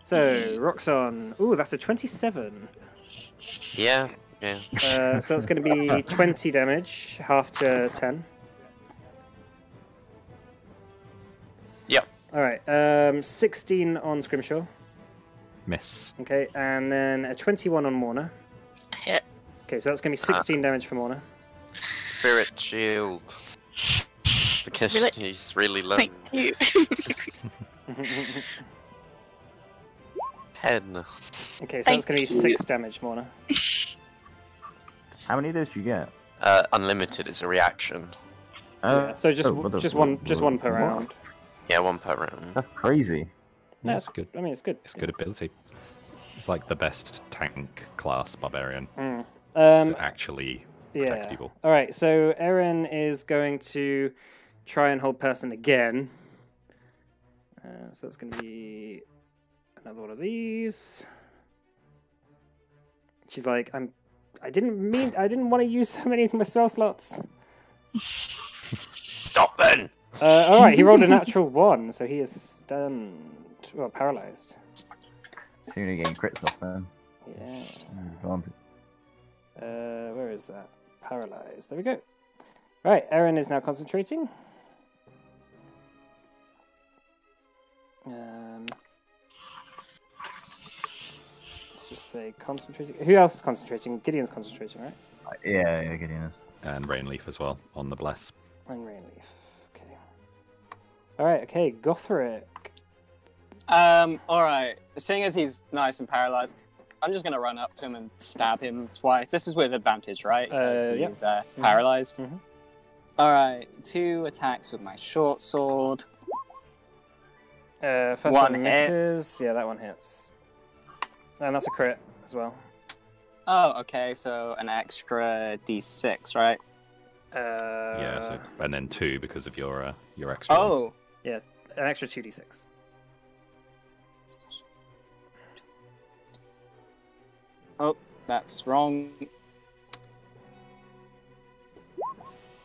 So, Roxanne. Ooh, that's a 27. Yeah. So it's going to be 20 damage, half to 10. Yep. Alright, 16 on Scrimshaw. Miss. Okay, and then a 21 on Morna. Hit. Okay, so that's going to be 16 damage for Morna. Spirit shield. Because Really? he's really low. Thank you. 10. Okay, so that's going to be Thank you. 6 damage, Morna. How many of those do you get? Unlimited is a reaction. Yeah, so just what the- just one per what? round. Yeah, one per round. That's crazy. Yeah, It's good. I mean, it's good. It's good ability. It's like the best tank class barbarian. Mm. So actually protects Yeah. people. All right. So Erin is going to try and hold person again. So it's going to be another one of these. She's like, I didn't want to use so many of my spell slots. Stop then! All right. He rolled a natural 1, so he is stunned. Well, paralyzed. So you're getting crits off then. Yeah. Advantage. Where is that? Paralyzed. There we go. Right, Erin is now concentrating. Let's just say concentrating. Who else is concentrating? Gideon's concentrating, right? Yeah, Gideon is. And Rainleaf as well on the bless. And Rainleaf. Okay. All right. Okay, Gothric. Alright. Seeing as he's nice and paralyzed, I'm just gonna run up to him and stab him twice. This is with advantage, right? Yep. He's paralyzed. Mhm. Alright, 2 attacks with my short sword. First One one hit. misses. Yeah, that one hits. And that's a crit as well. Oh, okay, so an extra d6, right? Yeah, so, and then 2 because of your extra. one. Oh, an extra 2d6. oh, that's wrong.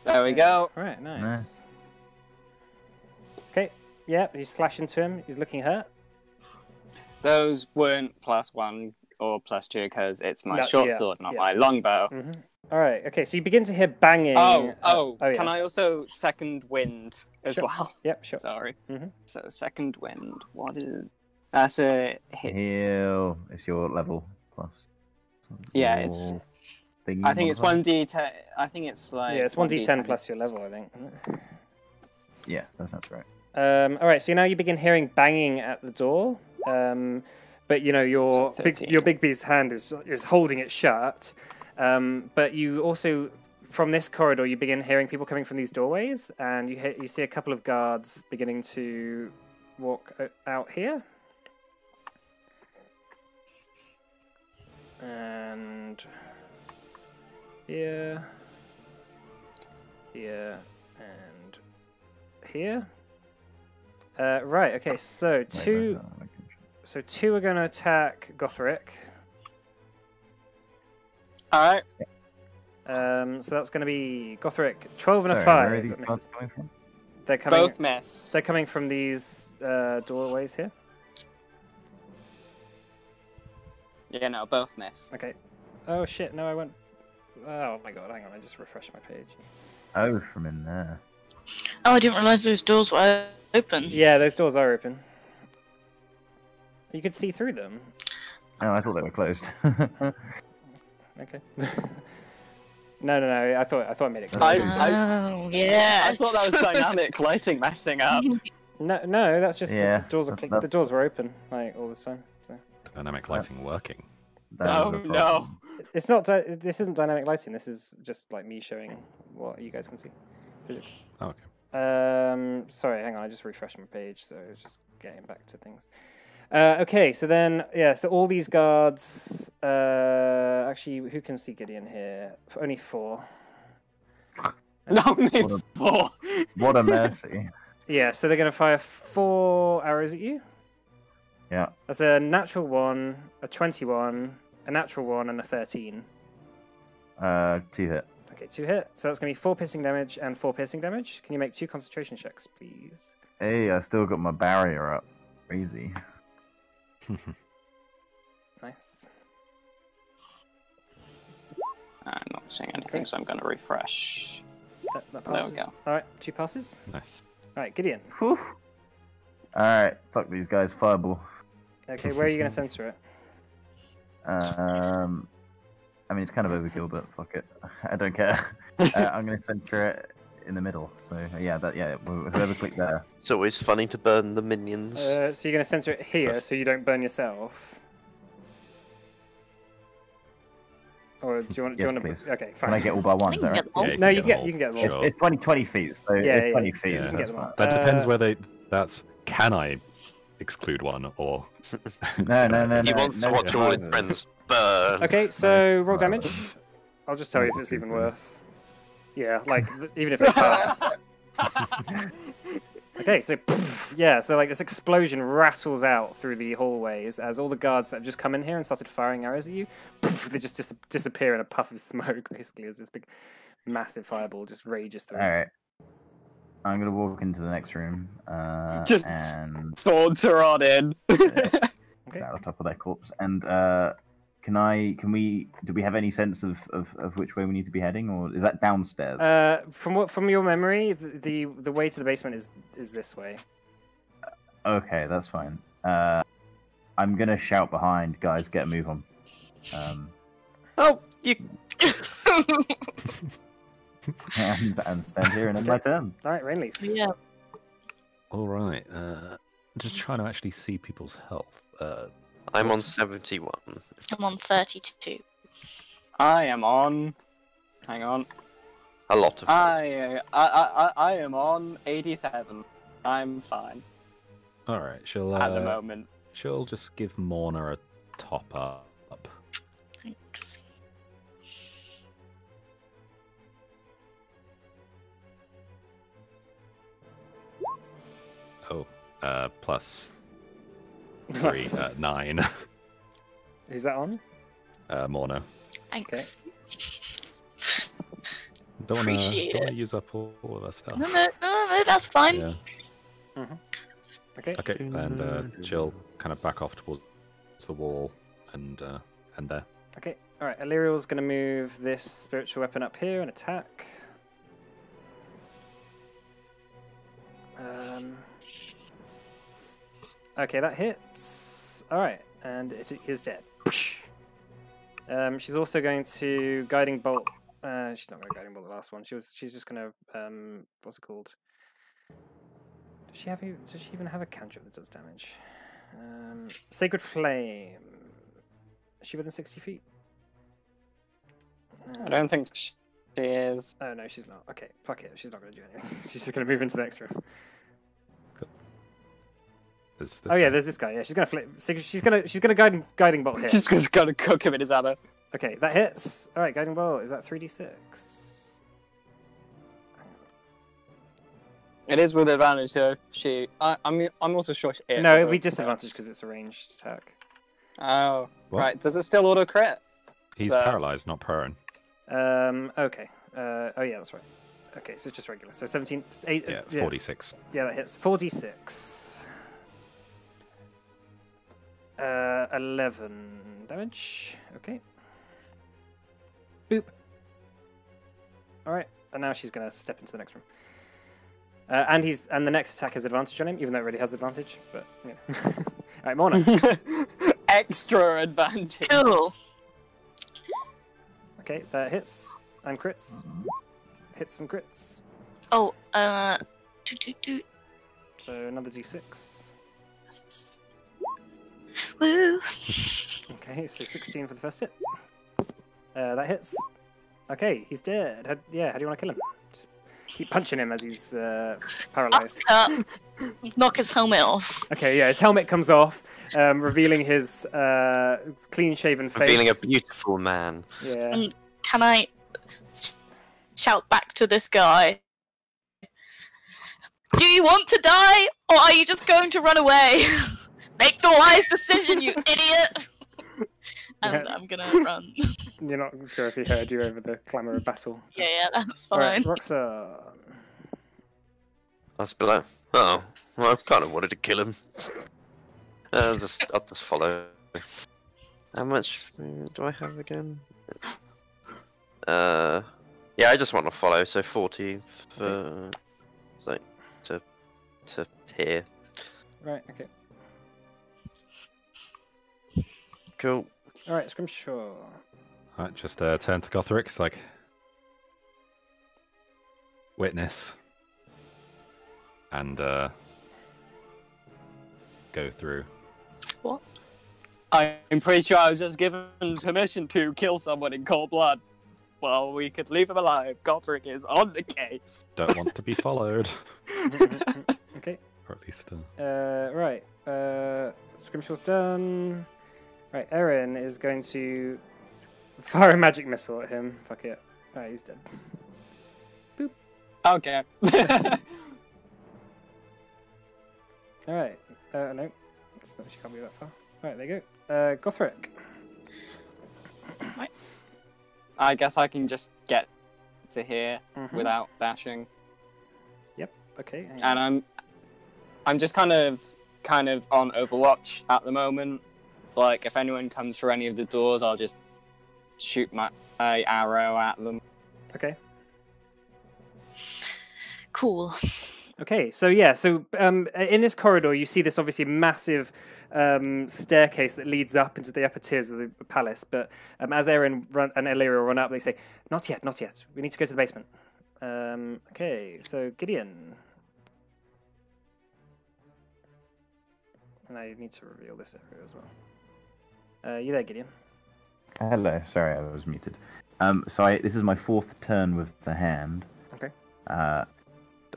There we go. All right, nice. Okay, yeah, you slash into him. He's looking hurt. Those weren't +1 or +2 because it's my No, short yeah, sword, not yeah. my longbow. Mm-hmm. All right, okay, so you begin to hear banging. Oh, yeah. can I also second wind as Sure. well? Yep, sure. Sorry. Mhm. So second wind, what is... That's a hit. Heal. It's your level plus. Yeah, it's- your thingy I think it's modifier. 1d10. I think it's like... Yeah, it's 1d10 plus your level, I think. Isn't it? Yeah, that sounds right. All right, so now you begin hearing banging at the door. But you know So 13. your big bee's hand is holding it shut. But you also, from this corridor, you begin hearing people coming from these doorways, and you see a couple of guards beginning to walk out here. And here, and here. Right. Okay. So Wait, two. where's that? So 2 are going to attack Gothric. Alright. So that's going to be Gothric 12 and a Sorry, 5. where are these that guys misses. coming from? They're coming. Both miss. They're coming from these doorways here. Yeah, no, both miss. Okay. Oh shit! No, I went. Oh my god! Hang on, I just refreshed my page. Oh, from in there. Oh, I didn't realise those doors were open. Yeah, those doors are open. You could see through them. Oh, I thought they were closed. Okay. No. I thought I made it clear. Oh, yeah. I thought that was dynamic lighting messing up. No, that's just Yeah, the doors are that's- the doors were open like all the time. So. Dynamic lighting working. That Oh, was the no. problem. It's not. This isn't dynamic lighting. This is just like me showing what you guys can see. Oh, okay. Sorry, hang on. I just refreshed my page, so it's just getting back to things. Okay, so then, yeah, so all these guards. Actually, who can see Gideon here? Only 4. No, maybe What 4. What a mercy. Yeah, so they're going to fire 4 arrows at you. Yeah. That's a natural 1, a 21, a natural 1, and a 13. 2 hit. Okay, 2 hit. So that's going to be 4 piercing damage and 4 piercing damage. Can you make 2 concentration checks, please? Hey, I still got my barrier up. Crazy. Nice. I'm not seeing anything, so I'm going to refresh. That There passes. we go. All right, 2 passes. Nice. All right, Gideon. Whew. Alright, fuck these guys, fireball. Okay, where are you going to censor it? I mean, it's kind of overkill, but fuck it. I don't care. I'm going to center it in the middle. So, yeah, whoever clicked there. It's always funny to burn the minions. So you're going to censor it here Plus- so you don't burn yourself. Or do you want? Yes, to? please. Okay, Can I fine. get all by one? I Is can that right? get all. Yeah, No, you them all. can get them all. Sure. It's 20 feet, so Yeah, it's 20 yeah, feet. yeah. So You can that's get them all. fine. That depends whether that's can I exclude one or No. He wants to watch all his friends burn. Okay, so roll no. damage. I'll just tell you if No, it's even super. worth. Yeah, like even if they pass. Okay, so yeah, so like this explosion rattles out through the hallways as all the guards that have just come in here and started firing arrows at you, they just disappear in a puff of smoke. Basically, as this big, massive fireball just rages through. All right. I'm gonna walk into the next room. Just and swords are on in. Okay. stand on top of their corpse. And do we have any sense of which way we need to be heading, or is that downstairs? From your memory, the way to the basement is this way. Okay, that's fine. I'm gonna shout behind, guys, get a move on. Oh, you. and stand here and end my turn. All right, Rainleaf. Yeah. all right. Just trying to actually see people's health. I'm on 71. I'm on 32. I am on. Hang on. A lot of. I am on 87. I'm fine All right, she'll at the moment. she'll just give Morna a top up. Thanks. Oh, plus 3, 9. Who's that on? Morna. Thanks. Don't want Appreciate to it. use up all of that stuff. No, that's fine. Yeah. Okay. Okay, and she'll kind of back off towards the wall and there. Okay. All right. Illyriel's going to move this spiritual weapon up here and attack. Okay, that hits. All right, and it is dead. She's also going to guiding bolt. She's not going to guiding bolt the last one. She's just going to what's it called? Does she even have a cantrip that does damage? Sacred Flame. Is she within 60 feet? I don't think she is. Oh no, she's not. Okay, fuck it. She's not going to do anything. She's just going to move into the next room. There's Oh yeah, there's this guy. Yeah, she's going to flip. She's going to guiding bolt hit. She's just gonna cook him in his ammo. Okay, that hits. All right, guiding bolt. Is that 3d6? It is with advantage, so I'm also sure she. No, it'll be disadvantage because it's a ranged attack. Oh, What? right. Does it still auto crit? He's the- paralyzed, not prone. Okay. Oh yeah, that's right. Okay, so it's just regular. So 17, 8. Yeah, 46. Yeah, that hits. 4d6. 11 damage. Okay. Boop. All right, and now she's gonna step into the next room. And the next attack has advantage on him, even though it already has advantage. But yeah. All right, Morna. Extra advantage. Cool. Okay, that hits and crits. Hits and crits. Oh, do. So another d6. Woo. Okay, so 16 for the first hit. That hits. Okay, he's dead. How do you want to kill him? Just keep punching him as he's paralyzed. Knock his helmet off. Okay, yeah, his helmet comes off, revealing his clean-shaven face. Revealing a beautiful man. Yeah. And can I shout back to this guy? Do you want to die, or are you just going to run away? Make the wise decision, you idiot! And I'm gonna run. You're not sure if he heard you over the clamour of battle. Yeah, that's All right, fine. Roxanne. I'll just be like, oh, well, I kind of wanted to kill him. I'll just follow. How much do I have again? Yeah, I just want to follow. So 40 for to here. Right, okay. Cool. All right, Scrimshaw. Alright, just turn to Gothric. It's like, witness. And go through. What? I'm pretty sure I was just given permission to kill someone in cold blood. Well, we could leave him alive. Gothric is on the case. Don't want to be followed. Okay. Or at least. Right. Scrimshaw's done. Right. Erin is going to fire a magic missile at him. Fuck it. Alright, he's dead. Boop. Okay. Alright. No. She can't be that far. Alright, there you go. Gothric. I guess I can just get to here Mhm. without dashing. Yep. Okay. And I'm just kind of on Overwatch at the moment. Like, if anyone comes through any of the doors, I'll just shoot my arrow at them. Okay. Cool. Okay, so yeah, in this corridor, you see this obviously massive staircase that leads up into the upper tiers of the palace. But as Erin and Illyria run up, they say, "Not yet, not yet. We need to go to the basement." Okay, so Gideon, and I need to reveal this area as well. You there, Gideon? Hello, sorry, I was muted. This is my 4th turn with the hand. Okay.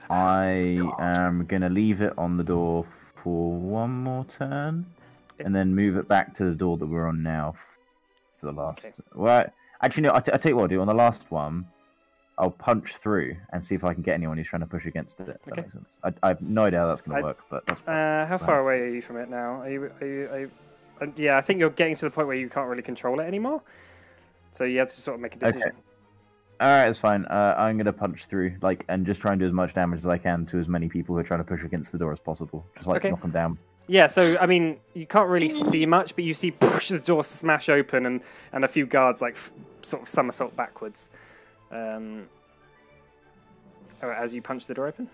I am gonna leave it on the door for one more turn, and then move it back to the door that we're on now for the last. Okay. Well, actually, no. I tell you what I'll do. On the last one, I'll punch through and see if I can get anyone who's trying to push against it. If that Okay. makes sense. I have no idea how that's gonna work, but that's. How far away are you from it now? Are you yeah, I think you're getting to the point where you can't really control it anymore. So you have to sort of make a decision. Okay. All right, it's fine. I'm gonna punch through, and just try and do as much damage as I can to as many people who are trying to push against the door as possible. Just Okay. knock them down. Yeah, so I mean, you can't really see much, but you see the door smash open and a few guards sort of somersault backwards. As you punch the door open.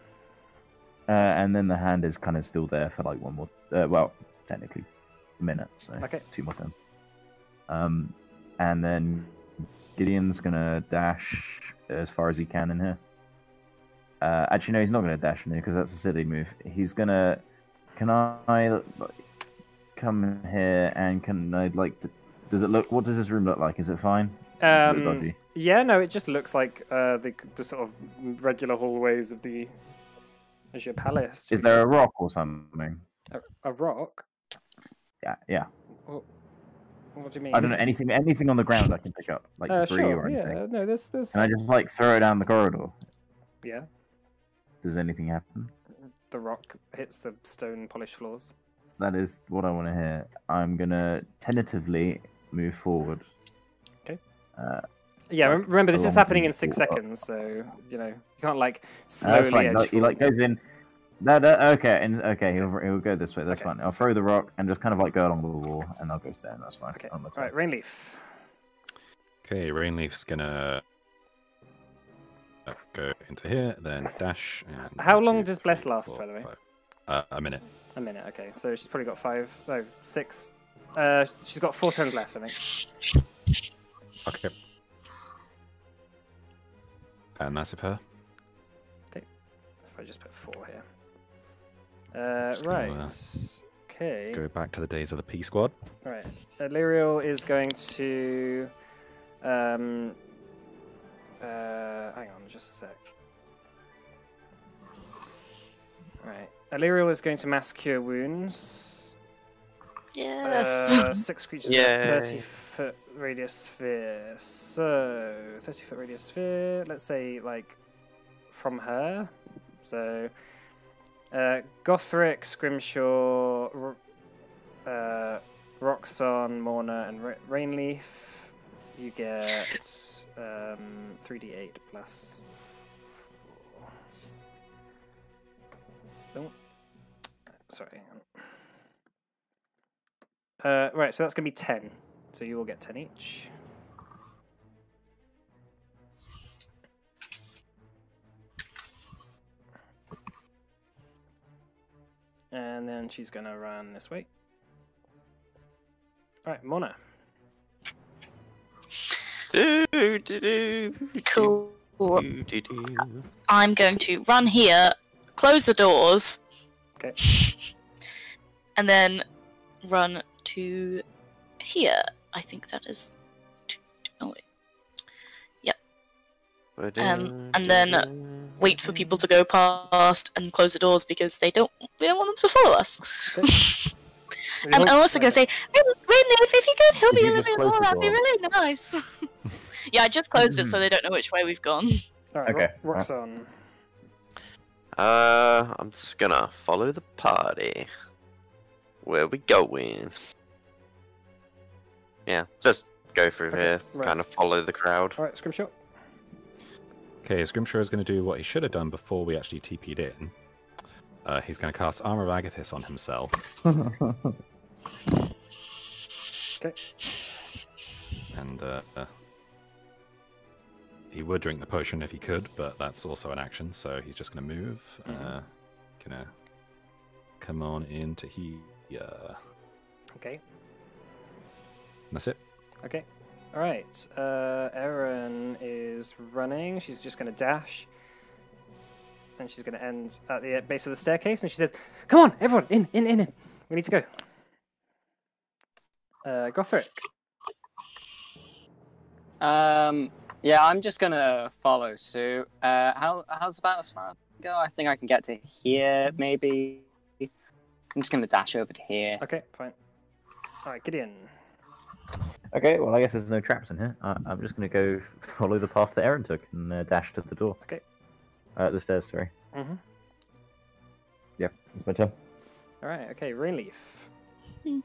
And then the hand is kind of still there for one more. Well, technically, a minute. So Okay. 2 more turns. And then Gideon's gonna dash as far as he can in here. Actually, no, he's not gonna dash in here because that's a silly move. He's gonna. Can I come here and can I does it look? What does this room look like? Is it fine? Does it look dodgy? Yeah, no, it just looks like the sort of regular hallways of the Azure Palace. Is there a rock or something? A rock? Yeah. What do you mean? I don't know anything on the ground I can pick up, like debris sure, or anything. yeah, no, there's. Can I just throw it down the corridor? Yeah. Does anything happen? The rock hits the stone polished floors. That is what I want to hear. I'm gonna tentatively move forward. Okay. Yeah, remember this is along happening in the 6 wall. seconds, so you can't That's slowly fine. edge He forward. goes in. No, okay, he'll go this way. That's Okay, fine. I'll throw the rock and just kind of go along the wall, and I'll go stand. That's fine. Okay. On my All right, turn. Rainleaf. Okay, Rainleaf's gonna go into here, then dash. And How 1, long 2, does 3, Bless last, 4, by the way? 5. A minute. A minute. Okay, so she's probably got 6. She's got 4 turns left, I think. Okay. And massive her. If I just put 4 here. Just Right. gonna, Okay. Go back to the days of the P squad. Right. Illyriel is going to. Hang on, just a sec. Right. Illyriel is going to mass cure wounds. Yes. 6 creatures, Yay. 30-foot radius sphere. So 30-foot radius sphere. Let's say from her. So Gothric, Scrimshaw, Roxon, Morna, and Rainleaf. You get 3d8 plus 4. Oh, sorry. Right, so that's going to be 10. So you will get 10 each. And then she's going to run this way. Alright, Mona. Cool. I'm going to run here, close the doors, Okay. and then run to here. I think that is. Oh wait. And then wait for people to go past and close the doors because we don't want them to follow us. Okay. And I'm also gonna say, if you could help Did me you a little just bit close more, the that'd be door? really nice. Yeah, I just closed it so they don't know which way we've gone. Alright, Okay, Rock's on. I'm just gonna follow the party. Where we going? Yeah, just go through Okay, here, right. kind of follow the crowd. Alright, Scrimshaw. Okay, Scrimshaw is going to do what he should have done before we actually TP'd in. He's going to cast Armor of Agathis on himself. Okay. And he would drink the potion if he could, but that's also an action, so he's just going to move. Gonna come on into here. Okay. That's it. Okay. Alright. Erin is running. She's just going to dash. And she's going to end at the base of the staircase. And she says, "Come on, everyone, in. We need to go." Gothric. Yeah, I'm just gonna follow suit. How's about as far as I go? I think I can get to here, maybe. I'm just gonna dash over to here. Okay, fine. Alright, Gideon. Okay, well, I guess there's no traps in here. I'm just going to go follow the path that Aaron took and dash to the door. Okay. The stairs, sorry. Mm-hmm. Yeah, it's my turn. Alright, okay, Rainleaf. Yeah,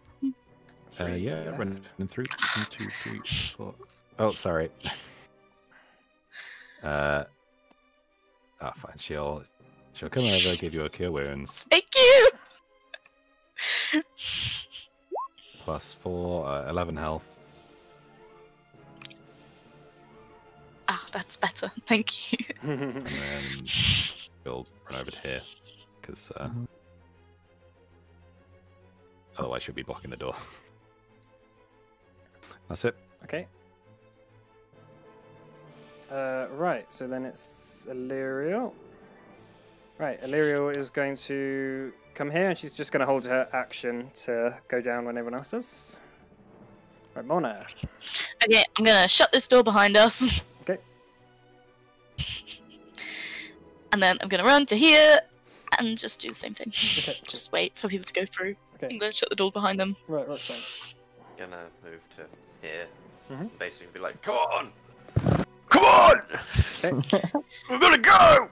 left. running through. 1, 2, 3, 4. Oh, sorry. Fine. She'll come over, give you a cure wounds. Thank you. +4, 11 health. Ah, that's better. Thank you. And then she'll run over to here, because otherwise she'll be blocking the door. That's it. Okay. Right, so then it's Illyriel. Right, Illyriel is going to come here, and she's just going to hold her action to go down when everyone else does. Right, Mona. Okay, I'm gonna shut this door behind us. Okay. And then I'm gonna run to here and just do the same thing. Okay. Just wait for people to go through. Okay. And then shut the door behind them. Right, Roxanne. Gonna move to here. Mhm. Basically be like, come on! Come on! Okay. We're gonna go!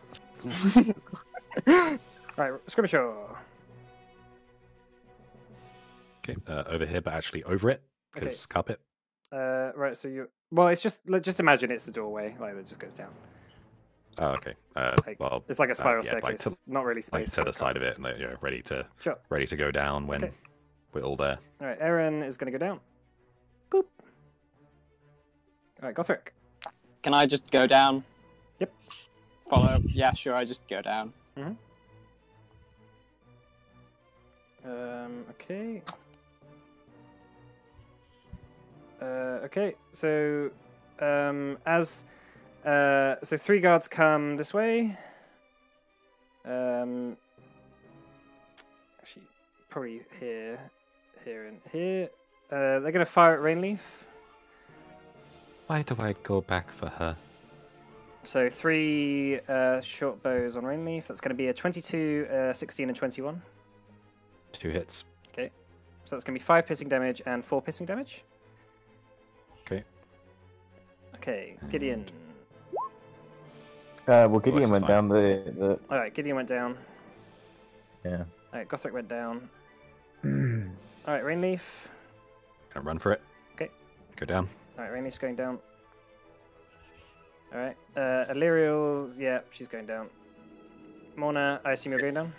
Right, Scrimshaw. Okay, over here, but actually over it, because carpet. Right, so you. Well, it's just imagine it's the doorway, like it just goes down. Oh, okay. Well, It's like a spiral yeah, staircase, like not really space. like to for the a side car. of it, and you're ready to Sure. go down when Okay. we're all there. All right, Erin is going to go down. Boop. All right, Gothric. Can I just go down? Yep. Follow? Yeah, sure. I just go down. Okay. Okay. So, so 3 guards come this way. Actually, probably here, and here. They're gonna fire at Rainleaf. Why do I go back for her? So 3 short bows on Rainleaf. That's going to be a 22, 16, and 21. 2 hits. Okay. So that's going to be 5 piercing damage and 4 piercing damage. Okay. Okay, Gideon. Well, this Gideon is went fine. down the... Alright, Gideon went down. Yeah. Alright, Gothric went down. Alright, Rainleaf. Gonna run for it. Okay. Go down. Alright, Rainleaf's going down. Alright, Illyriel, yeah, she's going down. Morna, I assume you're going down?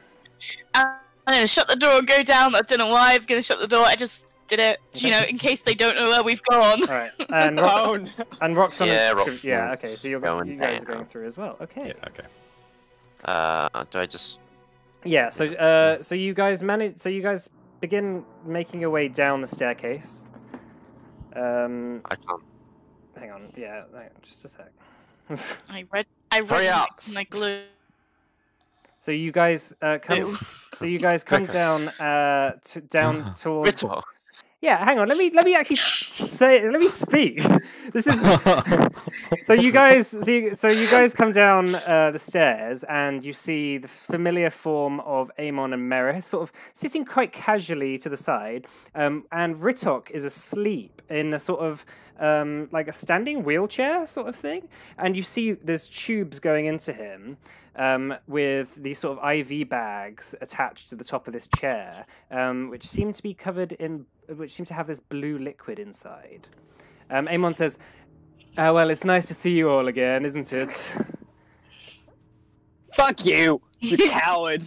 I'm gonna shut the door and go down. I don't know why I'm gonna shut the door. I just did it, you know, in case they don't know where we've gone. Alright, and and Roxanne. Yeah, yeah, okay, so you going guys are down. going through as well. Okay. Yeah. Okay. Do I just... Yeah, so so you guys begin making your way down the staircase. I can't. Hang on, yeah, just a sec. I read Hurry up. my glue. So you guys come. So you guys come down, down towards. Ritual. Yeah, hang on. Let me actually say. Let me speak. This is so you guys come down the stairs and you see the familiar form of Amon and Merith sort of sitting quite casually to the side, and Ritok is asleep in a sort of like a standing wheelchair sort of thing, and you see there's tubes going into him. With these sort of IV bags attached to the top of this chair, which seem to be which seem to have this blue liquid inside. Amon says, "Oh well, it's nice to see you all again, isn't it?" Fuck you, you coward!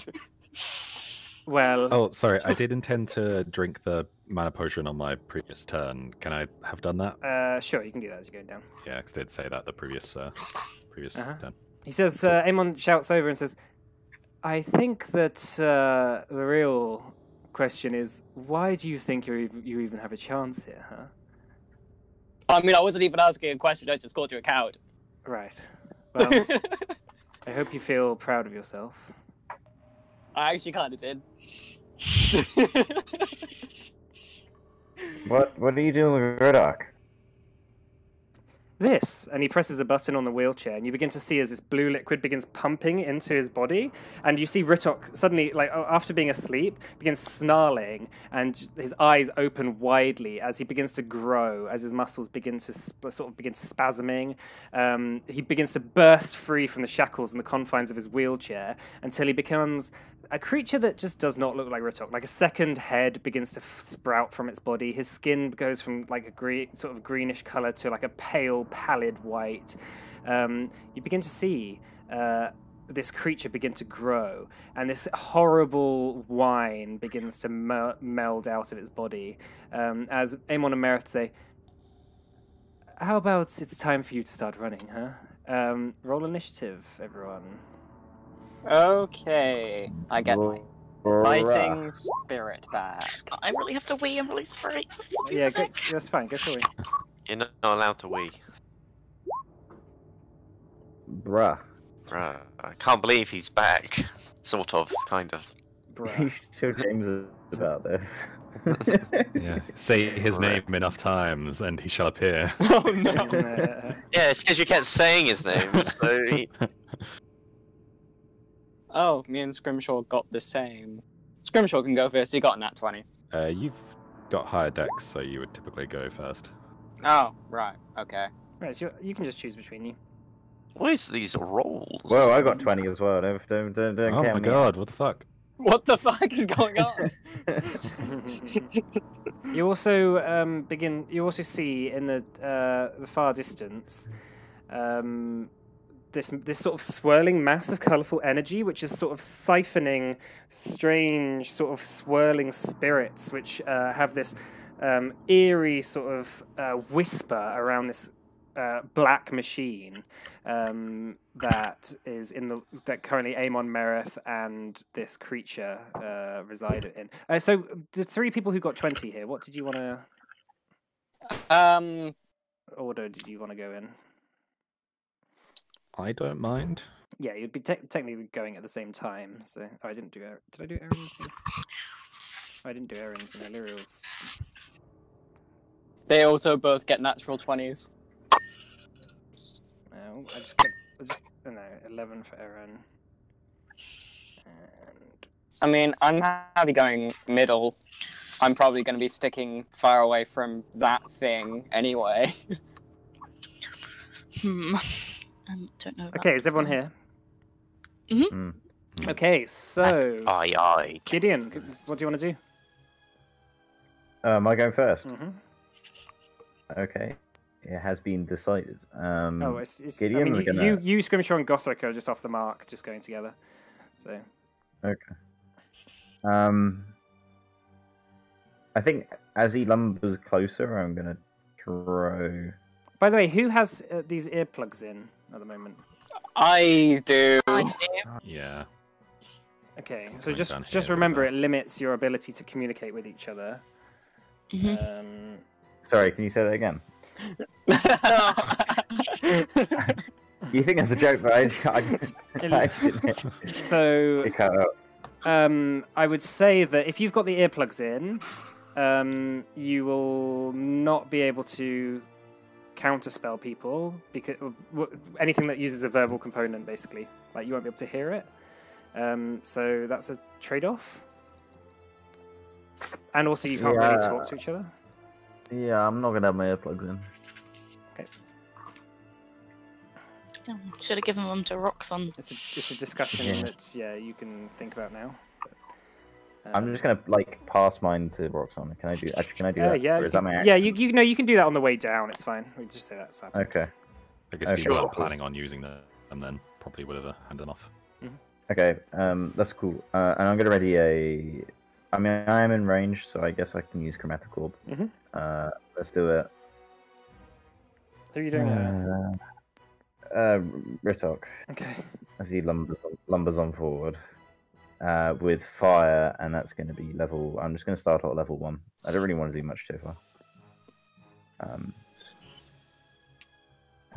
Well, Oh, sorry. I did intend to drink the mana potion on my previous turn. Can I have done that? sure, you can do that as you're going down. Yeah, because I did say that the previous turn. He says, Amon shouts over and says, "I think that the real question is, why do you think you even have a chance here, huh?" I mean, I wasn't even asking a question, I just called you a coward. Right. Well, I hope you feel proud of yourself. I actually kind of did. What are you doing with Ritok? This, and he presses a button on the wheelchair, and you begin to see as this blue liquid begins pumping into his body, and you see Ritok suddenly, like after being asleep, begins snarling, and his eyes open widely as he begins to grow, as his muscles begin to spasming. He begins to burst free from the shackles and the confines of his wheelchair until he becomes a creature that just does not look like Ritok. Like a second head begins to sprout from its body. His skin goes from like a sort of greenish color to like a pale, pallid white. You begin to see this creature begin to grow, and this horrible wine begins to meld out of its body. As Amon and Merith say, "How about it's time for you to start running, huh? Roll initiative, everyone." Okay, I get my fighting spirit back. I really have to wee. I'm really sorry. Yeah, that's fine. Go for it. You're not allowed to wee. Bruh. Bruh, I can't believe he's back. Sort of, kind of. You Bruh. should show James about this. Yeah. Say his name enough times, and he shall appear. Oh no! Yeah, it's because you kept saying his name, so he... Oh, me and Scrimshaw got the same. Scrimshaw can go first, he got a nat 20. You've got higher dex, so you would typically go first. Oh, right, okay. Right, so you can just choose between you. What is these rolls? Whoa, I got 20 as well. Don't Oh count my me god, what the fuck? What the fuck is going on? You also You also see in the far distance, this sort of swirling mass of colourful energy, which is sort of siphoning strange sort of swirling spirits, which have this eerie sort of whisper around this black machine that is that currently Amon, Merith, and this creature reside in. So the three people who got 20 here, what did you want to order? Did you want to go in? I don't mind. Yeah, you'd be technically going at the same time. So I didn't do. Did I do errands? I didn't do errands in Illyrial's. They also both get natural 20s. No, no, 11 for Aaron. And I mean, I'm happy going middle. I'm probably going to be sticking far away from that thing anyway. I don't know. okay, is everyone here? Okay, so Aye. Gideon, what do you want to do? Am I going first? Mm-hmm. Okay. It has been decided. It's Gideon, I mean, we're gonna... you Scrimshaw and Gothric are just off the mark, just going together. So. Okay. I think as he lumbers closer, I'm gonna throw. By the way, who has these earplugs in at the moment? I do. Yeah. Okay, so Going down just here, remember but- it limits your ability to communicate with each other. Sorry, can you say that again? You think that's a joke, but I didn't. So It cut out. I would say that if you've got the earplugs in, you will not be able to counterspell people because anything that uses a verbal component, basically, like you won't be able to hear it. So that's a trade-off. And also, you can't really talk to each other. Yeah, I'm not gonna have my earplugs in. Okay. Should have given them to Roxon. It's a discussion that you can think about now. But, I'm just gonna pass mine to Roxanne. Can I do? Actually, can I do that? Yeah, Or is that my action? yeah. You know you can do that on the way down. It's fine. We just say that's happening. Okay. I guess if you Sure. weren't planning on using them, then probably would have handed off. Okay. That's cool. And I'm gonna ready a. I mean, I am in range, so I guess I can use chromatic orb. Let's do it. Who are you doing it? Ritok, Okay. as he lumbers on forward with fire, and that's going to be level. I'm just going to start at level 1. I don't really want to do much too far. I don't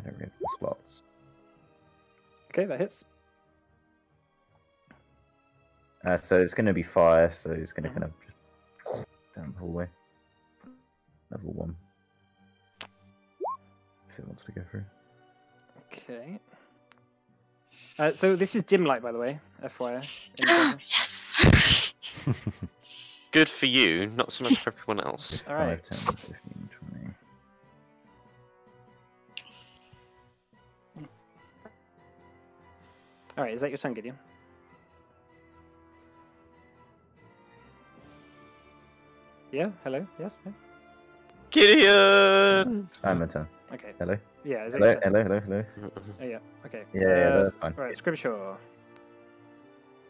really have the slots. Okay, that hits. So it's going to be fire. So it's going to kind of just down the hallway. Level 1. If it wants to go through. Okay. So this is dim light, by the way, FYI. Yes. Good for you, not so much for everyone else. All right. 5, 10, 15, 20. All right, is that your turn, Gideon? Yeah. Hello. Yes. No? Gideon! I'm a turn. Okay. Hello. Yeah. Is that Hello. your turn? Hello. Oh, yeah. Okay. Yeah, that's fine. Right. Scrimshaw.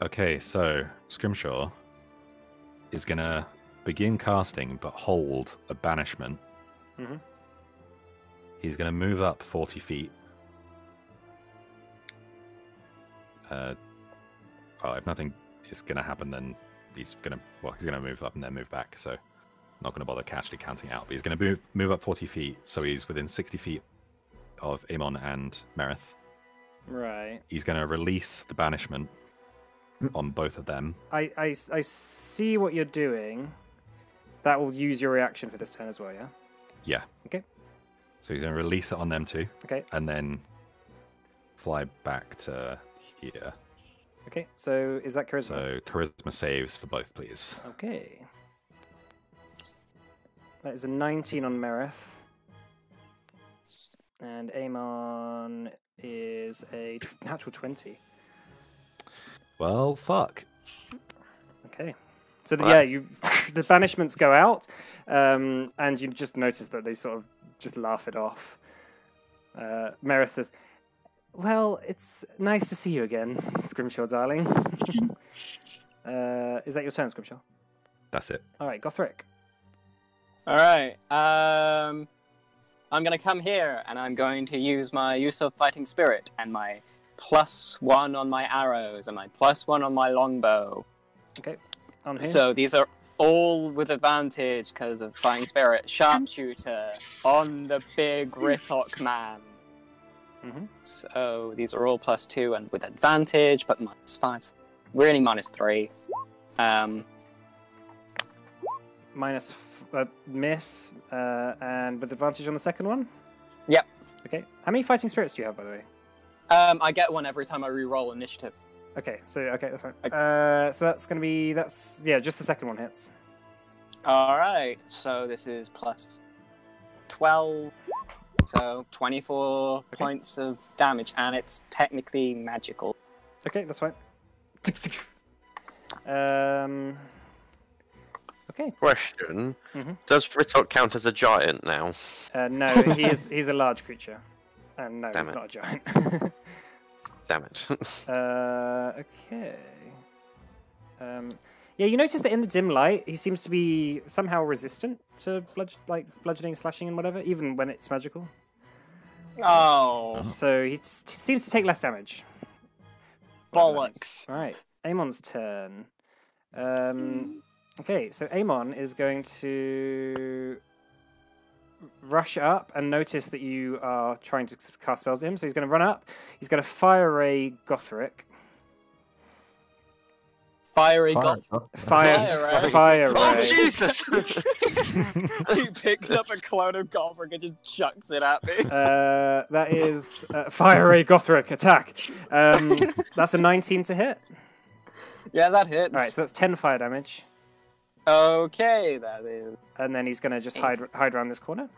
Okay, so Scrimshaw is gonna begin casting, but hold a banishment. Mhm. He's gonna move up 40 feet. Well, if nothing is gonna happen, then he's gonna move up and then move back. So, not gonna bother actually counting out. But he's gonna move up 40 feet, so he's within 60 feet of Amon and Merith. Right. He's gonna release the banishment on both of them. I see what you're doing. That will use your reaction for this turn as well, yeah? Yeah. Okay. So he's gonna release it on them too. Okay. And then fly back to here. Okay, so is that charisma? So charisma saves for both, please. Okay. That is a 19 on Merith. And Amon is a natural 20. Well, fuck. Okay. So the banishments go out, and you just notice that they sort of just laugh it off. Merith says, "Well, it's nice to see you again, Scrimshaw, darling." Is that your turn, Scrimshaw? That's it. All right, Gothric. All right. I'm gonna come here, and I'm going to use my use of fighting spirit and my +1 on my arrows and my +1 on my longbow. Okay. On who? So these are all with advantage because of fighting spirit. Sharpshooter on the big Ritok man. Mm-hmm. So these are all +2 and with advantage, but -5. Really -3. Miss, and with advantage on the second one? Yep. Okay. How many fighting spirits do you have, by the way? I get one every time I re-roll initiative. Okay, that's fine. So that's going to be, just the second one hits. Alright, so this is +12, so 24 points of damage, and it's technically magical. Okay, that's fine. Okay. Question: Mhm. Does Ritok count as a giant now? No, he's a large creature. And no, Damn he's it. not a giant. Damn it. Okay. Yeah, you notice that in the dim light, he seems to be somehow resistant to bludgeoning, slashing, and whatever, even when it's magical. Oh, So he seems to take less damage. bollocks. All right, Amon's turn. Okay, so Amon is going to rush up and notice that you are trying to cast spells at him. So he's going to run up. He's going to fire a Gothric. Fiery Fire, goth. oh. Fire Oh ray. Jesus! He picks up a clone of Gothric and just chucks it at me. That is Fire Ray Gothric attack. That's a 19 to hit. Yeah, that hits. Alright, so that's 10 fire damage. Okay, that is. And then he's gonna just hide around this corner.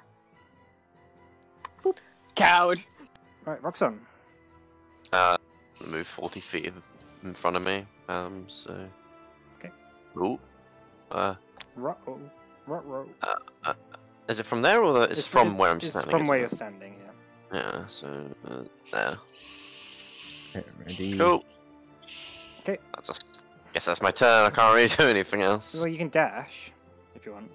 Coward. Alright, Roxanne. Move 40 feet in front of me. So. Okay. Ooh. Ruh-roh. Is it from there or it's from where I'm standing? It's from where you're isn't standing, yeah. it? Yeah. So there. Okay, ready. Cool. Okay. I guess that's my turn. I can't really do anything else. Well, you can dash if you want.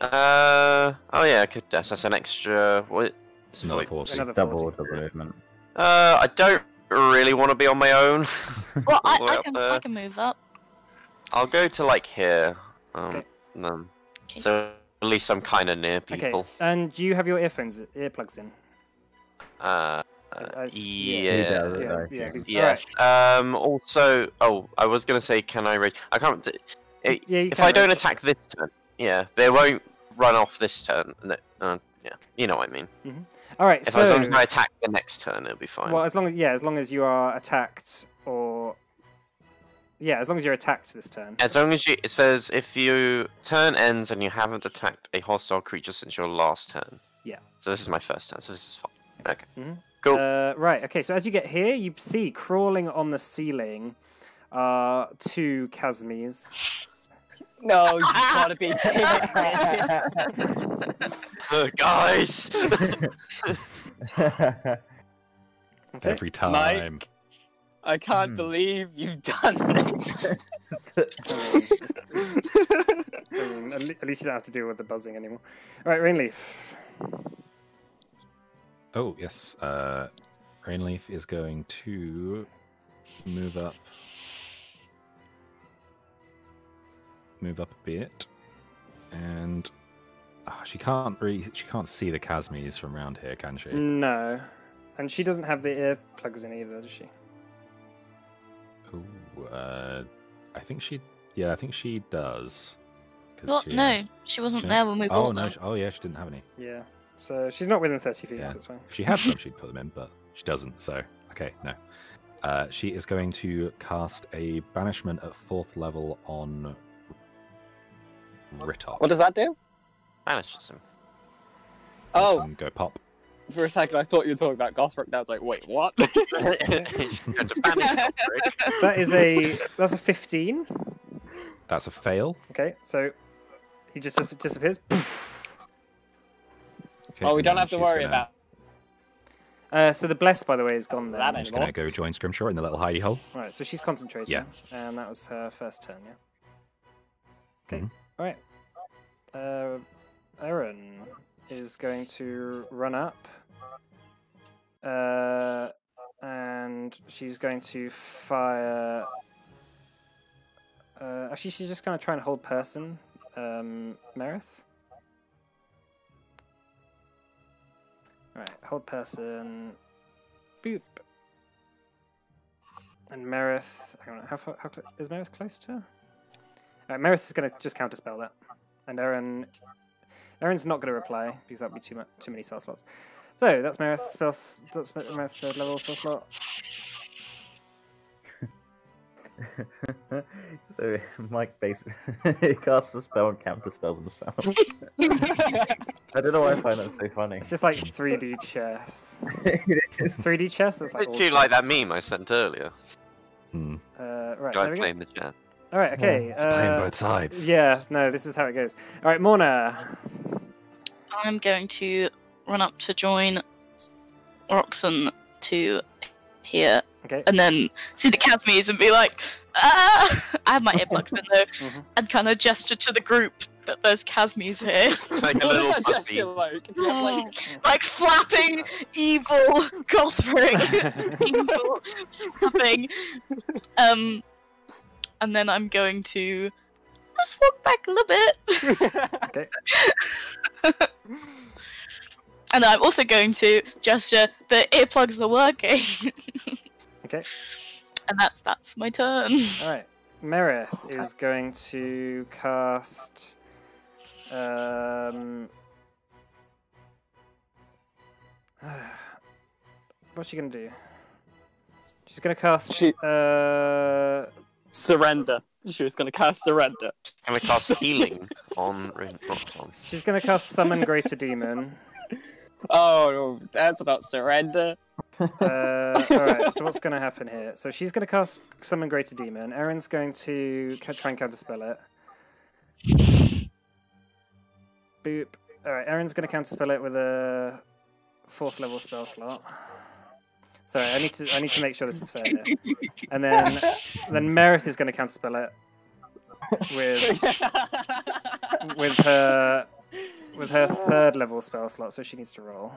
Oh yeah, I could dash. That's an extra. What? It's Another 40. 40. Another Double 40. movement. I don't really want to be on my own. Well, All the way I up can there. I can move up. I'll go to like here. Okay. And then, Okay. so at least I'm kind of near people. Okay, and do you have your earplugs in? Yeah. He does, Yeah, though. yeah. 'cause- Yes. Also, I was gonna say, can I rage? I can't. Yeah, you If can I don't rage. attack this turn, yeah, they won't run off this turn. Yeah, you know what I mean. All right, If so as long as I attack the next turn, it'll be fine. well, as long as you are attacked or as long as you're attacked this turn. As long as it says if your turn ends and you haven't attacked a hostile creature since your last turn. Yeah. So this is my first turn, so this is fine. Okay. Mhm. Cool. Right. Okay. So as you get here, you see crawling on the ceiling are two Casmies. No, you gotta be kidding me. Guys! Okay. Every time. I can't believe you've done this. At least you don't have to deal with the buzzing anymore. All right, Rainleaf. Oh, yes. Rainleaf is going to move up. Move up a bit. And she can't see the Casmies from around here, can she? No, and she doesn't have the earplugs in either, does she? Ooh, I think she does. 'Cause What? she- No, she wasn't she- there when we Oh bought no! them. Oh yeah, she didn't have any. Yeah. So she's not within 30 feet, Yeah. so it's fine. She had some, she'd put them in, but she doesn't. So okay, no. She is going to cast a banishment at 4th level on Ritok. What does that do? Banishes him. Oh, And go pop. for a second I thought you were talking about Gothric. Now I was like, wait, what? That's a 15. That's a fail. Okay, so he just disappears. Okay, Oh, we and don't then have to she's worry gonna- about So the bless, by the way, is gone there. that She's anymore. going to go join Scrimshaw in the little hidey hole. Right, so she's concentrating. Yeah. And that was her first turn, yeah? Okay, Mhm. alright. Erin is going to run up. And she's going to fire... actually, she's just going to try and hold person. Merith? Alright, hold person. Boop. And Merith, hang on, is Merith close to her? Merith is going to just counterspell that. And Erin's not going to reply, because that would be too many spell slots. So, that's Merith's Merith's 3rd level spell slot. So Mike basically he casts the spell and counter spells himself. I don't know why I find that so funny. It's just like 3D chess. It is. 3D chess? That's like all Did you like that chess. meme I sent earlier? Hmm. Right, Guy there we go. playing the chat. Alright, okay. It's playing both sides. Yeah, no, this is how it goes. Alright, Morna. I'm going to run up to join Roxanne to here, Okay. and then see the Casmies and be like, ah! I have my earplugs in though, Mhm. and kind of gesture to the group that there's Casmies here. It's like a What little is that puppy. gesture like? Do you have, like, Like flapping evil Gothric. Evil flapping. And then I'm going to just walk back a little bit. Okay. And I'm also going to gesture the earplugs are working. Okay. And that's my turn. Alright. Merith is going to cast. What's she going to do? She's going to cast. Surrender. She was going to cast Surrender. Can we cast healing on Roxanne? She's going to cast Summon Greater Demon. Oh, that's not Surrender. Alright, so what's going to happen here? So she's going to cast Summon Greater Demon. Erin's going to try and counterspell it. Boop. Alright, Erin's going to counterspell it with a 4th level spell slot. Sorry, I need to make sure this is fair here. And then Merith is going to counterspell it with her 3rd level spell slot, so she needs to roll.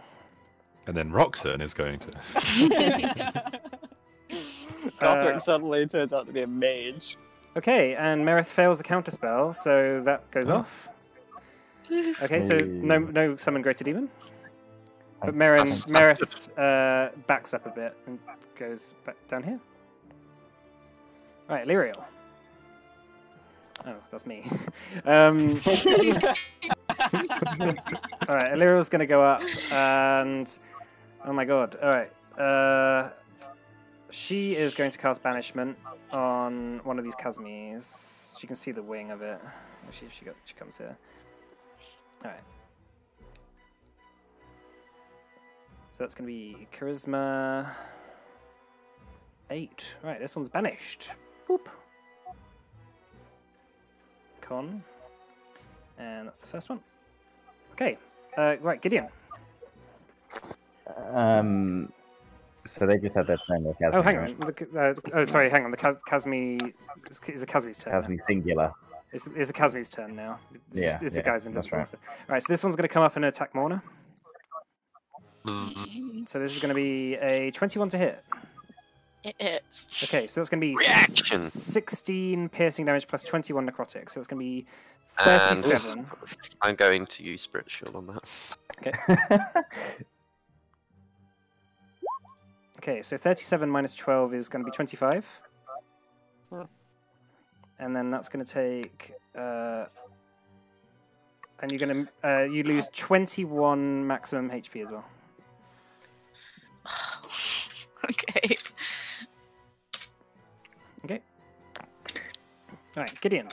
And then Roxanne is going to. Gothric suddenly turns out to be a mage. Okay, and Merith fails the counterspell, so that goes off. Okay, so no Summon Greater Demon. But Merith backs up a bit and goes back down here. Alright, Lyriel. Oh, that's me. Alright, Lyriel's going to go up and... Oh my god, alright. She is going to cast Banishment on one of these Kazmis. She can see the wing of it. She comes here. Alright. So that's going to be Charisma 8. Right, this one's banished. Boop. Con. And that's the first one. Okay. Right, Gideon. So they just had their turn. Oh, hang on. Sorry, hang on. The Kazmi is a Kazmi's turn. Kazmi singular. It's a Kazmi's turn now. It's the guy's invisible. Right. Alright, so this one's going to come up and attack Morna. So this is going to be a 21 to hit. It hits. Okay, so that's going to be Reaction. 16 piercing damage plus 21 necrotic. So it's going to be 37. And I'm going to use Spirit Shield on that. Okay. Okay, so 37 minus 12 is going to be 25. And then that's going to take... and you're going to... you lose 21 maximum HP as well. Okay. Okay. Alright, Gideon.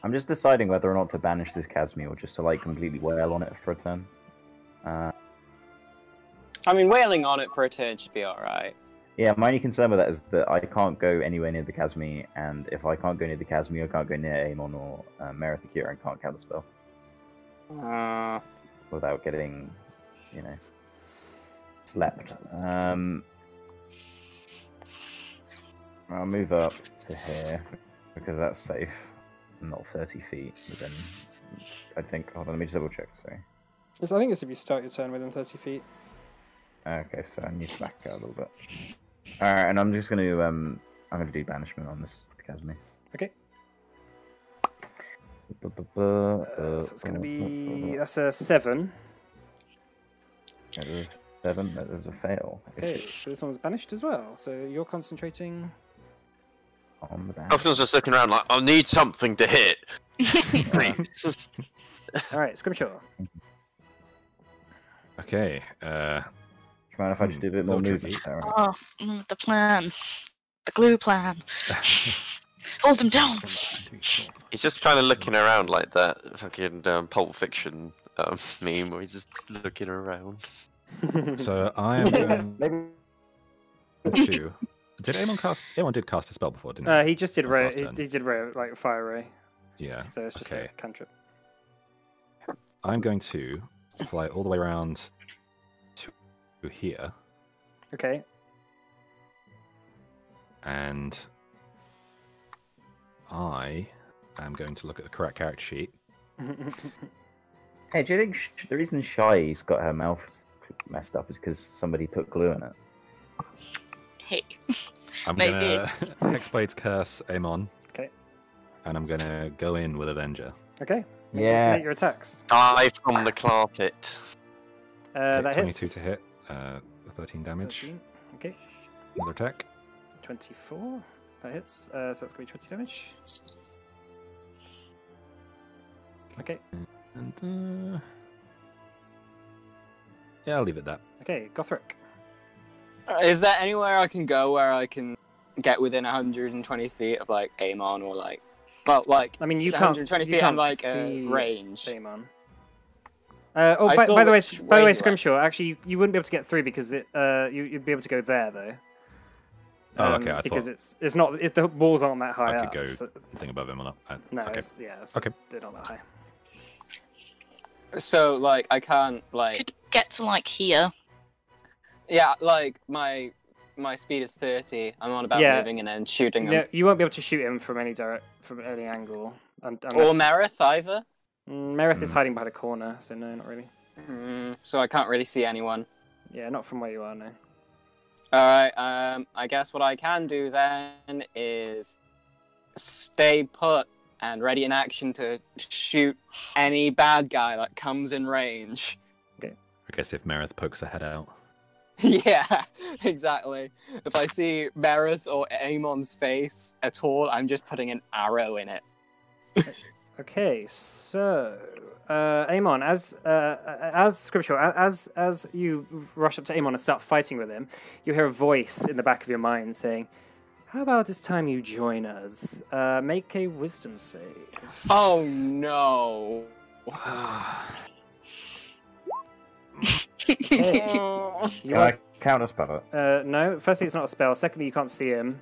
I'm just deciding whether or not to banish this Kazmi or just to like completely wail on it for a turn. I mean, wailing on it for a turn should be alright. Yeah, my only concern with that is that I can't go anywhere near the Kazmi, and if I can't go near the Kazmi, I can't go near Amon or Merith Akira and can't counterspell without getting, slept. I'll move up to here because that's safe, not 30 feet. But then I think. Hold on, let me just double check. Sorry. I think it's if you start your turn within 30 feet. Okay, so I need to back out a little bit. Alright, and I'm just going to I'm going to do banishment on this Kazmi. Okay. So it's going to be... That's a 7. That is 7. That is a fail. Okay, so this one's banished as well. So you're concentrating... On the banish. Roxanne's just looking around like, I need something to hit. Please. Alright, Scrimshaw. Okay. Do you mind if I just do a bit more movement? Oh, the plan. The glue plan. Hold him down. He's just kind of looking around like that fucking Pulp Fiction meme where he's just looking around. So I am going to... Did Amon cast? Amon did cast a spell before, didn't he? He just did That was ray. last turn. He did ray, like fire ray. Yeah. So it's just Okay. a cantrip. I'm going to fly all the way around to here, Okay. and I am going to look at the correct character sheet. Hey, do you think the reason Shai's got her mouth messed up is because somebody put glue in it? Hey. I'm Maybe. gonna Hexblade's Curse Amon. Okay. And I'm gonna go in with Avenger. Okay. Yeah. Make your attacks. Die from the carpet. Okay, That 22 hits. to hit. 13 damage. 13. Okay. Another attack. 24. That hits. So that's going to be 20 damage. Okay. And yeah, I'll leave it that. Okay, Gothric. Is there anywhere I can go where I can get within 120 feet of like Amon or like, well, like I mean, you 120 can't. feet You and can't like see range. Damon. I By saw the way, which way you are. Scrimshaw, actually, you wouldn't be able to get through because you'd be able to go there though. Oh, okay. I Because thought it's not. The walls aren't that high I up. could go so- thing above him or not. no, okay. okay. Okay. They're not that high. So like I can't like Could get to like here. yeah like my speed is 30. I'm on about Yeah. moving and then shooting No, them. you won't be able to shoot him from any angle. Or Unless... Merith either. Merith is hiding behind a corner, so no, not really. So I can't really see anyone. Yeah, not from where you are, no. Alright, I guess what I can do then is stay put and ready in action to shoot any bad guy that comes in range. I guess if Merith pokes her head out. Yeah, exactly. If I see Merith or Amon's face at all, I'm just putting an arrow in it. Okay, so Amon, as Scrimshaw, as you rush up to Amon and start fighting with him, you hear a voice in the back of your mind saying, "How about it's time you join us? Make a wisdom save." Oh no! Okay. You Can I counter spell it? no. Firstly, it's not a spell. Secondly, you can't see him.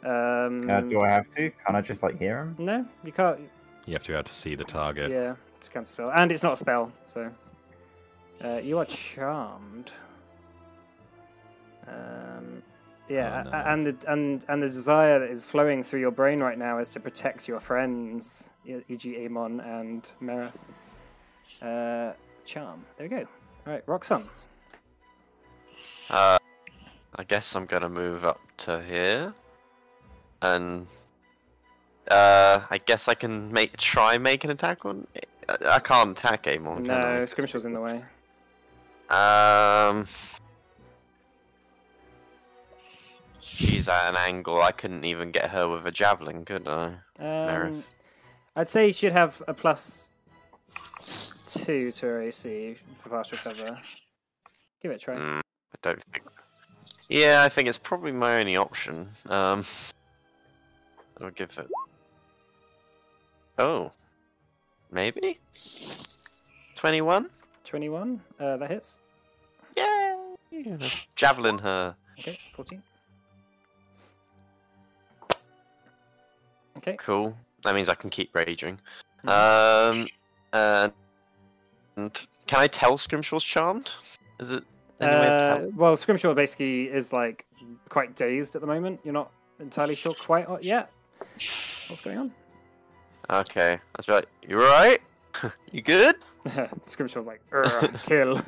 Do I have to? Can I just like hear him? No, you can't. You have to be able to see the target. Yeah, it's counter spell, and it's not a spell. So you are charmed. Yeah, Oh, no. and the desire that is flowing through your brain right now is to protect your friends, e.g., Amon and Merith. Charm. There we go. Right, Roxanne. I guess I'm gonna move up to here, and I guess I can try make an attack on. I can't attack Amon. No, can I? Scrimshaw's in the way. She's at an angle. I couldn't even get her with a javelin, could I? Merith. I'd say you should have a +2 to her AC for partial cover. Give it a try. I don't think. Yeah, I think it's probably my only option. I'll give it. Oh, maybe 21. 21. That hits. Yay! Let's javelin her. Okay, 14. Okay. Cool. That means I can keep raging. Mhm. And can I tell Scrimshaw's charmed? Is it any way of telling? Well, Scrimshaw basically is like quite dazed at the moment. You're not entirely sure quite yet what's going on. Okay, that's right. You alright? You good? Scrimshaw's like, "Urgh, kill."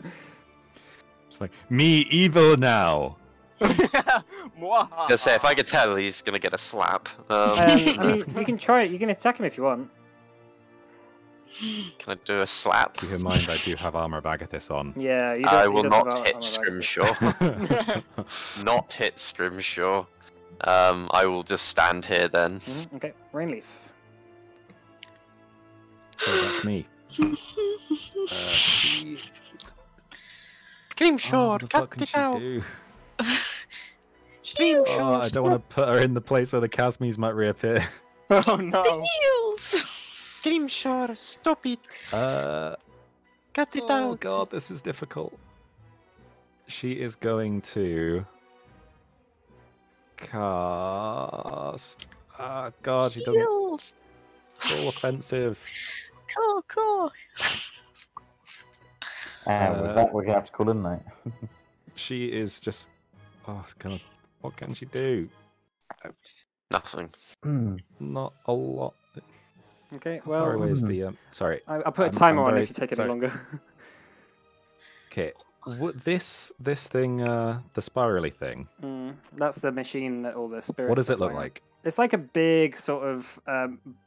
It's like, me evil now. Gonna say if I could tell, he's gonna get a slap. I mean, you can try it. You can attack him if you want. Can I do a slap? Keep in mind, I do have armor of Agathis on. Yeah, you don't, I he will doesn't not have hit armor Scrimshaw. Not hit Scrimshaw. I will just stand here then. Okay, Rainleaf. So that's me. Scrimshaw, what the fuck can cut it she out! do? Scrimshaw, Oh, I don't want to put her in the place where the Casmies might reappear. Oh no! Heels! Scrimshaw, stop it! Cut it Oh out! god, this is difficult. She is going to cast. Ah, god, she doesn't. Heels! All offensive. Cool. And with that, we're gonna have to call in night. She is just. Oh god, what can she do? Nothing. Not a lot. Okay, How far well, away is the? Sorry. I'll put a I'm timer on very if you take any sorry. longer. Okay. This thing, the spirally thing. That's the machine that all the spirits. What does are it look flying on. like? It's like a big sort of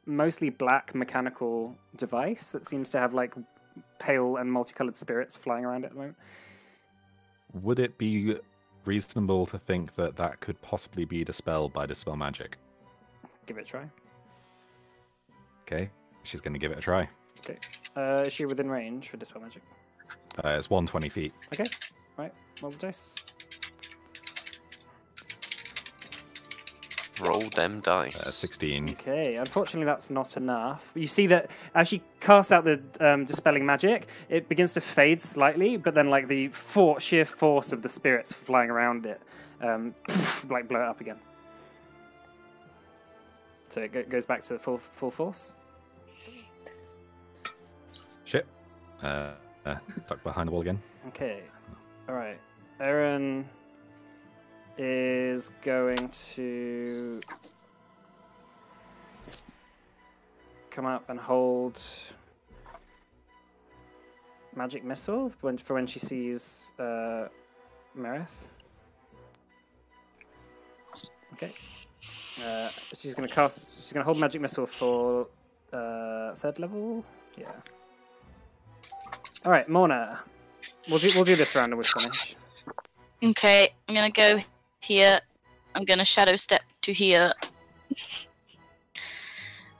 mostly black mechanical device that seems to have like pale and multicolored spirits flying around at the moment. Would it be reasonable to think that that could possibly be dispelled by dispel magic? give it a try. Okay, she's going to give it a try. Okay. Is she within range for Dispel Magic? It's 120 feet. Okay. Right. Roll the dice. Roll them dice. 16. Okay, unfortunately that's not enough. You see that as she casts out the dispelling magic, it begins to fade slightly, but then like the sheer force of the spirits flying around it, like blow it up again. So it goes back to full force. Shit. Duck behind the wall again. Okay, all right. Aaron is going to come up and hold magic missile for when she sees Merith. Okay. She's going to hold magic missile for 3rd level. Yeah. All right, Morna. We'll do this round and we'll finish. Okay, I'm gonna go here. I'm gonna shadow step to here.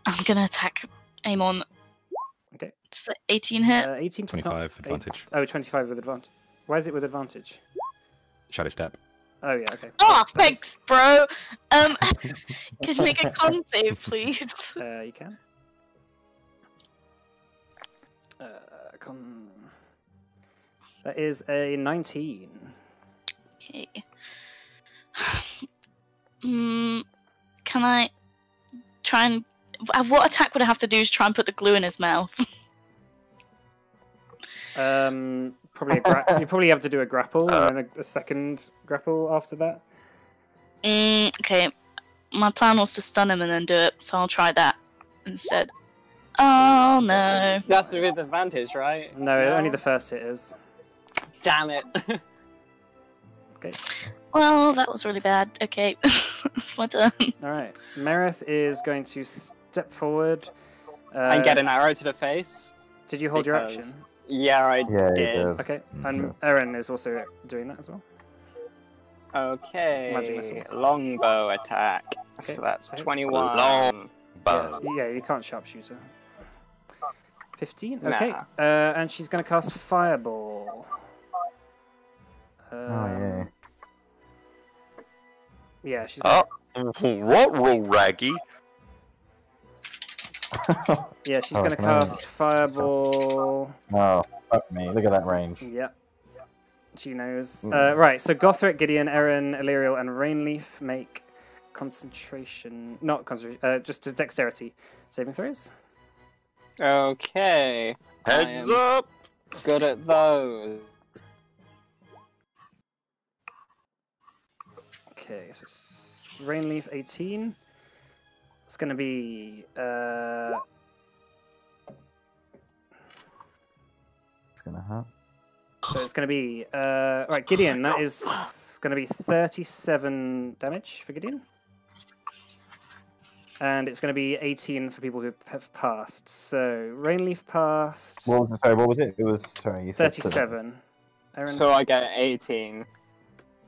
I'm gonna attack Amon. Okay. It's 18 hit. 18 does 25 not- advantage. 25 with advantage. Why is it with advantage? Shadow step. Oh yeah, okay. Oh, thanks, bro. Could you make a con save, please? You can. That is a 19. Okay. Can I try and... What attack would I have to do to try and put the glue in his mouth? Probably you probably have to do a grapple and then a second grapple after that. Okay. My plan was to stun him and then do it, so I'll try that instead. Oh no. That's with advantage, right? No, only the first hit is. Damn it. Okay. Well, that was really bad. Okay. It's my turn. Alright. Merith is going to step forward. And get an arrow to the face. Did you hold your action? because- Yeah, I Yeah, he did. does. Okay. And Aaron is also doing that as well. Okay. Magic missiles. Longbow attack. Okay, So that's so it's 21. long- Bow. Yeah, you can't sharpshooter. 15? Nah. Okay. And she's going to cast Fireball. Oh Yeah, she's gonna, What roll, Raggy? yeah. yeah, she's Oh, going to man. cast Fireball. Oh, fuck me. Look at that range. Yep. She knows. Right, so Gothric, Gideon, Erin, Illyriel, and Rainleaf make concentration... Not concentration, just dexterity saving throws. Okay. I Heads am up! good at those. Okay, so Rainleaf 18. It's going to be... It's gonna hurt. So it's going to be... right, Gideon, that is going to be 37 damage for Gideon. And it's going to be 18 for people who have passed. So Rainleaf passed. What was it? Sorry, what was it? It was, sorry, you said 37. Aaron, So I get 18.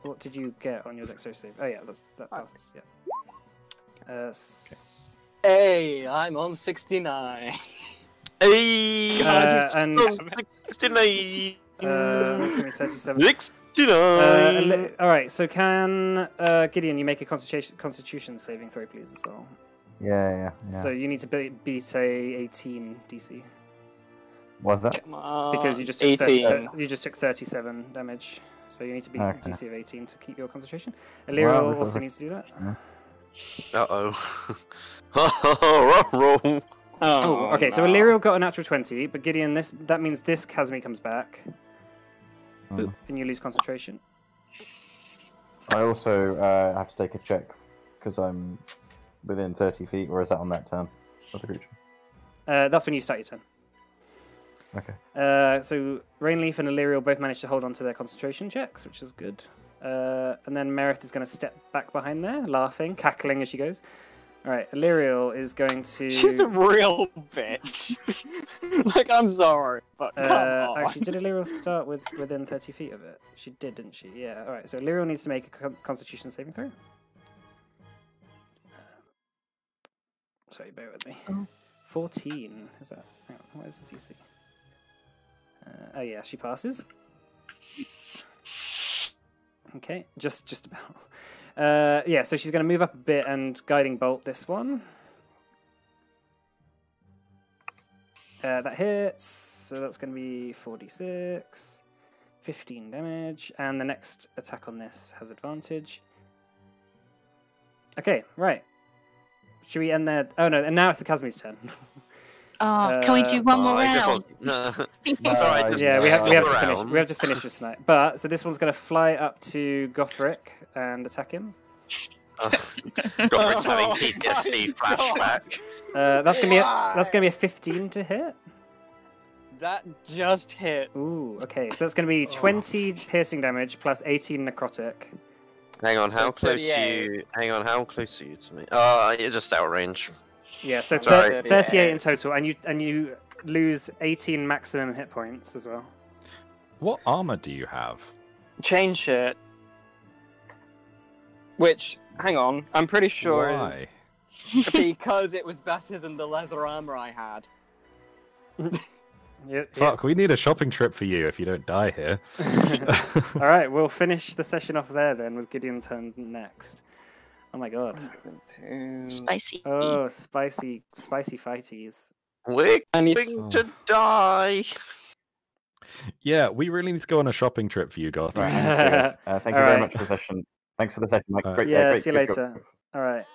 what did you get on your dexterity save? Oh yeah, that passes, yeah. Hey, I'm on 69. Hey! And- 69! It's going to be 37. 69! Alright, so can Gideon, you make a constitution saving throw, please, as well. Yeah. So you need to beat a 18 DC. What's that? Come on. Because you just took 18. you just took 37 damage. So you need to beat Okay. DC of 18 to keep your concentration. Wow, Illyriel this also is- needs to do that. Uh-oh. Roll. Oh, okay, so no. Illyriel got a natural 20, but Gideon, that means this Kazmi comes back, Mm. and you lose concentration. I also have to take a check because I'm within 30 feet, or is that on that turn of the creature? That's when you start your turn. Okay. So Rainleaf and Illyriel both managed to hold on to their concentration checks, which is good. And then Merith is going to step back behind there, laughing, cackling as she goes. All right, Illyriel is going to... She's a real bitch. Like, I'm sorry, but come on. Actually, did Illyriel start within 30 feet of it? She did, didn't she? Yeah, alright, so Illyriel needs to make a constitution saving throw. Sorry, bear with me. Oh. 14. Is that? Hang on, what is the DC? Oh yeah, she passes. Okay, just about. Yeah, so she's going to move up a bit and guiding bolt this one. That hits, so that's going to be 4d6, 15 damage, and the next attack on this has advantage. Okay, right. Should we end there? Oh no, and now it's the Kazmi's turn. Can we do one more round? It's alright. Yeah, we have to Stick finish. around. We have to finish this tonight. But so this one's going to fly up to Gothric and attack him. Got having PTSD flashback. That's gonna be a 15 to hit. That just hit. Ooh, okay. So that's gonna be 20 piercing damage plus 18 necrotic. Hang on, So how close 38. you? Hang on, how close are you to me? You're just out of range. Yeah, so Sorry. 38 in total, and you lose 18 maximum hit points as well. What armor do you have? Chain shirt. Which, hang on, I'm pretty sure Why? is because it was better than the leather armor I had. Yeah. Fuck, we need a shopping trip for you if you don't die here. All right, we'll finish the session off there then with Gideon turns next. Oh my god. Spicy. Oh, spicy fighties. We're And going to die. Yeah, we really need to go on a shopping trip for you, Goth. Right, thank you All very right. much for the session. Thanks for the session, Mike. Alright. Great, Yeah, great, see you great job. later. All right.